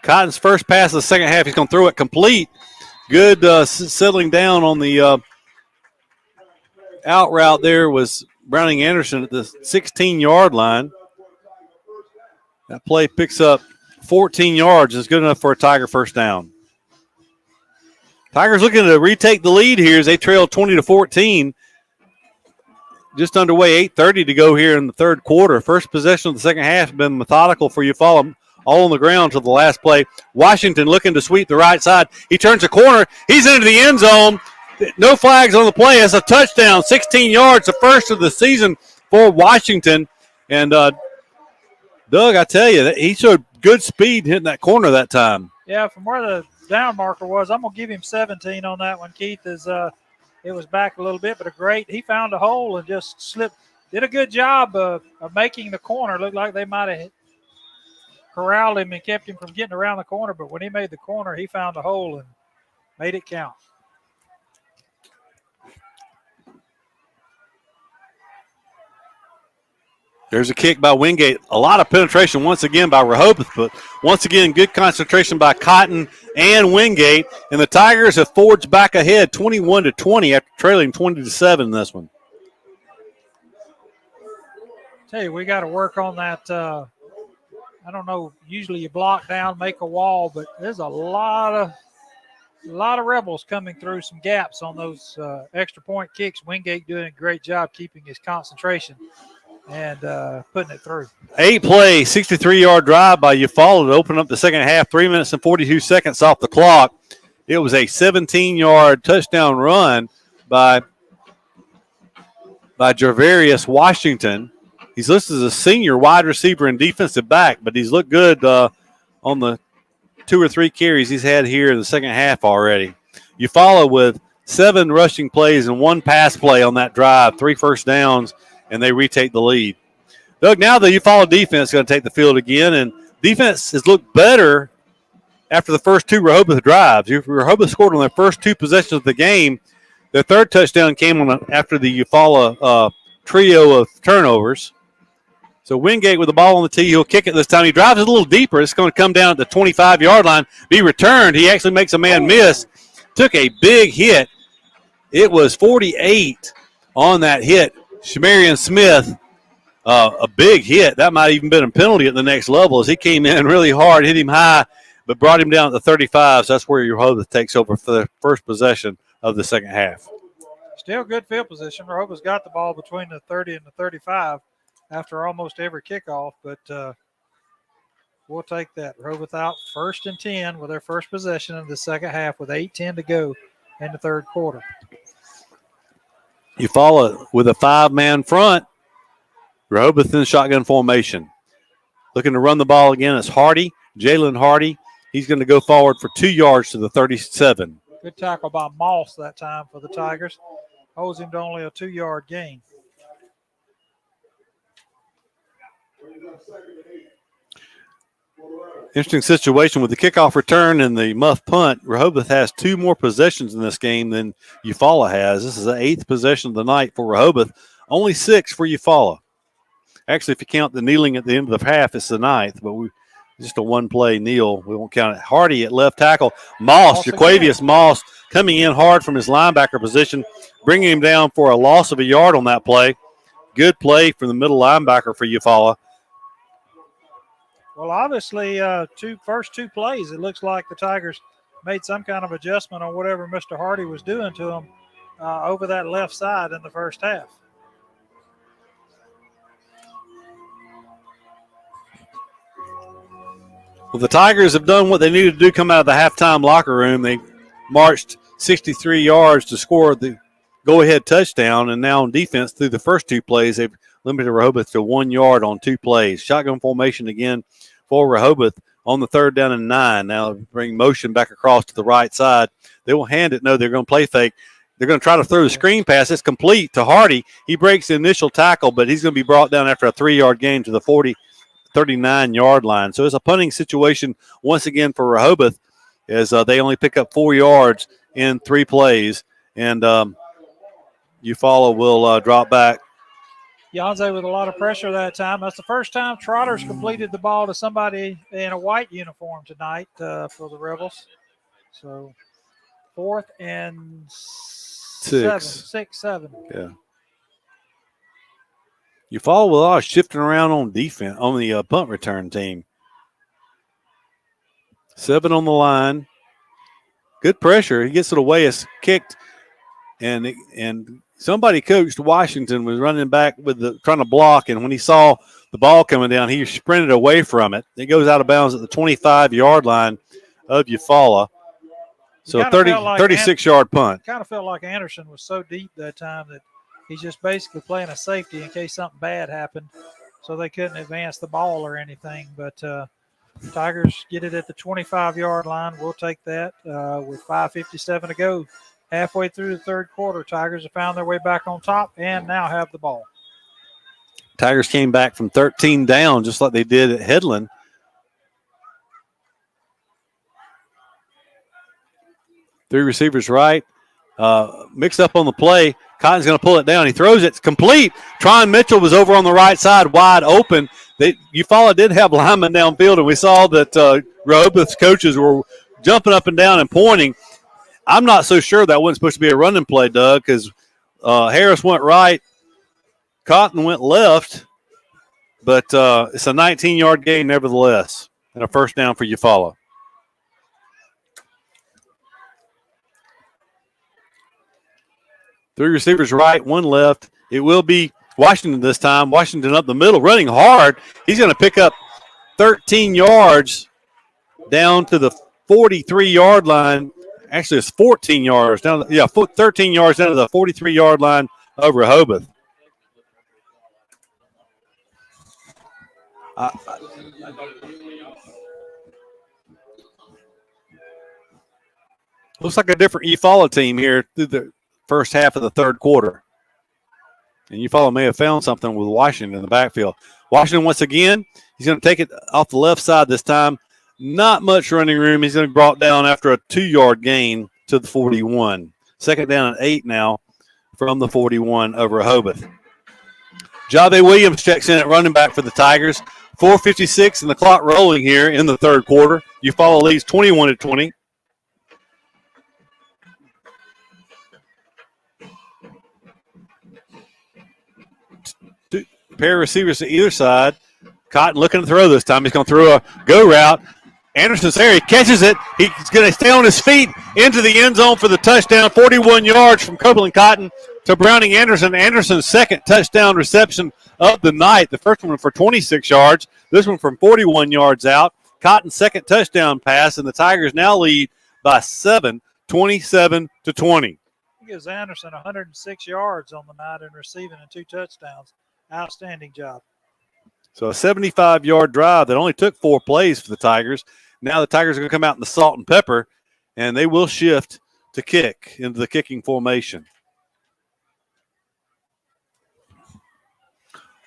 S1: Cotton's first pass of the second half. He's going to throw it complete. Good settling down on the out route there was Browning Anderson at the 16-yard line. That play picks up 14 yards. It's good enough for a Tiger first down. Tigers looking to retake the lead here as they trail 20-14. Just underway, 8:30 to go here in the third quarter. First possession of the second half has been methodical for Eufaula, all on the ground to the last play. Washington looking to sweep the right side. He turns the corner. He's into the end zone. No flags on the play. It's a touchdown, 16 yards, the first of the season for Washington. And Doug, I tell you, he showed good speed hitting that corner that time.
S6: Yeah, from where the down marker was, I'm going to give him 17 on that one, Keith. It was back a little bit, but he found a hole and just slipped. Did a good job of making the corner. Looked like they might have corralled him and kept him from getting around the corner, but when he made the corner, he found a hole and made it count.
S1: There's a kick by Wingate. A lot of penetration once again by Rehobeth, but once again, good concentration by Cotton and Wingate. And the Tigers have forged back ahead 21-20 after trailing 20-7 in this one.
S6: Tell you, we got to work on that. I don't know. Usually you block down, make a wall, but there's a lot of Rebels coming through some gaps on those extra point kicks. Wingate doing a great job keeping his concentration and putting it through.
S1: 8-play, 63-yard drive by Eufaula to open up the second half, 3 minutes and 42 seconds off the clock. It was a 17-yard touchdown run by Javarius Washington. He's listed as a senior wide receiver and defensive back, but he's looked good on the 2 or 3 carries he's had here in the second half already. Eufaula with 7 rushing plays and 1 pass play on that drive, 3 first downs, and they retake the lead. Doug, now the Eufaula defense is going to take the field again, and defense has looked better after the first 2 Rehobeth drives. Rehobeth scored on their first 2 possessions of the game. Their third touchdown came after the Eufaula trio of turnovers. So Wingate with the ball on the tee. He'll kick it this time. He drives it a little deeper. It's going to come down at the 25-yard line, be returned. He actually makes a man miss. Took a big hit. It was 48 on that hit. Shamarian Smith, a big hit. That might have even been a penalty at the next level as he came in really hard, hit him high, but brought him down at the 35. So that's where Rehobeth takes over for the first possession of the second half.
S6: Still good field position. Rehobeth's got the ball between the 30 and the 35 after almost every kickoff, but we'll take that. Rehobeth out 1st and 10 with their first possession of the second half with 8:10 to go in the third quarter.
S1: Eufaula with a 5-man front. Rehobeth in shotgun formation. Looking to run the ball again. It's Hardy, Jalen Hardy. He's going to go forward for 2 yards to the 37.
S6: Good tackle by Moss that time for the Tigers. Holds him to only a 2-yard gain.
S1: Interesting situation with the kickoff return and the muff punt. Rehobeth has 2 more possessions in this game than Eufaula has. This is the 8th possession of the night for Rehobeth. Only 6 for Eufaula. Actually, if you count the kneeling at the end of the half, it's the 9th, but just a 1-play kneel. We won't count it. Hardy at left tackle. Moss, Jaquavius Moss, coming in hard from his linebacker position, bringing him down for a loss of a yard on that play. Good play from the middle linebacker for Eufaula.
S6: Well, obviously, first two plays, it looks like the Tigers made some kind of adjustment on whatever Mr. Hardy was doing to them over that left side in the first half.
S1: Well, the Tigers have done what they needed to do coming out of the halftime locker room. They marched 63 yards to score the go-ahead touchdown, and now on defense through the first 2 plays, they've limited Rehobeth to 1 yard on 2 plays. Shotgun formation again for Rehobeth on the 3rd down and 9. Now bring motion back across to the right side. They will hand it. No, they're going to play fake. They're going to try to throw the screen pass. It's complete to Hardy. He breaks the initial tackle, but he's going to be brought down after a 3-yard gain to the 39-yard line. So it's a punting situation once again for Rehobeth as they only pick up 4 yards in 3 plays. And Eufaula will drop back.
S6: Yanze with a lot of pressure that time. That's the first time Trotters completed the ball to somebody in a white uniform tonight for the Rebels. So 4th and 7.
S1: Yeah. Eufaula with a lot of shifting around on defense on the punt return team. 7 on the line. Good pressure. He gets it away. It's kicked, and somebody coached Washington was running back trying to block, and when he saw the ball coming down, he sprinted away from it. It goes out of bounds at the 25-yard line of Eufaula. So a 36-yard punt.
S6: Kind of felt like Anderson was so deep that time that he's just basically playing a safety in case something bad happened, so they couldn't advance the ball or anything. But Tigers get it at the 25-yard line. We'll take that with 5:57 to go. Halfway through the third quarter, Tigers have found their way back on top and now have the ball.
S1: Tigers came back from 13 down just like they did at Headland. Three receivers right. Mixed up on the play. Cotton's going to pull it down. He throws it. It's complete. Tron Mitchell was over on the right side, wide open. Eufaula did have linemen downfield, and we saw that Rehobeth's coaches were jumping up and down and pointing. I'm not so sure that wasn't supposed to be a running play, Doug, because Harris went right, Cotton went left, but it's a 19-yard gain nevertheless, and a first down for Eufaula. Three receivers right, one left. It will be Washington this time. Washington up the middle, running hard. He's going to pick up 13 yards down to the 43-yard line. Actually, it's 14 yards down. 13 yards down to the 43-yard line of Rehobeth. Looks like a different Eufaula team here through the first half of the third quarter. And Eufaula may have found something with Washington in the backfield. Washington, once again, he's going to take it off the left side this time. Not much running room. He's going to be brought down after a 2-yard gain to the 41. Second down and 8 now from the 41 of Rehobeth. Jave Williams checks in at running back for the Tigers. 4:56 and the clock rolling here in the third quarter. Eufaula leads 21-20. Pair of receivers to either side. Cotton looking to throw this time. He's going to throw a go route. Anderson's there. He catches it. He's going to stay on his feet into the end zone for the touchdown. 41 yards from Copeland Cotton to Browning Anderson. Anderson's second touchdown reception of the night. The first one for 26 yards. This one from 41 yards out. Cotton's second touchdown pass, and the Tigers now lead by 7, 27-20.
S6: He gives Anderson 106 yards on the night in receiving and 2 touchdowns. Outstanding job.
S1: So a 75-yard drive that only took 4 plays for the Tigers. Now the Tigers are going to come out in the salt and pepper, and they will shift to kick into the kicking formation.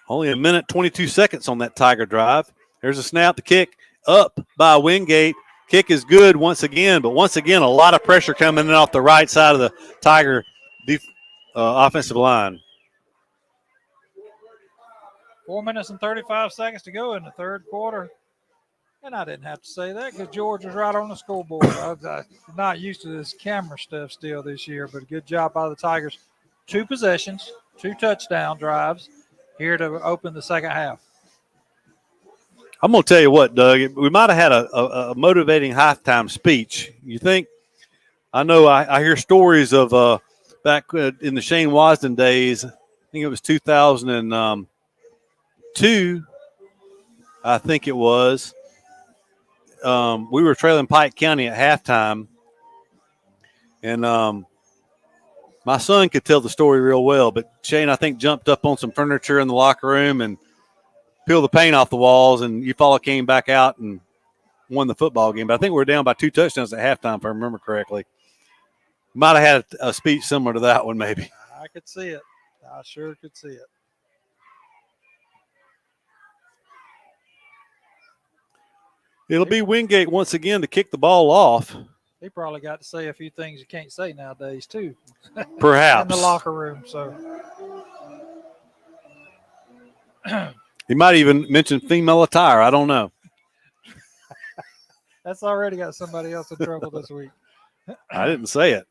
S1: Only a minute, 22 seconds on that Tiger drive. There's a snap, the kick up by Wingate. Kick is good once again, but once again, a lot of pressure coming in off the right side of the Tiger offensive line.
S6: 4 minutes and 35 seconds to go in the third quarter. And I didn't have to say that because George was right on the scoreboard. I'm not used to this camera stuff still this year, but a good job by the Tigers. 2 possessions, 2 touchdown drives here to open the second half.
S1: I'm going to tell you what, Doug, we might have had a motivating halftime speech. You think? I know I hear stories of back in the Shane Wasden days. I think it was 2002, I think it was. We were trailing Pike County at halftime, and my son could tell the story real well, but Shane, I think, jumped up on some furniture in the locker room and peeled the paint off the walls, and Eufaula came back out and won the football game. But I think we were down by 2 touchdowns at halftime, if I remember correctly. Might have had a speech similar to that one, maybe.
S6: I could see it. I sure could see it.
S1: It'll be Wingate once again to kick the ball off.
S6: He probably got to say a few things you can't say nowadays, too.
S1: Perhaps.
S6: In the locker room, so.
S1: He might even mention female attire. I don't know.
S6: That's already got somebody else in trouble this week.
S1: I didn't say it.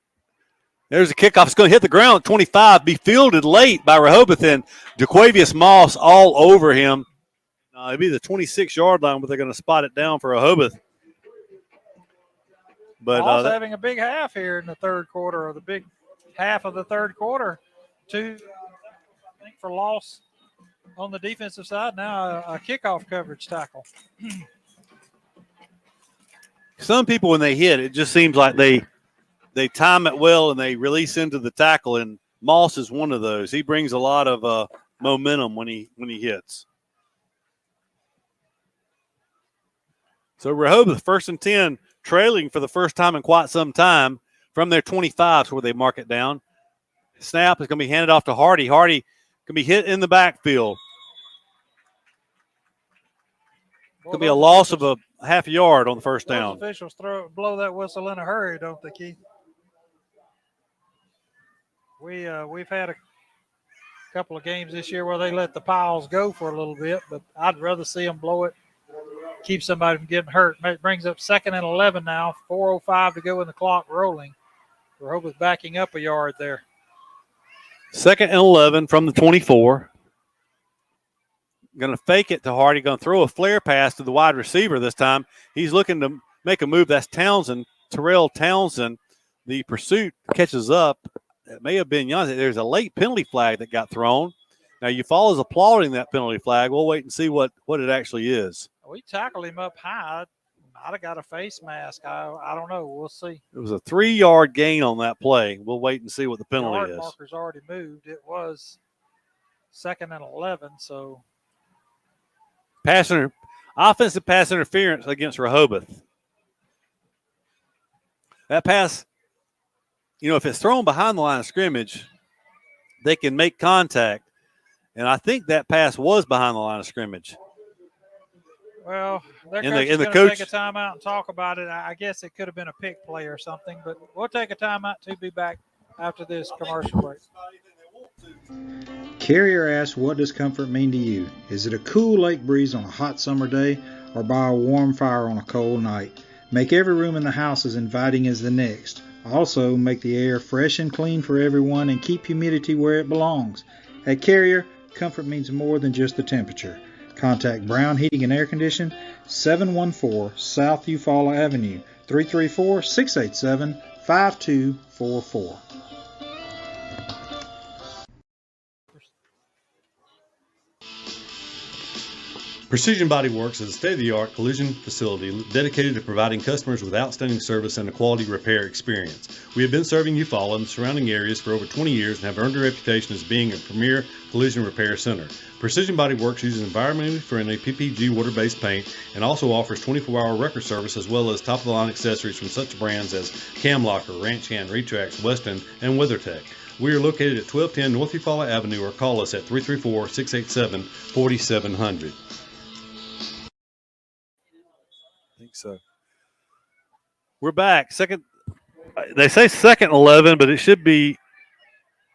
S1: There's a kickoff. It's going to hit the ground at 25, be fielded late by Rehobeth, and DeQuavius Moss all over him. It'll be the 26-yard line, but they're going to spot it down for Rehobeth. But
S6: Hall's having a big half here in the third quarter, or the big half of the third quarter. 2, I think, for loss on the defensive side. Now a kickoff coverage tackle.
S1: some people, when they hit, it just seems like they time it well and they release into the tackle. And Moss is one of those. He brings a lot of momentum when he hits. So Rehobeth, 1st and 10, trailing for the first time in quite some time from their 25s where they mark it down. Snap is going to be handed off to Hardy. Hardy can be hit in the backfield. Could be a loss of a half a yard on the first down.
S6: Officials blow that whistle in a hurry, don't they, Keith? We've had a couple of games this year where they let the piles go for a little bit, but I'd rather see them blow it, keep somebody from getting hurt. It brings up 2nd and 11 now, 4:05 to go in the clock rolling. Rehobeth backing up a yard there.
S1: 2nd and 11 from the 24. Going to fake it to Hardy. Going to throw a flare pass to the wide receiver this time. He's looking to make a move. That's Townsend, Terrell Townsend. The pursuit catches up. It may have been Janssen. There's a late penalty flag that got thrown. Now, Eufaula's applauding that penalty flag. We'll wait and see what it actually is.
S6: We tackled him up high. Might have got a face mask. I don't know. We'll see.
S1: It was a 3-yard gain on that play. We'll wait and see what the penalty
S6: Yard
S1: is.
S6: marker's already moved. It was 2nd and 11, so.
S1: Offensive pass interference against Rehobeth. That pass, if it's thrown behind the line of scrimmage, they can make contact. And I think that pass was behind the line of scrimmage.
S6: Well, they're
S1: And
S6: going
S1: the
S6: to
S1: coach-
S6: take a timeout and talk about it. I guess it could have been a pick play or something, but we'll take a timeout to be back after this commercial break.
S8: Carrier asks, what does comfort mean to you? Is it a cool lake breeze on a hot summer day or by a warm fire on a cold night? Make every room in the house as inviting as the next. Also, make the air fresh and clean for everyone and keep humidity where it belongs. At Carrier, comfort means more than just the temperature. Contact Brown Heating and Air Condition, 714 South Eufaula Avenue, 334-687-5244.
S2: Precision Body Works is a state-of-the-art collision facility dedicated to providing customers with outstanding service and a quality repair experience. We have been serving Eufaula and the surrounding areas for over 20 years and have earned a reputation as being a premier collision repair center. Precision Body Works uses environmentally friendly PPG water-based paint and also offers 24-hour record service as well as top-of-the-line accessories from such brands as Camlocker, Ranch Hand, Retrax, Weston, and WeatherTech. We are located at 1210 North Eufaula Avenue or call us at 334-687-4700.
S1: I think so. We're back. They say 2nd and 11, but it should be,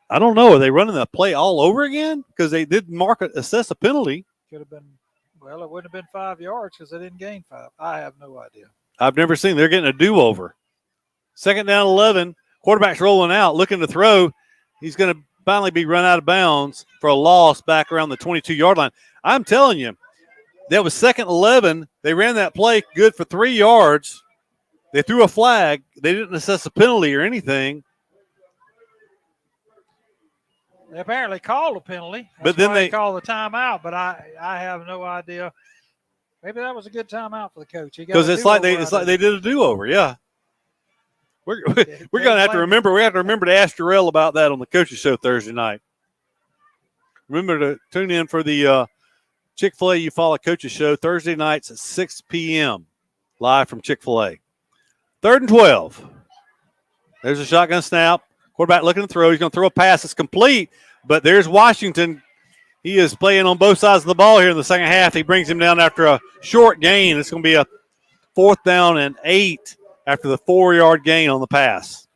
S1: I don't know. Are they running the play all over again? Because they did assess a penalty.
S6: Could have been, well, it wouldn't have been 5 yards because they didn't gain 5. I have no idea.
S1: I've never seen. They're getting a do-over. 2nd down 11. Quarterback's rolling out, looking to throw. He's going to finally be run out of bounds for a loss back around the 22-yard line. I'm telling you, that was 2nd 11. They ran that play good for 3 yards. They threw a flag. They didn't assess a penalty or anything.
S6: They apparently called a penalty.
S1: But then they
S6: called the timeout, but I have no idea. Maybe that was a good timeout for the coach.
S1: Because it's like they did a do-over, yeah. We're going to have to remember. We have to remember to ask Jarrell about that on the coaches show Thursday night. Remember to tune in for the Chick-fil-A Eufaula Coaches Show Thursday nights at 6 p.m. live from Chick-fil-A. 3rd and 12. There's a shotgun snap. Quarterback looking to throw. He's going to throw a pass. It's complete, but there's Washington. He is playing on both sides of the ball here in the second half. He brings him down after a short gain. It's going to be a 4th down and 8 after the 4-yard gain on the pass.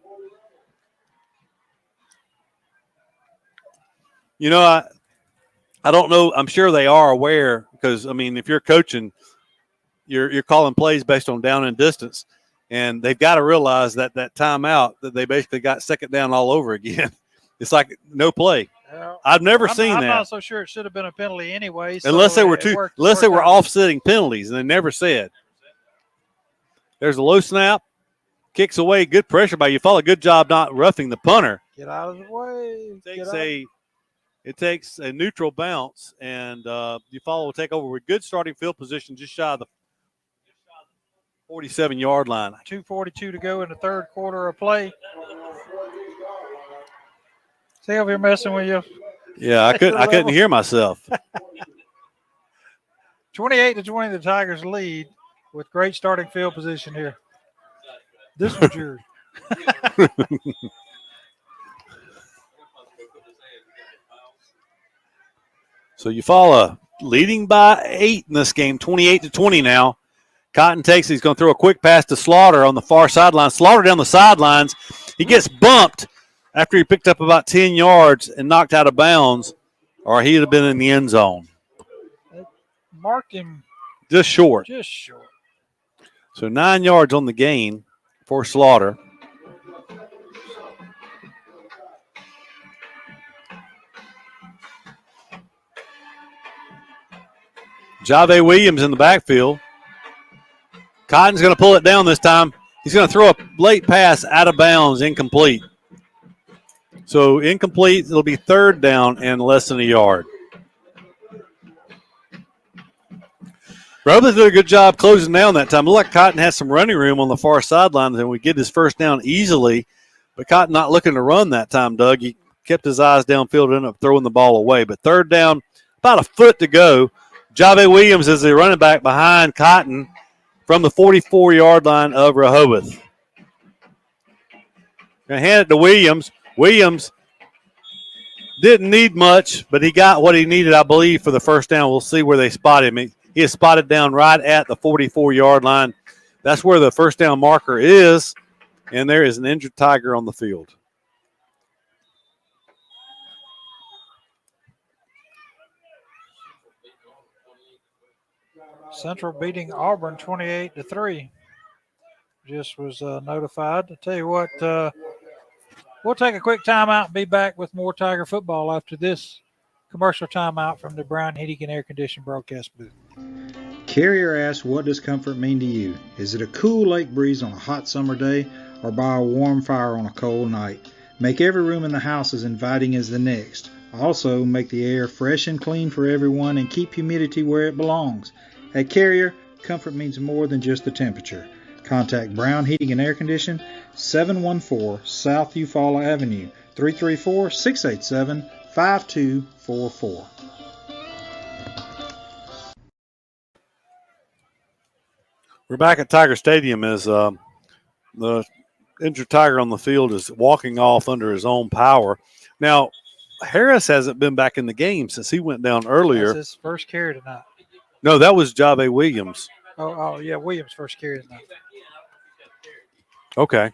S1: I don't know. I'm sure they are aware because, if you're coaching, you're calling plays based on down and distance, and they've got to realize that timeout that they basically got 2nd down all over again. It's like no play. I've never seen that.
S6: I'm not so sure it should have been a penalty anyway. So
S1: unless they were offsetting penalties, and they never said. There's a low snap. Kicks away. Good pressure by Eufaula. Good job not roughing the punter.
S6: Get out of the way.
S1: It takes a neutral bounce, and Eufaula will take over with good starting field position just shy of the 47-yard line.
S6: 2:42 to go in the third quarter of play. See if you're messing with you.
S1: Yeah, I couldn't hear myself.
S6: 28-20, the Tigers lead with great starting field position here. This one's yours.
S1: So Eufaula leading by 8 in this game, 28-20 now. Cotton takes it. He's going to throw a quick pass to Slaughter on the far sideline. Slaughter down the sidelines. He gets bumped after he picked up about 10 yards and knocked out of bounds, or he'd have been in the end zone.
S6: Marked him
S1: just short.
S6: Just short.
S1: So 9 yards on the gain for Slaughter. Jave Williams in the backfield. Cotton's going to pull it down this time. He's going to throw a late pass out of bounds, incomplete. So incomplete, it'll be third down and less than a yard. Rehobeth did a good job closing down that time. It looked like Cotton had some running room on the far sidelines and we get his first down easily, but Cotton not looking to run that time, Doug. He kept his eyes downfield and ended up throwing the ball away. But third down, about a foot to go. Jave Williams is the running back behind Cotton from the 44-yard line of Rehobeth. Going to hand it to Williams. Williams didn't need much, but he got what he needed, I believe, for the first down. We'll see where they spot him. He is spotted down right at the 44-yard line. That's where the first down marker is, and there is an injured Tiger on the field.
S6: Central beating Auburn 28-3. Just was notified. I tell you what, we'll take a quick timeout and be back with more Tiger football after this commercial timeout from the Brown Heating and Air Conditioning broadcast booth.
S8: Carrier asks, what does comfort mean to you? Is it a cool lake breeze on a hot summer day or by a warm fire on a cold night? Make every room in the house as inviting as the next. Also, make the air fresh and clean for everyone and keep humidity where it belongs. At Carrier, comfort means more than just the temperature. Contact Brown Heating and Air Conditioning, 714 South Eufaula Avenue, 334-687-5244.
S1: We're back at Tiger Stadium as the injured Tiger on the field is walking off under his own power. Now, Harris hasn't been back in the game since he went down earlier.
S6: That's his first carry tonight.
S1: No, that was Jave Williams.
S6: Oh, yeah, Williams' first carry tonight.
S1: Okay.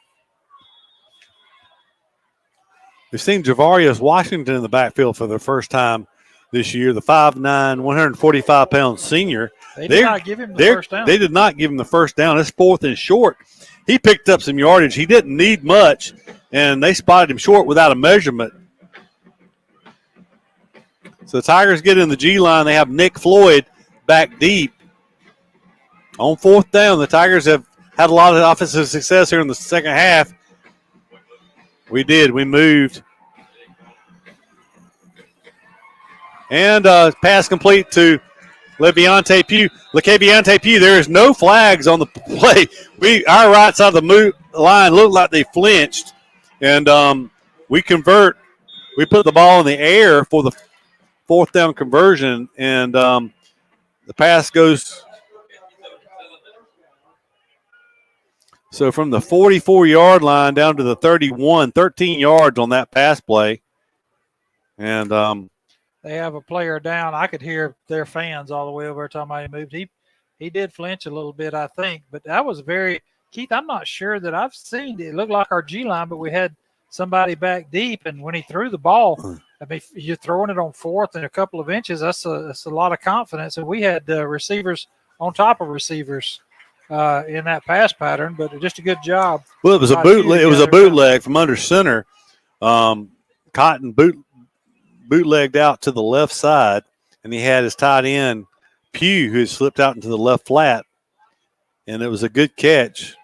S1: We've seen Javarius Washington in the backfield for the first time this year, the 5'9", 145-pound senior.
S6: They did not give him the first down.
S1: They did not give him the first down. It's 4th and short. He picked up some yardage. He didn't need much, and they spotted him short without a measurement. So the Tigers get in the G line. They have Nick Floyd back deep. On 4th down, the Tigers have had a lot of offensive success here in the second half. We did. We moved. And pass complete to LeViante Pugh. LeCaviante Pugh, there is no flags on the play. Our right side of the line looked like they flinched. And we convert. We put the ball in the air for the 4th down conversion. And the pass goes. So from the 44-yard line down to the 31, 13 yards on that pass play. And
S6: they have a player down. I could hear their fans all the way over talking about he moved. He did flinch a little bit, I think. But that was Keith, I'm not sure that I've seen it. It looked like our G line, but we had somebody back deep. And when he threw the ball, I mean, you're throwing it on 4th and a couple of inches. That's a lot of confidence. And we had receivers on top of receivers in that pass pattern, but just a good job.
S1: Well, it was a bootleg. It was a bootleg from under center. Cotton bootlegged out to the left side, and he had his tight end Pugh, who slipped out into the left flat, and it was a good catch.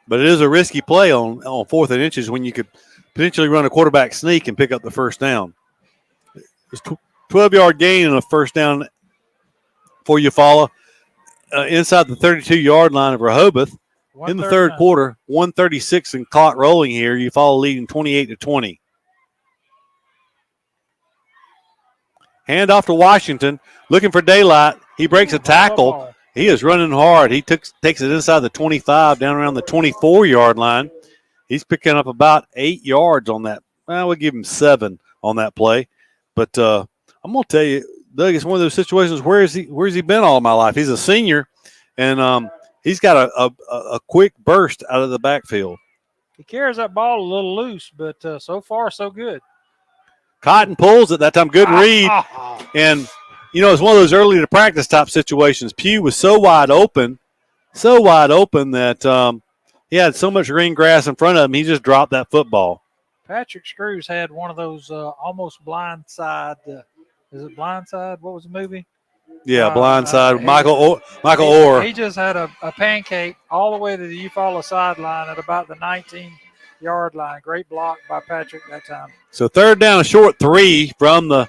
S1: But it is a risky play on 4th and inches when you could potentially run a quarterback sneak and pick up the first down. It's 12-yard gain and a first down for Eufaula inside the 32-yard line of Rehobeth. In the third quarter, 1:36 and clock rolling here. Eufaula leading 28-20. Hand off to Washington, looking for daylight. He breaks a tackle. He is running hard. He takes it inside the 25, down around the 24-yard line. He's picking up about 8 yards on that. Well, we'll give him 7 on that play. But I'm going to tell you, Doug, it's one of those situations. Where's he been all my life? He's a senior, and he's got a quick burst out of the backfield.
S6: He carries that ball a little loose, but so far so good.
S1: Cotton pulls it that time. Good read. And, it's one of those early to practice type situations. Pugh was so wide open that he had so much green grass in front of him, he just dropped that football.
S6: Patrick Screws had one of those almost blindside. Is it Blindside? What was the movie?
S1: Yeah, Blindside. Michael Orr.
S6: He just had a pancake all the way to the Eufaula sideline at about the 19-yard line. Great block by Patrick that time.
S1: So third down, a short 3 from the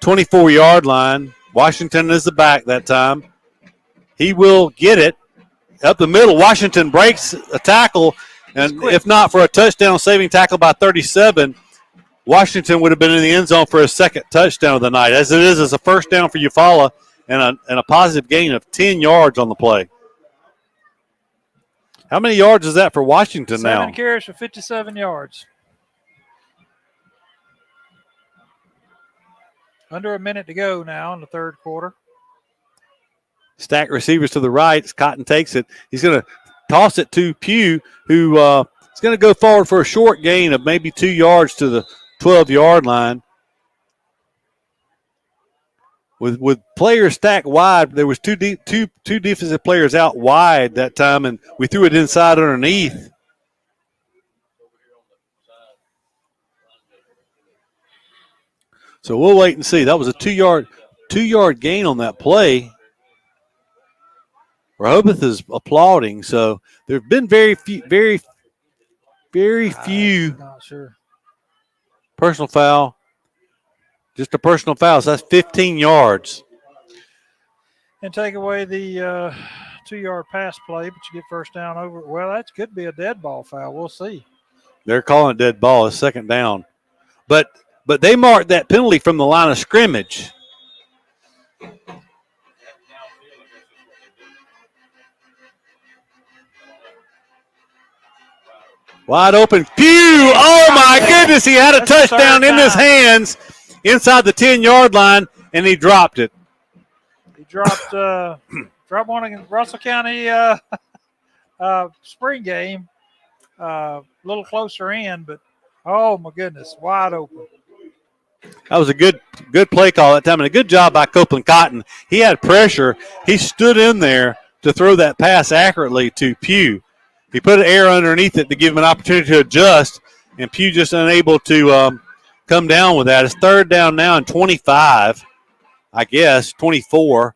S1: 24-yard line. Washington is the back that time. He will get it up the middle. Washington breaks a tackle, and if not for a touchdown saving tackle by 37, Washington would have been in the end zone for a second touchdown of the night. As it is, it's a first down for Eufaula and a positive gain of 10 yards on the play. How many yards is that for Washington now?
S6: 7 carries for 57 yards. Under a minute to go now in the third quarter.
S1: Stack receivers to the right. Cotton takes it. He's going to toss it to Pugh, who is going to go forward for a short gain of maybe 2 yards to the 12-yard line. With players stacked wide, there was two defensive players out wide that time, and we threw it inside underneath. So we'll wait and see. That was a 2-yard gain on that play. Rehobeth is applauding. So there have been very few
S6: not sure.
S1: personal foul. Just a personal foul. So that's 15 yards.
S6: And take away the 2-yard pass play, but you get first down over. Well, that could be a dead ball foul. We'll see.
S1: They're calling it dead ball. It's second down. But they marked that penalty from the line of scrimmage. Wide open. Pugh! Oh, my goodness. He had a touchdown in his hands inside the 10-yard line, and he dropped it.
S6: He dropped one against Russell County spring game. A little closer in, but, oh, my goodness, wide open.
S1: That was a good play call that time, and a good job by Copeland Cotton. He had pressure. He stood in there to throw that pass accurately to Pugh. He put an air underneath it to give him an opportunity to adjust, and Pugh just unable to come down with that. It's third down now and 25, I guess, 24.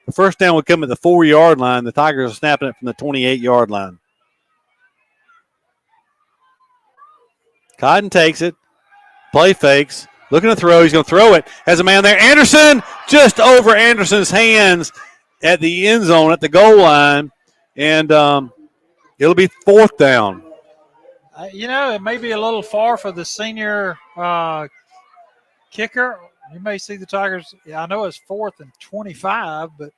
S1: The first down would come at the 4-yard line. The Tigers are snapping it from the 28-yard line. Cotton takes it. Play fakes. Looking to throw. He's going to throw it. Has a man there. Anderson just over Anderson's hands at the end zone at the goal line. And it'll be fourth down.
S6: It may be a little far for the senior kicker. You may see the Tigers. I know it's 4th and 25, but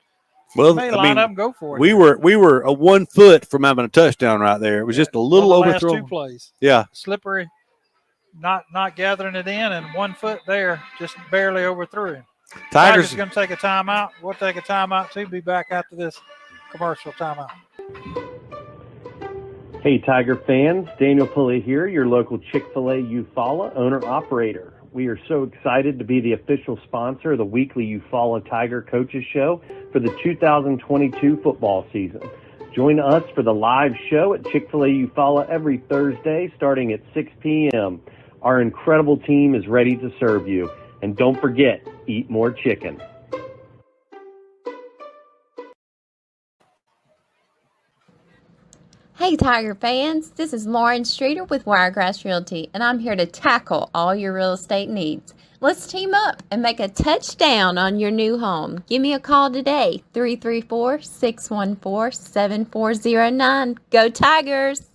S6: they may line up and go for it.
S1: We were a 1 foot from having a touchdown right there. It was just a little overthrown.
S6: Last 2 plays.
S1: Yeah.
S6: Slippery. Not gathering it in, and 1 foot there, just barely overthrew him. Tigers are going to take a timeout. We'll take a timeout too. Be back after this commercial timeout.
S11: Hey, Tiger fans, Daniel Pulley here, your local Chick-fil-A Eufaula owner-operator. We are so excited to be the official sponsor of the weekly Eufaula Tiger Coaches Show for the 2022 football season. Join us for the live show at Chick-fil-A Eufaula every Thursday starting at 6 p.m. Our incredible team is ready to serve you. And don't forget, eat more chicken.
S10: Hey Hey, Tiger fans, this is Lauren Streeter with Wiregrass Realty, and I'm here to tackle all your real estate needs. Let's team up and make a touchdown on your new home. Give me a call today, 334-614-7409. Go Tigers!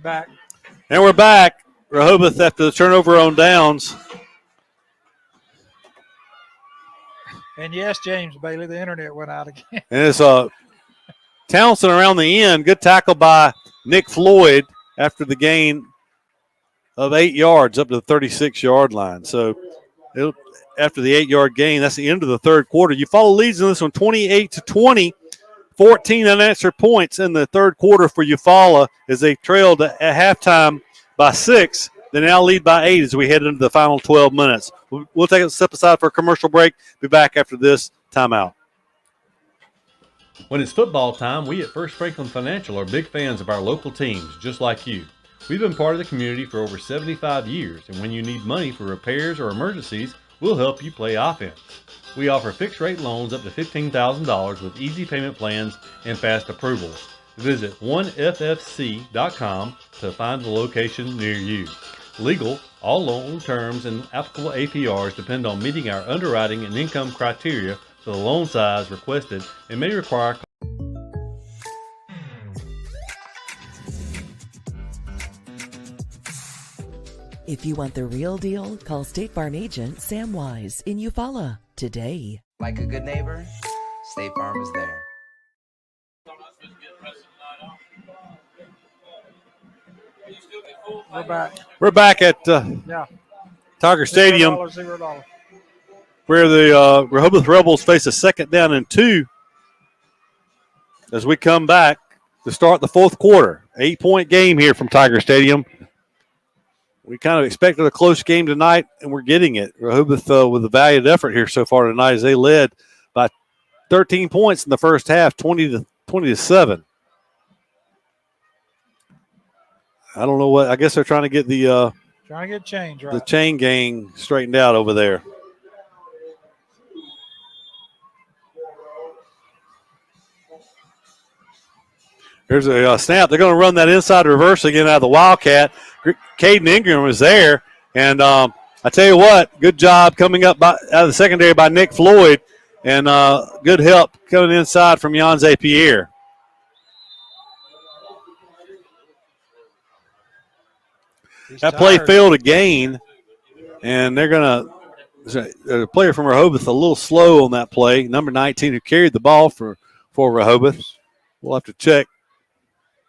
S6: Back.
S1: And we're back. Rehobeth after the turnover on downs.
S6: And yes, James Bailey, the internet went out again.
S1: And it's Townsend around the end. Good tackle by Nick Floyd after the gain of 8 yards up to the 36-yard line. So after the 8-yard gain, that's the end of the third quarter. Eufaula leads in this one 28-20. 14 unanswered points in the third quarter for Eufaula as they trailed at halftime by 6. They now lead by 8 as we head into the final 12 minutes. We'll take a step aside for a commercial break. Be back after this timeout.
S2: When it's football time, we at First Franklin Financial are big fans of our local teams, just like you. We've been part of the community for over 75 years, and when you need money for repairs or emergencies, we'll help you play offense. We offer fixed-rate loans up to $15,000 with easy payment plans and fast approvals. Visit 1ffc.com to find the location near you. Legal, all loan terms and applicable APRs depend on meeting our underwriting and income criteria for the loan size requested and may require.
S3: If you want the real deal, call State Farm agent Sam Wise in Eufaula today.
S4: Like a good neighbor, State Farm is there.
S6: We're back.
S1: We're back at Tiger Stadium,
S6: $0.
S1: where the Rehobeth Rebels face a 2nd down and 2 as we come back to start the fourth quarter. 8-point game here from Tiger Stadium. We kind of expected a close game tonight, and we're getting it. Rehobeth with a valiant effort here so far tonight as they led by 13 points in the first half, 20-7. I don't know what. I guess they're trying to get the
S6: change right.
S1: The chain gang straightened out over there. There's a snap. They're going to run that inside reverse again out of the Wildcat. Caden Ingram is there. And I tell you what, good job coming up out of the secondary by Nick Floyd. And good help coming inside from Janze Pierre. That play failed again. And they're going to – a player from Rehobeth a little slow on that play. Number 19 who carried the ball for Rehobeth. We'll have to check.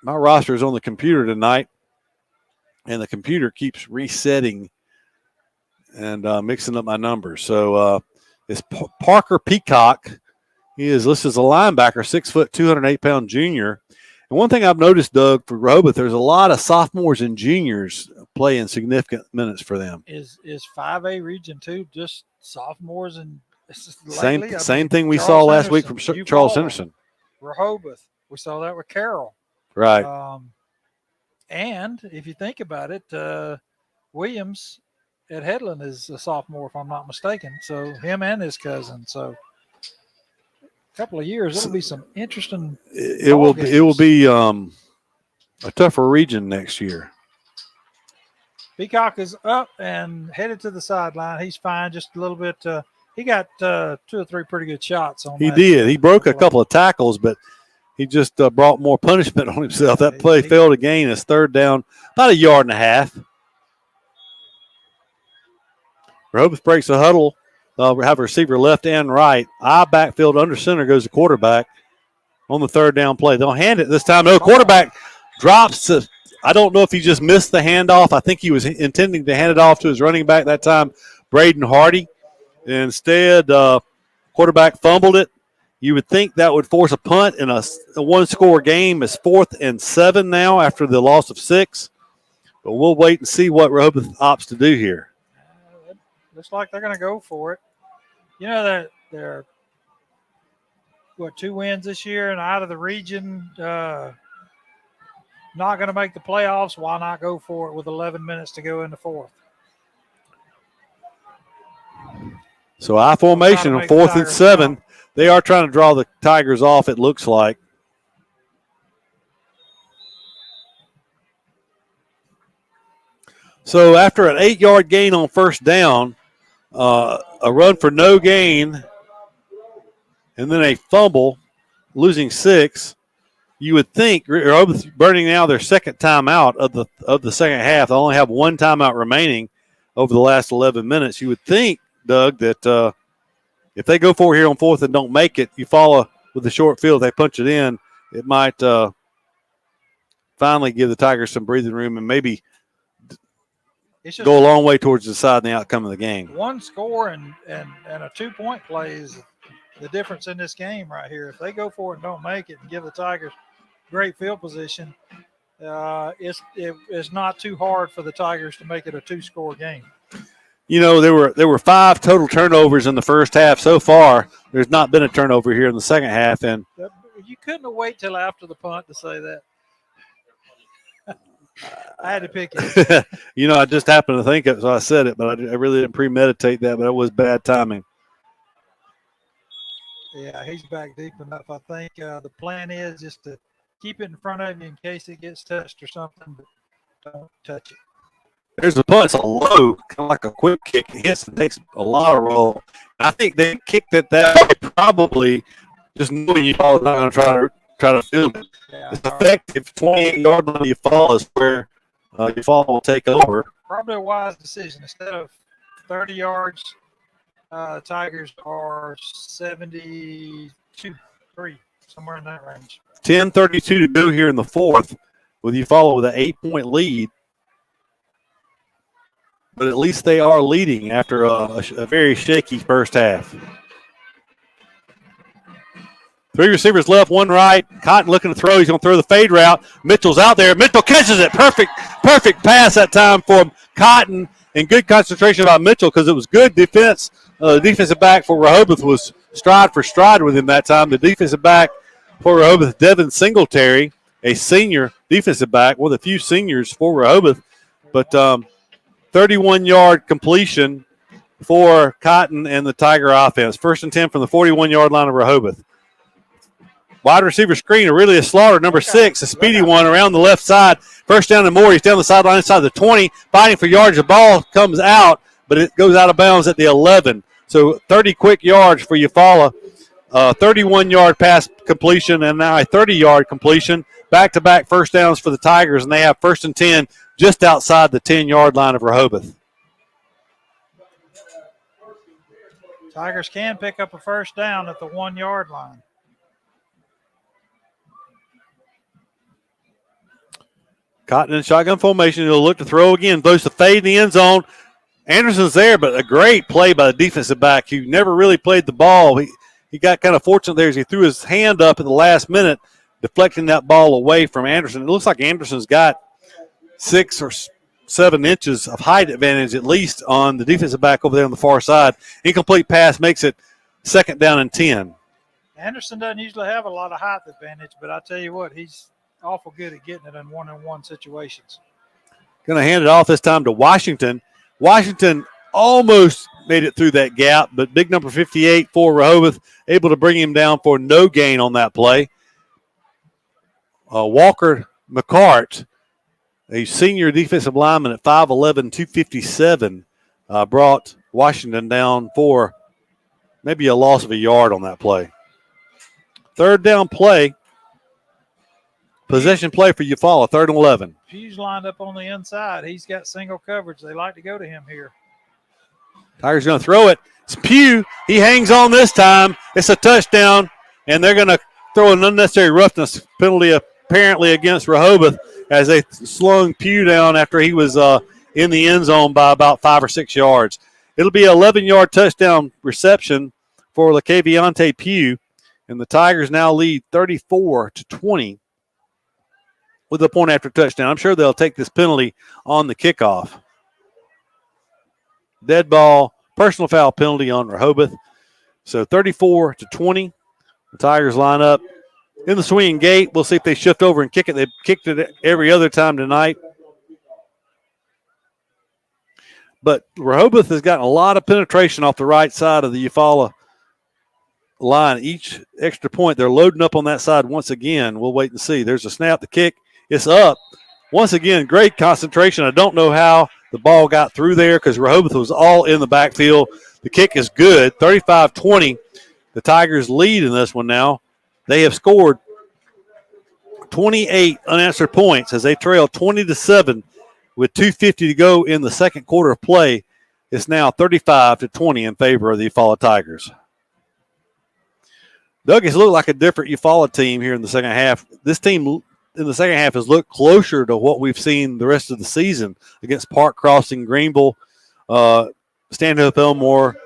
S1: My roster is on the computer tonight, and the computer keeps resetting and mixing up my numbers. So it's Parker Peacock. He is listed as a linebacker, 6 foot, 208-pound junior. And one thing I've noticed, Doug, for Rehobeth, there's a lot of sophomores and juniors playing significant minutes for them.
S6: Is 5A Region 2 just sophomores and
S1: same thing we saw last week from Charles Henderson.
S6: Rehobeth, we saw that with Carroll.
S1: Right.
S6: And if you think about it, Williams at Headland is a sophomore, if I'm not mistaken. So him and his cousin. So couple of years, it'll be some interesting.
S1: It will be a tougher region next year.
S6: Peacock is up and headed to the sideline. He's fine, just a little bit. He got 2 or 3 pretty good shots on.
S1: He did. He broke a couple of tackles, but he just brought more punishment on himself. That play failed again. It's third down, about 1.5 yards. Rehobeth breaks the huddle. We have a receiver left and right. I backfield under center goes the quarterback on the third down play. They'll hand it this time. No, quarterback drops to, I don't know if he just missed the handoff. I think he was intending to hand it off to his running back that time, Braden Hardy. Instead, quarterback fumbled it. You would think that would force a punt in a one-score game. It's 4th and 7 now after the loss of 6. But we'll wait and see what Rehobeth opts to do here.
S6: Looks like they're going to go for it. You know that they're 2 wins this year and out of the region, not going to make the playoffs. Why not go for it with 11 minutes to go in the 4th?
S1: So I formation on 4th and 7. They are trying to draw the Tigers off, it looks like. So after an 8-yard gain on first down, a run for no gain, and then a fumble, losing 6. You would think Rehobeth burning now their second timeout of the second half. They only have 1 timeout remaining over the last 11 minutes. You would think, Doug, that if they go for it here on 4th and don't make it, Eufaula with the short field, they punch it in, it might finally give the Tigers some breathing room and maybe go a long way towards deciding the outcome of the game.
S6: 1 score and a 2-point play is the difference in this game right here. If they go for it and don't make it and give the Tigers great field position, it's not too hard for the Tigers to make it a 2-score game.
S1: You know, there were 5 total turnovers in the first half so far. There's not been a turnover here in the second half, and
S6: you couldn't have waited till after the punt to say that. I had to pick it.
S1: You know, I just happened to think it, so I said it, but I really didn't premeditate that, but it was bad timing.
S6: Yeah, he's back deep enough. I think the plan is just to keep it in front of you in case it gets touched or something, but don't touch it.
S1: There's a punt. It's a low, kind of like a quick kick. It hits and takes a lot of roll. I think they kicked it that way probably just knowing you all not going to try to field it. Yeah, it's effective. 28-yard line Eufaula is where Eufaula will take over.
S6: Probably a wise decision. Instead of 30 yards, Tigers are 72, 3, somewhere in that range.
S1: 10:32 to go here in the 4th with Eufaula with an 8-point lead. But at least they are leading after a very shaky first half. 3 receivers left, 1 right. Cotton looking to throw. He's going to throw the fade route. Mitchell's out there. Mitchell catches it. Perfect pass that time for Cotton. And good concentration by Mitchell because it was good defense. The defensive back for Rehobeth was stride for stride with him that time. The defensive back for Rehobeth, Devin Singletary, a senior defensive back, one of the few seniors for Rehobeth. But 31-yard completion for Cotton and the Tiger offense. 1st and 10 from the 41-yard line of Rehobeth. Wide receiver screen, Aurelia Slaughter, number 6, a speedy one around the left side. First down and more. He's down the sideline inside the 20, fighting for yards. The ball comes out, but it goes out of bounds at the 11. So 30 quick yards for Eufaula. 31-yard pass completion and now a 30-yard completion. Back-to-back first downs for the Tigers, and they have 1st and 10 just outside the 10-yard line of Rehobeth.
S6: Tigers can pick up a first down at the 1-yard line.
S1: Cotton in shotgun formation. He'll look to throw again. Throws the fade in the end zone. Anderson's there, but a great play by the defensive back who never really played the ball. He got kind of fortunate there as he threw his hand up at the last minute, deflecting that ball away from Anderson. It looks like Anderson's got 6 or 7 inches of height advantage at least on the defensive back over there on the far side. Incomplete pass makes it 2nd down and 10.
S6: Anderson doesn't usually have a lot of height advantage, but I tell you what, he's awful good at getting it in one-on-one situations.
S1: Going to hand it off this time to Washington. Washington almost made it through that gap, but big number 58 for Rehobeth able to bring him down for no gain on that play. Walker McCart, a senior defensive lineman at 5'11", 257, brought Washington down for maybe a loss of a yard on that play. Third down play. Possession play for Eufaula, 3rd and 11.
S6: Pugh's lined up on the inside. He's got single coverage. They like to go to him here.
S1: Tigers going to throw it. It's Pugh. He hangs on this time. It's a touchdown, and they're going to throw an unnecessary roughness penalty apparently against Rehobeth as they slung Pugh down after he was in the end zone by about 5 or 6 yards. It'll be an 11-yard touchdown reception for LaCaviante Pugh, and the Tigers now lead 34-20 with a point after touchdown. I'm sure they'll take this penalty on the kickoff. Dead ball, personal foul penalty on Rehobeth. So 34-20. The Tigers line up in the swinging gate. We'll see if they shift over and kick it. They've kicked it every other time tonight. But Rehobeth has gotten a lot of penetration off the right side of the Eufaula line. Each extra point, they're loading up on that side once again. We'll wait and see. There's a snap, the kick. It's up. Once again, great concentration. I don't know how the ball got through there because Rehobeth was all in the backfield. The kick is good, 35-20. The Tigers lead in this one now. They have scored 28 unanswered points as they trail 20-7 with 2:50 to go in the second quarter of play. It's now 35-20 in favor of the Eufaula Tigers. Doug, it's looked like a different Eufaula team here in the second half. This team in the second half has looked closer to what we've seen the rest of the season against Park Crossing, Greenville, Stanhope, Elmore,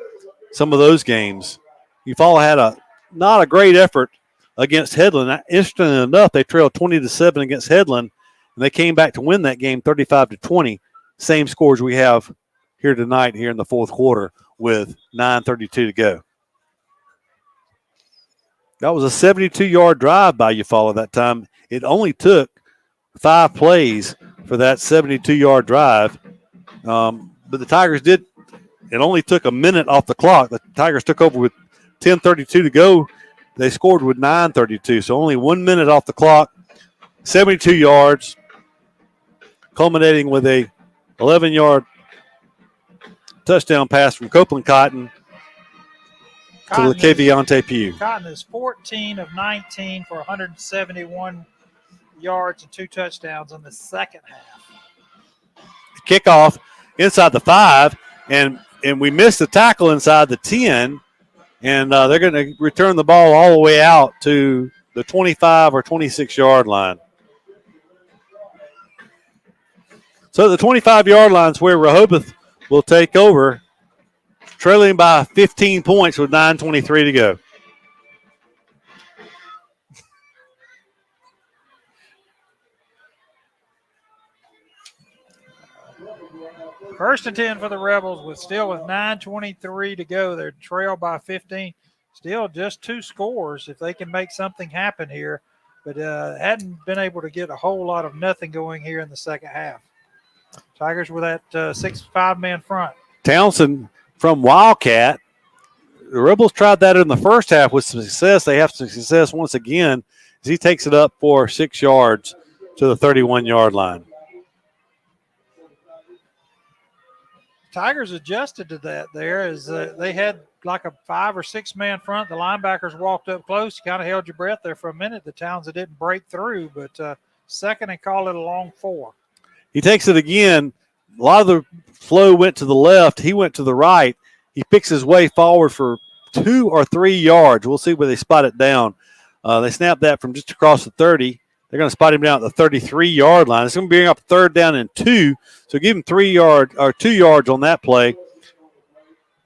S1: some of those games. Eufaula had not a great effort against Headland. Interestingly enough, they trailed 20-7 against Headland, and they came back to win that game 35-20. Same scores we have here tonight here in the fourth quarter with 9:32 to go. That was a 72-yard drive by Eufaula that time. It only took 5 plays for that 72-yard drive. But the Tigers did. It only took a minute off the clock. The Tigers took over with 10:32 to go. They scored with 9:32, so only 1 minute off the clock. 72 yards, culminating with a 11-yard touchdown pass from Copeland Cotton to LaCaviante Pugh.
S6: Cotton is 14 of 19 for 171 yards and 2 touchdowns in the second half.
S1: Kickoff inside the 5, and we missed the tackle inside the 10, and they're going to return the ball all the way out to the 25 or 26-yard line. So the 25-yard line is where Rehobeth will take over, trailing by 15 points with 9:23 to go.
S6: First and 10 for the Rebels with 9:23 to go. They're trailed by 15. Still just 2 scores if they can make something happen here, but hadn't been able to get a whole lot of nothing going here in the second half. Tigers with that 6-5-man front.
S1: Townsend from Wildcat. The Rebels tried that in the first half with some success. They have some success once again as he takes it up for 6 yards to the 31-yard line.
S6: Tigers adjusted to that there as they had like a 5 or 6 man front. The linebackers walked up close. You kind of held your breath there for a minute. The Townsend didn't break through, but second and call it a long 4.
S1: He takes it again. A lot of the flow went to the left. He went to the right. He picks his way forward for 2 or 3 yards. We'll see where they spot it down. They snap that from just across the 30. They're going to spot him down at the 33-yard line. It's going to bring up 3rd down and 2. So give him 2 yards on that play.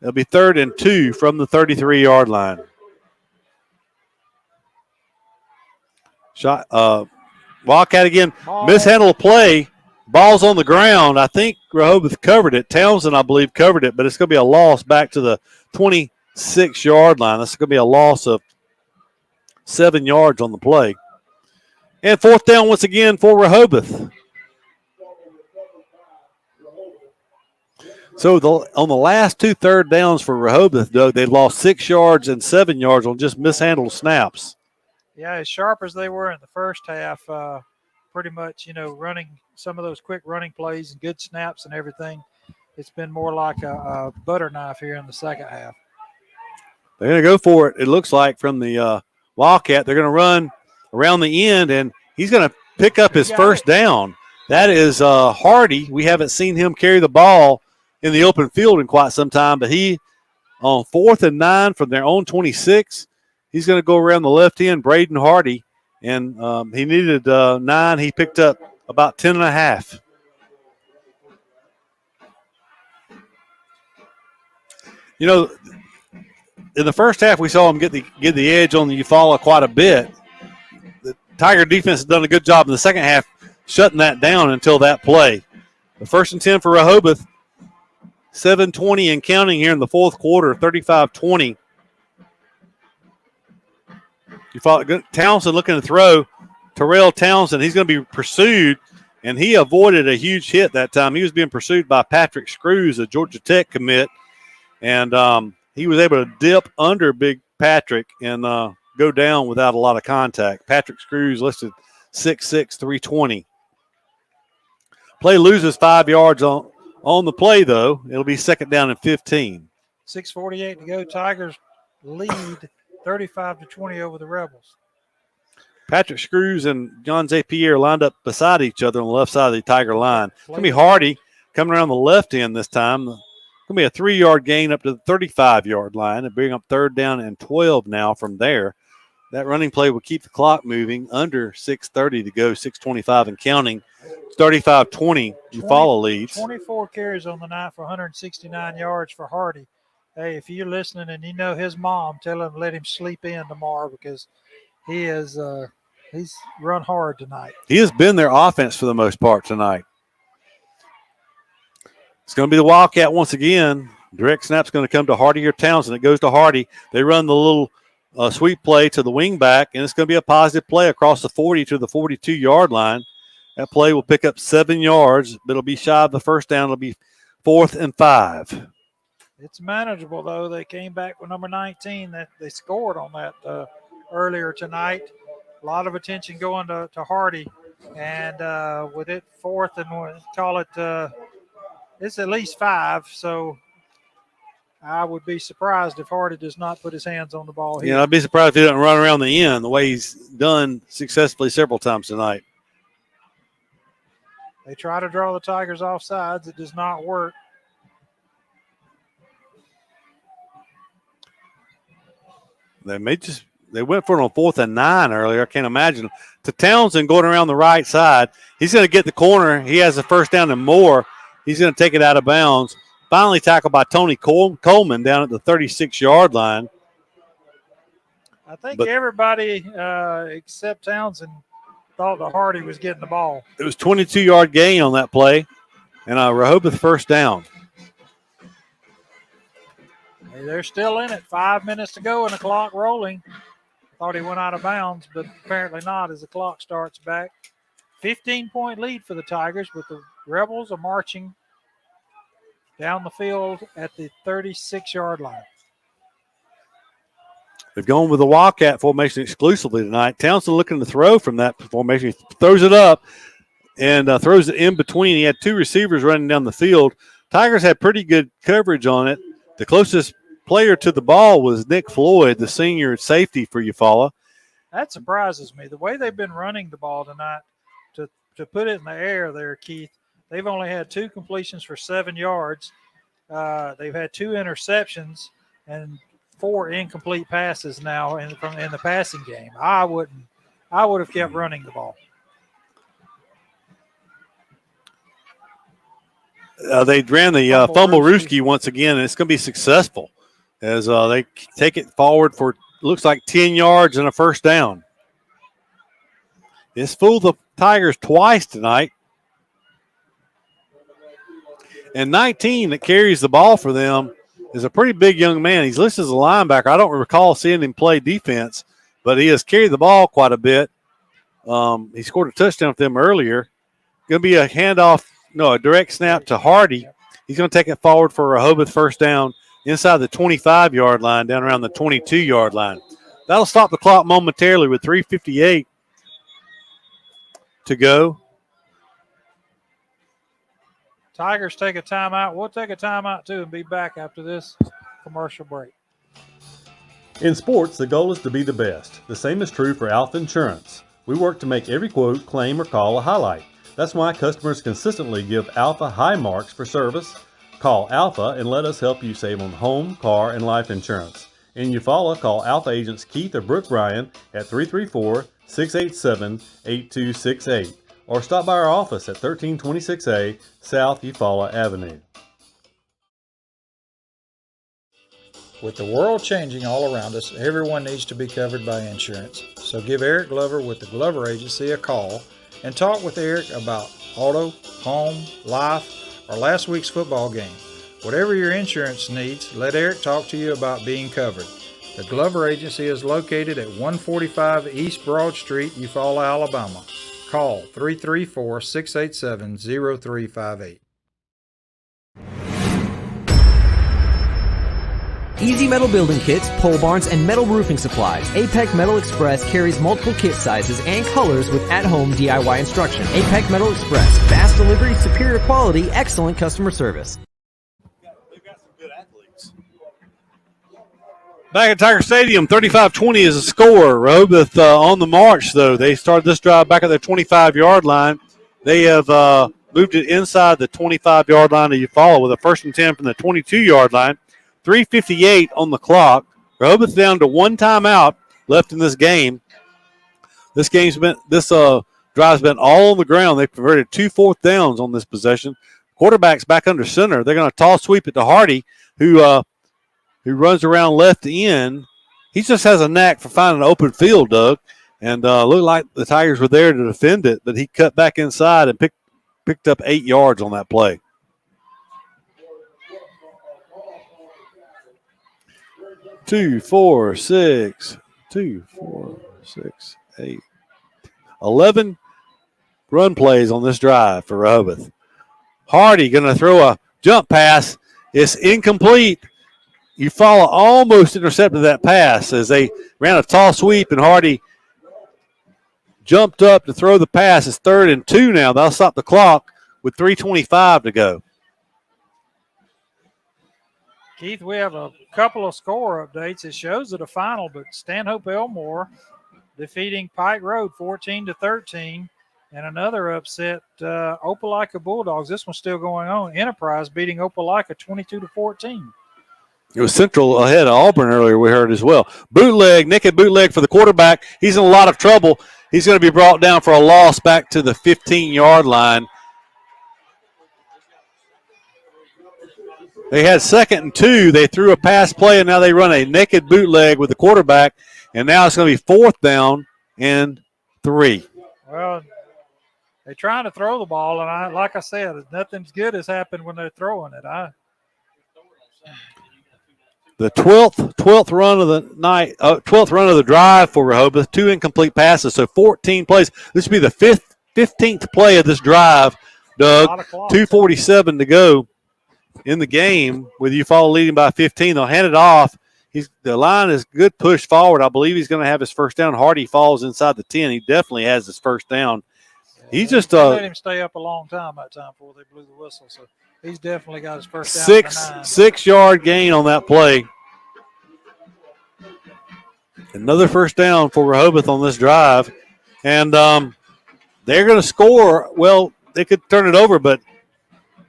S1: It'll be 3rd and 2 from the 33-yard line. Shot. Wildcat again. Mishandled a play. Ball's on the ground. I think Rehobeth covered it. Townsend, I believe, covered it, but it's going to be a loss back to the 26-yard line. That's going to be a loss of 7 yards on the play. And 4th down once again for Rehobeth. So on the last 2 third downs for Rehobeth, Doug, they lost 6 yards and 7 yards on just mishandled snaps.
S6: Yeah, as sharp as they were in the first half, pretty much, running some of those quick running plays and good snaps and everything, it's been more like a butter knife here in the second half.
S1: They're going to go for it, it looks like, from the Wildcat. They're going to run around the end, and he's going to pick up his first down. That is Hardy. We haven't seen him carry the ball in the open field in quite some time, but he, on 4th and 9 from their own 26, he's going to go around the left end, Braden Hardy, and he needed 9. He picked up about 10.5. In the first half, we saw him get the edge on the Eufaula quite a bit. The Tiger defense has done a good job in the second half shutting that down until that play. The 1st and 10 for Rehobeth, 7:20 and counting here in the fourth quarter, 35-20. Townsend looking to throw. Terrell Townsend, he's going to be pursued, and he avoided a huge hit that time. He was being pursued by Patrick Screws, a Georgia Tech commit, and he was able to dip under Big Patrick and go down without a lot of contact. Patrick Screws listed 6'6", 320. Play loses 5 yards on the play, though. It'll be 2nd down and 15.
S6: 6:48 to go. Tigers lead 35-20 over the Rebels.
S1: Patrick Screws and John Zapierre lined up beside each other on the left side of the Tiger line. It's going to be Hardy coming around the left end this time. Going to be a 3-yard gain up to the 35-yard line and bring up 3rd down and 12 now from there. That running play will keep the clock moving under 6:30 to go, 6:25 and counting. 35-20, Eufaula leads.
S6: 24 carries on the night for 169 yards for Hardy. Hey, if you're listening and you know his mom, tell him let him sleep in tomorrow because he is he's run hard tonight.
S1: He has been their offense for the most part tonight. It's going to be the Wildcat once again. Direct snap's going to come to Hardy or Townsend. It goes to Hardy. They run the little sweep play to the wing back, and it's going to be a positive play across the 40 to the 42-yard line. That play will pick up 7 yards, but it'll be shy of the first down. It'll be 4th and 5.
S6: It's manageable, though. They came back with number 19. That they scored on that earlier tonight. A lot of attention going to Hardy. And with it 4th and we'll call it it's at least 5. So I would be surprised if Hardy does not put his hands on the ball here.
S1: Yeah, I'd be surprised if he doesn't run around the end the way he's done successfully several times tonight.
S6: They try to draw the Tigers off sides. It does not work.
S1: They went for it on 4th and 9 earlier. I can't imagine. To Townsend going around the right side. He's going to get the corner. He has a first down and more. He's going to take it out of bounds. Finally tackled by Tony Coleman down at the 36-yard line.
S6: I think everybody except Townsend thought that Hardy was getting the ball.
S1: It was 22-yard gain on that play, and Rehobeth first down.
S6: Hey, they're still in it. 5 minutes to go and the clock rolling. Thought he went out of bounds, but apparently not as the clock starts back. 15-point lead for the Tigers, but the Rebels are marching down the field at the 36-yard line.
S1: They've gone with the Wildcat formation exclusively tonight. Townsend looking to throw from that formation. He throws it up and throws it in between. He had 2 receivers running down the field. Tigers had pretty good coverage on it. The closest player to the ball was Nick Floyd, the senior safety for Eufaula.
S6: That surprises me. The way they've been running the ball tonight, to put it in the air there, Keith, they've only had 2 completions for 7 yards. They've had 2 interceptions and 4 incomplete passes now in the passing game. I would have kept running the ball.
S1: They ran the fumble rooski once again, and it's going to be successful as they take it forward for, looks like 10 yards and a first down. It's fooled the Tigers twice tonight. And 19 that carries the ball for them is a pretty big young man. He's listed as a linebacker. I don't recall seeing him play defense, but he has carried the ball quite a bit. He scored a touchdown with them earlier. Going to be a handoff, a direct snap to Hardy. He's going to take it forward for a Rehobeth first down inside the 25-yard line, down around the 22-yard line. That'll stop the clock momentarily with 3:58 to go.
S6: Tigers take a timeout. We'll take a timeout too and be back after this commercial break.
S2: In sports, the goal is to be the best. The same is true for Alpha Insurance. We work to make every quote, claim, or call a highlight. That's why customers consistently give Alpha high marks for service. Call Alpha and let us help you save on home, car, and life insurance. In Eufaula, call Alpha agents Keith or Brooke Bryan at 334-687-8268 or stop by our office at 1326A South Eufaula Avenue.
S8: With the world changing all around us, everyone needs to be covered by insurance. So give Eric Glover with the Glover Agency a call and talk with Eric about auto, home, life, or last week's football game. Whatever your insurance needs, let Eric talk to you about being covered. The Glover Agency is located at 145 East Broad Street, Eufaula, Alabama. Call 334-687-0358.
S5: Easy Metal Building Kits, pole barns, and metal roofing supplies. APEC Metal Express carries multiple kit sizes and colors with at-home DIY instruction. APEC Metal Express. Fast delivery, superior quality, excellent customer service.
S1: They've got some good athletes. Back at Tiger Stadium, 35-20 is the score. Rehobeth on the march, though. They started this drive back at their 25-yard line. They have moved it inside the 25-yard line of Eufaula with a 1st and 10 from the 22-yard line. 3:58 on the clock. Rehobeth down to one timeout left in this game. This drive's been all on the ground. They've converted 2 fourth downs on this possession. Quarterback's back under center. They're going to toss sweep it to Hardy, who runs around left end. He just has a knack for finding an open field, Doug, and looked like the Tigers were there to defend it, but he cut back inside and picked up 8 yards on that play. 2, 4, 6, 2, 4, 6, 8. 11 run plays on this drive for Rehobeth. Hardy going to throw a jump pass. It's incomplete. Eufaula almost intercepted that pass as they ran a tall sweep, and Hardy jumped up to throw the pass. It's 3rd and 2 now. They'll stop the clock with 3:25 to go.
S6: Keith, we have a couple of score updates. It shows it a final, but Stanhope Elmore defeating Pike Road 14-13, and another upset, Opelika Bulldogs. This one's still going on. Enterprise beating Opelika 22-14.
S1: It was Central ahead of Auburn earlier, we heard as well. Naked bootleg for the quarterback. He's in a lot of trouble. He's going to be brought down for a loss back to the 15-yard line. They had 2nd and 2. They threw a pass play, and now they run a naked bootleg with the quarterback, and now it's going to be 4th down and 3.
S6: Well, they're trying to throw the ball, and like I said, nothing's good has happened when they're throwing it.
S1: The 12th run of the night, 12th run of the drive for Rehobeth, 2 incomplete passes, so 14 plays. This will be the 15th play of this drive, Doug. 2:47 to go in the game with Eufaula leading by 15. They'll hand it off. The line is good push forward. I believe he's going to have his first down. Hardy falls inside the 10. He definitely has his first down. He just
S6: let him stay up a long time that time before they blew the whistle. So he's definitely got his first down.
S1: 6-yard gain on that play. Another first down for Rehobeth on this drive. And they're going to score. Well, they could turn it over, but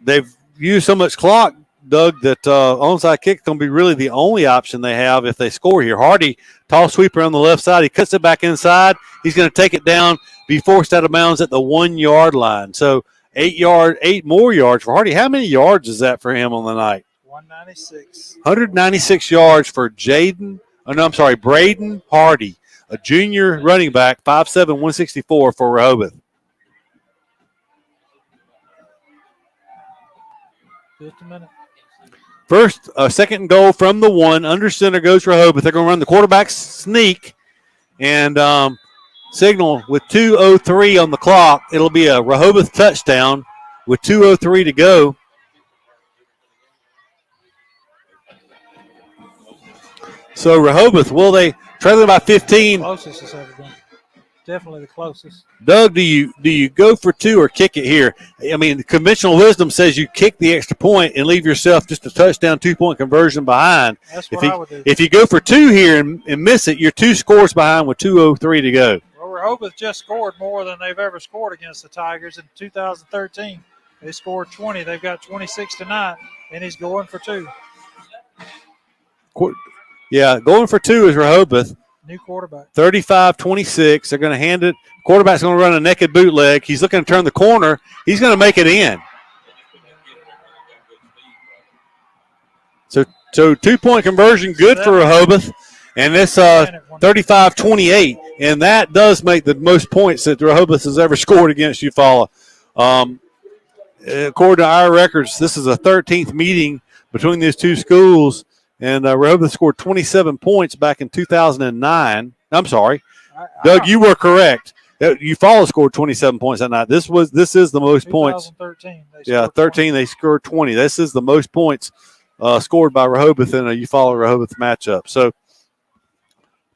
S1: they've used so much clock, Doug, that onside kick is going to be really the only option they have if they score here. Hardy, tall sweeper on the left side. He cuts it back inside. He's going to take it down, be forced out of bounds at the 1-yard line. So 8 more yards for Hardy. How many yards is that for him on the night?
S6: 196.
S1: 196 yards for Braden Hardy, a junior running back, 5'7", 164 for Rehobeth.
S6: Just a minute.
S1: First, 2nd and goal from the 1. Under center goes Rehobeth. They're going to run the quarterback sneak and signal with 2:03 on the clock. It'll be a Rehobeth touchdown with 2:03 to go. So Rehobeth, will they trailing by 15?
S6: Closest it's ever been. Definitely the closest.
S1: Doug, do you go for 2 or kick it here? I mean, conventional wisdom says you kick the extra point and leave yourself just a touchdown 2-point conversion behind.
S6: That's what I would do.
S1: If you go for 2 here and miss it, you're 2 scores behind with 2:03 to go.
S6: Well, Rehobeth just scored more than they've ever scored against the Tigers in 2013. They scored 20. They've got 26 tonight, and he's going for 2.
S1: Yeah, going for 2 is Rehobeth.
S6: New quarterback.
S1: 35-26. They're going to hand it. Quarterback's going to run a naked bootleg. He's looking to turn the corner. He's going to make it in. So 2-point conversion, good for Rehobeth. And it's 35-28. And that does make the most points that Rehobeth has ever scored against Eufaula. According to our records, this is a 13th meeting between these two schools. And Rehobeth scored 27 points back in 2009. I'm sorry. Doug, you were correct. Eufaula scored 27 points that night. This is the most points.
S6: 2013.
S1: Yeah, 13. They scored 20. This is the most points scored by Rehobeth in a Eufaula-Rehobeth matchup. So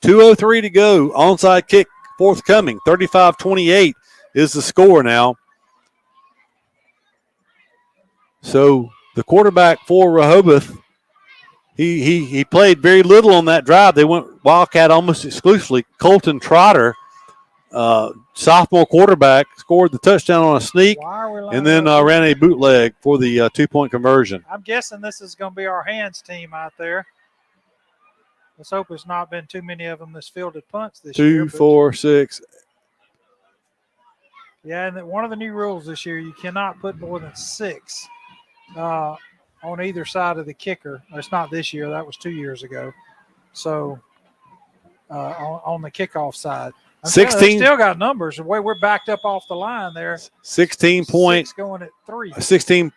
S1: 2:03 to go. Onside kick forthcoming. 35-28 is the score now. So the quarterback for Rehobeth, he played very little on that drive. They went Wildcat almost exclusively. Colton Trotter, sophomore quarterback, scored the touchdown on a sneak and then ran a bootleg for the 2-point conversion.
S6: I'm guessing this is going to be our hands team out there. Let's hope there's not been too many of them that's fielded punts this year.
S1: 2, 4, 6.
S6: Yeah, and one of the new rules this year, you cannot put more than 6 on either side of the kicker. It's not this year. That was 2 years ago. So on the kickoff side.
S1: 16.
S6: They still got numbers. The way we're backed up off the line there.
S1: 16 point.
S6: 6 going at 3.
S1: 16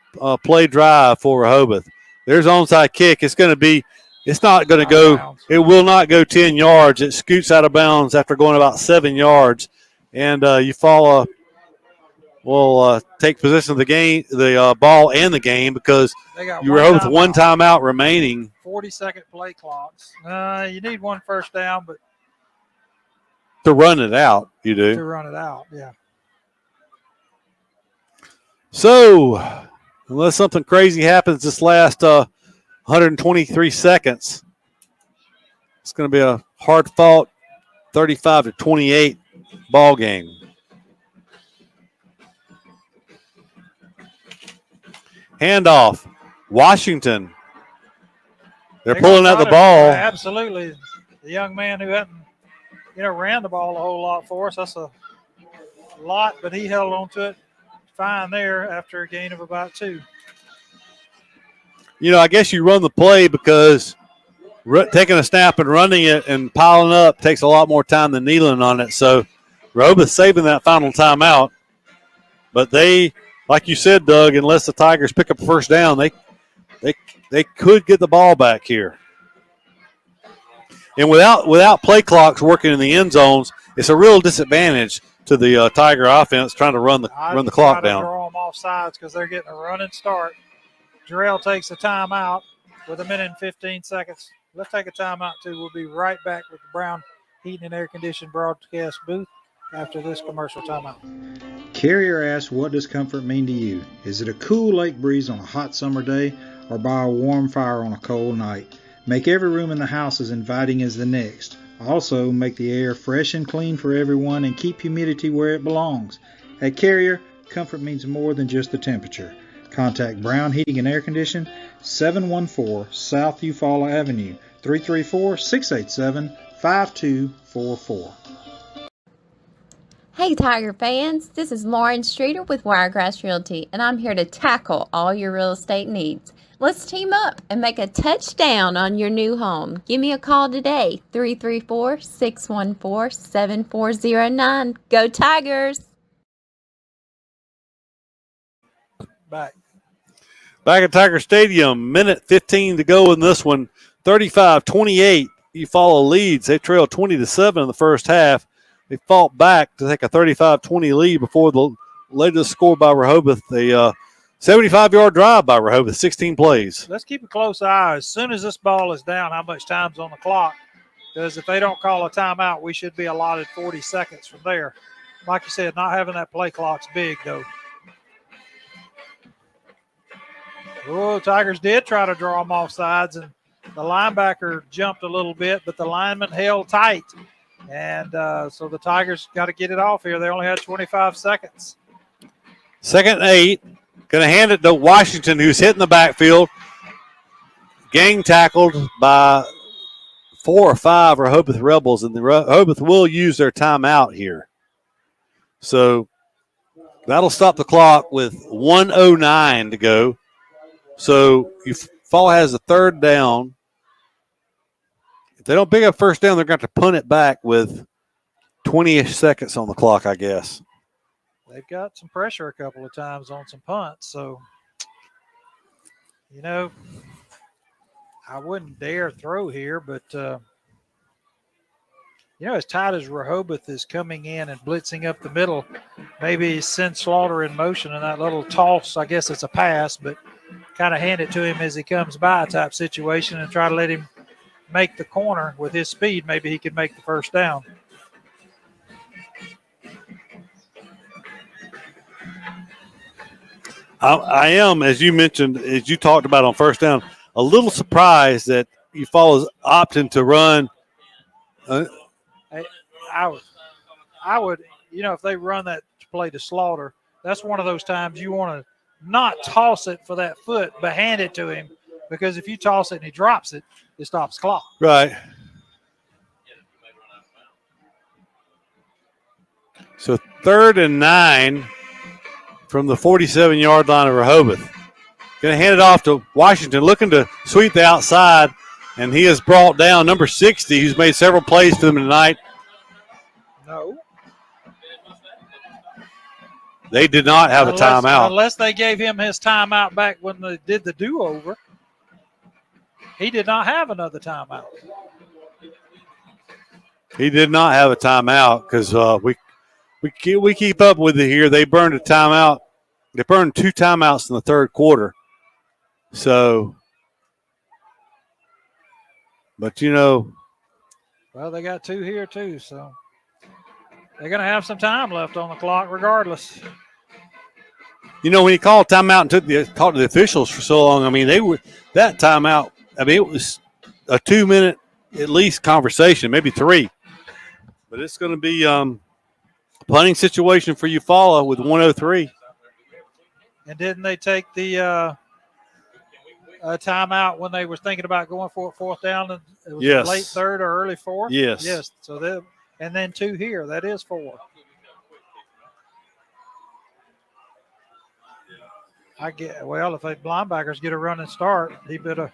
S1: play drive for Rehobeth. There's onside kick. It's going to be. It's not going to go. It will not go 10 yards. It scoots out of bounds after going about 7 yards, and Eufaula will take possession of the game, the ball, and the game because you were with one timeout remaining.
S6: 40-second play clocks. You need 1 first down, but
S1: to run it out, you do.
S6: To run it out, yeah.
S1: So, unless something crazy happens this last 123 seconds, it's going to be a hard-fought 35-28 ball game. Handoff, Washington. They're pulling out the ball.
S6: Absolutely. The young man who hadn't, ran the ball a whole lot for us. That's a lot, but he held on to it fine there after a gain of about 2.
S1: I guess you run the play because taking a snap and running it and piling up takes a lot more time than kneeling on it. So Rehobeth saving that final timeout. But they, like you said, Doug, unless the Tigers pick up a first down, they could get the ball back here. And without play clocks working in the end zones, it's a real disadvantage to the Tiger offense trying to run the clock down.
S6: Draw them off sides because they're getting a running start. Jarrell takes a timeout with 1 minute and 15 seconds. Let's take a timeout, too. We'll be right back with the Brown Heating and Air Conditioning broadcast booth after this commercial timeout.
S8: Carrier asks, what does comfort mean to you? Is it a cool lake breeze on a hot summer day or by a warm fire on a cold night? Make every room in the house as inviting as the next. Also, make the air fresh and clean for everyone and keep humidity where it belongs. At Carrier, comfort means more than just the temperature. Contact Brown Heating and Air Conditioning, 714 South Eufaula Avenue, 334-687-5244.
S10: Hey Tiger fans, this is Lauren Streeter with Wiregrass Realty, and I'm here to tackle all your real estate needs. Let's team up and make a touchdown on your new home. Give me a call today, 334-614-7409. Go Tigers!
S1: Back at Tiger Stadium, minute 15 to go in this one. 35-28, Eufaula leads. They trailed 20-7 in the first half. They fought back to take a 35-20 lead before the latest score by Rehobeth. They 75-yard drive by Rehobeth, 16 plays.
S6: Let's keep a close eye. As soon as this ball is down, how much time's on the clock? Because if they don't call a timeout, we should be allotted 40 seconds from there. Like you said, not having that play clock's big, though. Oh, Tigers did try to draw them off sides, and the linebacker jumped a little bit, but the lineman held tight. And so the Tigers got to get it off here. They only had 25 seconds.
S1: 2nd and 8. Going to hand it to Washington, who's hitting the backfield. Gang tackled by 4 or 5 Rehobeth Rebels, and the Rehobeth will use their timeout here. So that'll stop the clock with 1:09 to go. So Eufaula has a 3rd down. If they don't pick up 1st down, they're going to have to punt it back with 20-ish seconds on the clock, I guess.
S6: They've got some pressure a couple of times on some punts. So, you know, I wouldn't dare throw here, but, you know, as tight as Rehobeth is coming in and blitzing up the middle, maybe send Slaughter in motion and that little toss, I guess it's a pass, but kind of hand it to him as he comes by type situation and try to let him make the corner with his speed. Maybe he could make the 1st down.
S1: I am, as you mentioned, as you talked about on 1st down, a little surprised that Eufaula's opting to run.
S6: I would, you know, if they run that play to Slaughter, that's one of those times you want to not toss it for that foot, but hand it to him, because if you toss it and he drops it, it stops clock.
S1: Right. So 3rd and 9 from the 47-yard line of Rehobeth. Going to hand it off to Washington, looking to sweep the outside, and he has brought down number 60, who's made several plays for them tonight.
S6: No.
S1: They did not have a timeout.
S6: Unless they gave him his timeout back when they did the do-over. He did not have another timeout.
S1: He did not have a timeout because we keep up with it here. They burned a timeout. They burned 2 timeouts in the 3rd quarter. So, but you know.
S6: Well, they got 2 here too, so they're going to have some time left on the clock regardless.
S1: You know, when he called timeout and talked to the officials for so long, I mean, that timeout, I mean, it was a 2-minute at least conversation, maybe 3. But it's going to be a punting situation for Eufaula with 1:03.
S6: And didn't they take the timeout when they were thinking about going for it 4th down? And it was
S1: Yes.
S6: late 3rd or early 4th?
S1: Yes.
S6: Yes. So and then 2 here. That is 4. If the linebackers get a running start, he better.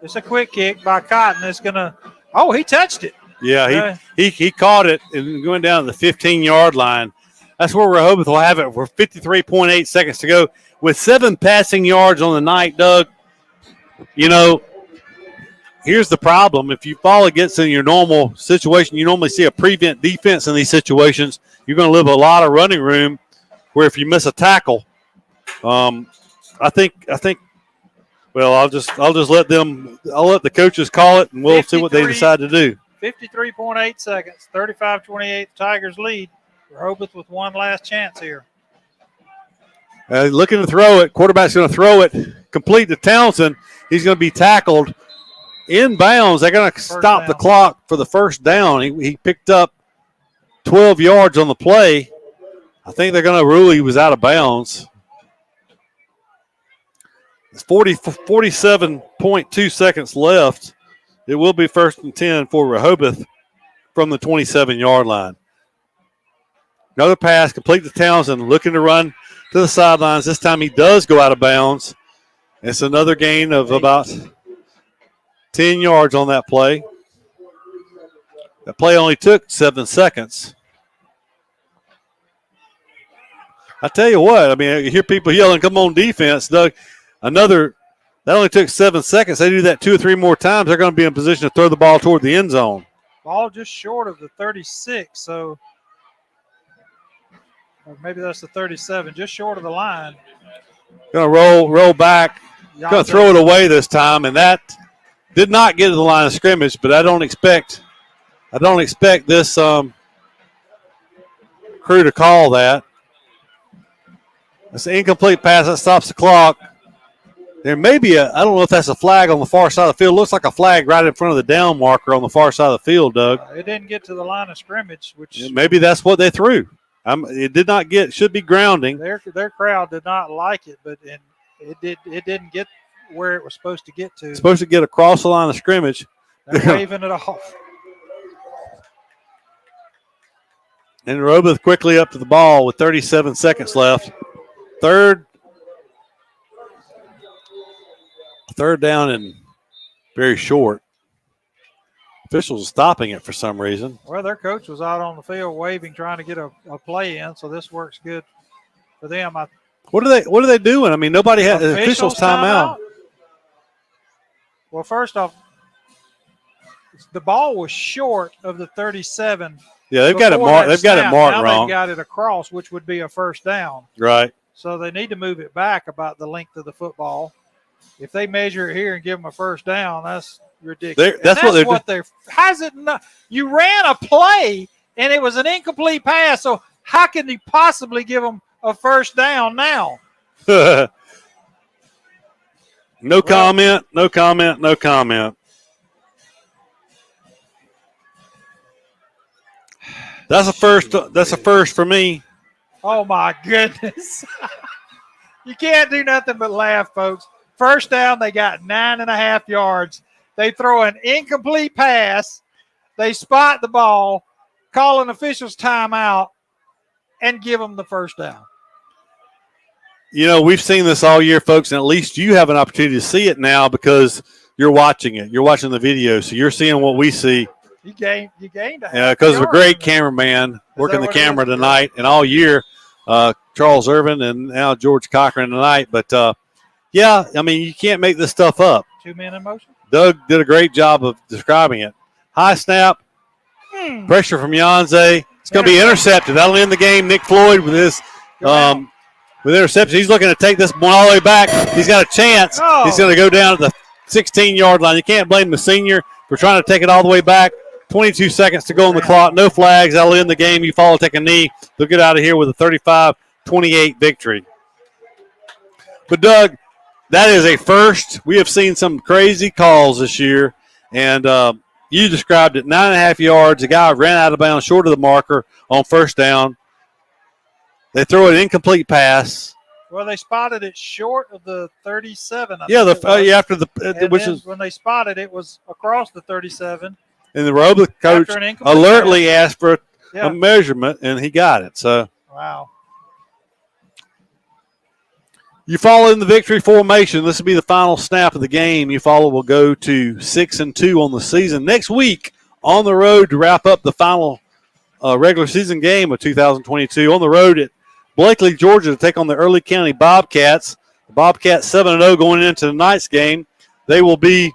S6: It's a quick kick by Cotton. It's going to – oh, he touched it.
S1: Yeah, he caught it and going down to the 15-yard line. That's where Rehobeth will have it for 53.8 seconds to go. With 7 passing yards on the night, Doug, you know, here's the problem. If Eufaula gets in your normal situation, you normally see a prevent defense in these situations. You're going to leave a lot of running room where if you miss a tackle, I think. Well, I'll just let the coaches call it, and we'll see what they decide to do.
S6: 53.8 seconds, 35-28, Tigers lead. Rehobeth with one last chance here.
S1: Looking to throw it. Quarterback's going to throw it complete to Townsend. He's going to be tackled in bounds. They're going to stop the clock for the 1st down. He picked up 12 yards on the play. I think they're going to rule he was out of bounds. It's 47.2 seconds left. It will be 1st and 10 for Rehobeth from the 27-yard line. Another pass, complete to Townsend, looking to run to the sidelines. This time he does go out of bounds. It's another gain of about 10 yards on that play. That play only took 7 seconds. I tell you what, I mean, you hear people yelling, come on defense, Doug. That only took 7 seconds. They do that 2 or 3 more times, they're going to be in position to throw the ball toward the end zone.
S6: Ball just short of the 36, so or maybe that's the 37, just short of the line.
S1: Going to roll back. Going to throw it away this time, and that did not get to the line of scrimmage. But I don't expect this crew to call that. It's an incomplete pass that stops the clock. There may be I don't know if that's a flag on the far side of the field. It looks like a flag right in front of the down marker on the far side of the field, Doug.
S6: It didn't get to the line of scrimmage, which
S1: maybe that's what they threw. It did not get. Should be grounding.
S6: Their crowd did not like it, but it didn't get where it was supposed to get to.
S1: It's supposed to get across the line of scrimmage.
S6: They're waving it off.
S1: And Rehobeth quickly up to the ball with 37 seconds left. Third down and very short. Officials are stopping it for some reason.
S6: Well, their coach was out on the field waving, trying to get a play in, so this works good for them.
S1: What are they doing? I mean, nobody had officials timeout.
S6: Well, first off, the ball was short of the 37.
S1: Yeah, they've got it marked. They've got it marked
S6: now
S1: wrong.
S6: They've got it across, which would be a first down.
S1: Right.
S6: So they need to move it back about the length of the football. If they measure it here and give them a first down, that's ridiculous.
S1: That's what they're.
S6: How's it not? You ran a play and it was an incomplete pass. So how can you possibly give them a first down now?
S1: No comment. No comment. No comment. That's a first. That's a first for me.
S6: Oh my goodness! You can't do nothing but laugh, folks. First down, they got 9.5 yards. They throw an incomplete pass. They spot the ball, call an official's timeout, and give them the first down.
S1: You know, we've seen this all year, folks, and at least you have an opportunity to see it now because you're watching it. You're watching the video, so you're seeing what we see.
S6: You gained
S1: Yeah, because of a great cameraman working the camera tonight and all year, Charles Irvin and now George Cochran tonight. But, yeah, I mean, you can't make this stuff up.
S6: 2 men in motion.
S1: Doug did a great job of describing it. High snap, pressure from Yanze. It's going to be intercepted. That'll end the game. Nick Floyd with his with interception. He's looking to take this one all the way back. He's got a chance.
S6: Oh.
S1: He's going to go down at the 16-yard line. You can't blame the senior for trying to take it all the way back. 22 seconds to go on the clock. No flags. That'll end the game. Eufaula take a knee. They'll get out of here with a 35-28 victory. But, Doug, that is a first. We have seen some crazy calls this year, and you described it, 9.5 yards. The guy ran out of bounds short of the marker on first down. They throw an incomplete pass.
S6: Well, they spotted it short of the 37.
S1: After
S6: when they spotted it was across the 37.
S1: And the Rehobeth coach alertly asked for a measurement, and he got it. So
S6: wow.
S1: Eufaula in the victory formation. This will be the final snap of the game. Eufaula will go to 6-2 on the season. Next week, on the road to wrap up the final regular season game of 2022. On the road at Blakely, Georgia, to take on the Early County Bobcats. The Bobcats 7-0 going into tonight's game. They will be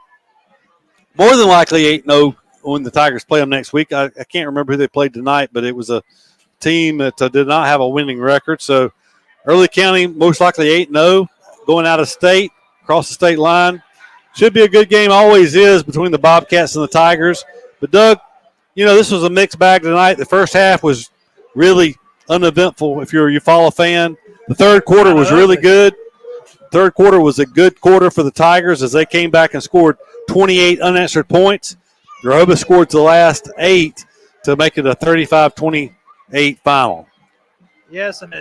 S1: more than likely 8-0 when the Tigers play them next week. I can't remember who they played tonight, but it was a team that did not have a winning record. So Early County most likely 8-0 going out of state, across the state line. Should be a good game, always is, between the Bobcats and the Tigers. But, Doug, you know, this was a mixed bag tonight. The first half was really uneventful if you're a Eufaula fan. The third quarter was really good. Third quarter was a good quarter for the Tigers as they came back and scored 28 unanswered points. Rehobeth scored the last 8 to make it a 35-28 final.
S6: Yes, and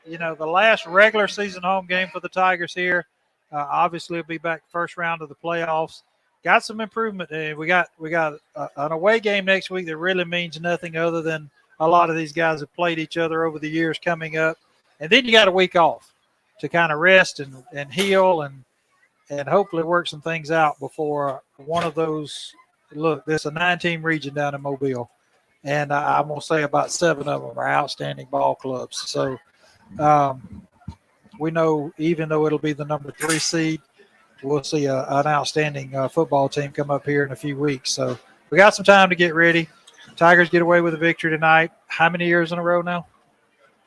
S6: you know, the last regular season home game for the Tigers here. Obviously, it'll be back first round of the playoffs. Got some improvement. We got an away game next week that really means nothing other than a lot of these guys have played each other over the years coming up. And then you got a week off to kind of rest and heal and hopefully work some things out before one of those. Look, there's a 9-team region down in Mobile, and I'm going to say about 7 of them are outstanding ball clubs. So we know even though it'll be the number 3 seed, we'll see an outstanding football team come up here in a few weeks. So we got some time to get ready. Tigers get away with a victory tonight. How many years in a row now?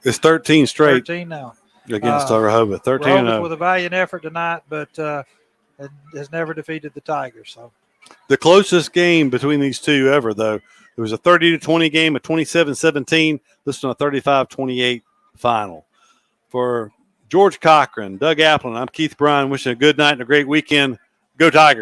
S1: It's 13 straight
S6: 13 now.
S1: against Rehobeth. 13
S6: Rehobeth with a valiant effort tonight, but has never defeated the Tigers. So
S1: the closest game between these two ever, though, it was a 30-20 game, a 27-17. This one a 35-28 final. For George Cochran, Doug Applin, I'm Keith Bryan, wishing a good night and a great weekend. Go Tigers.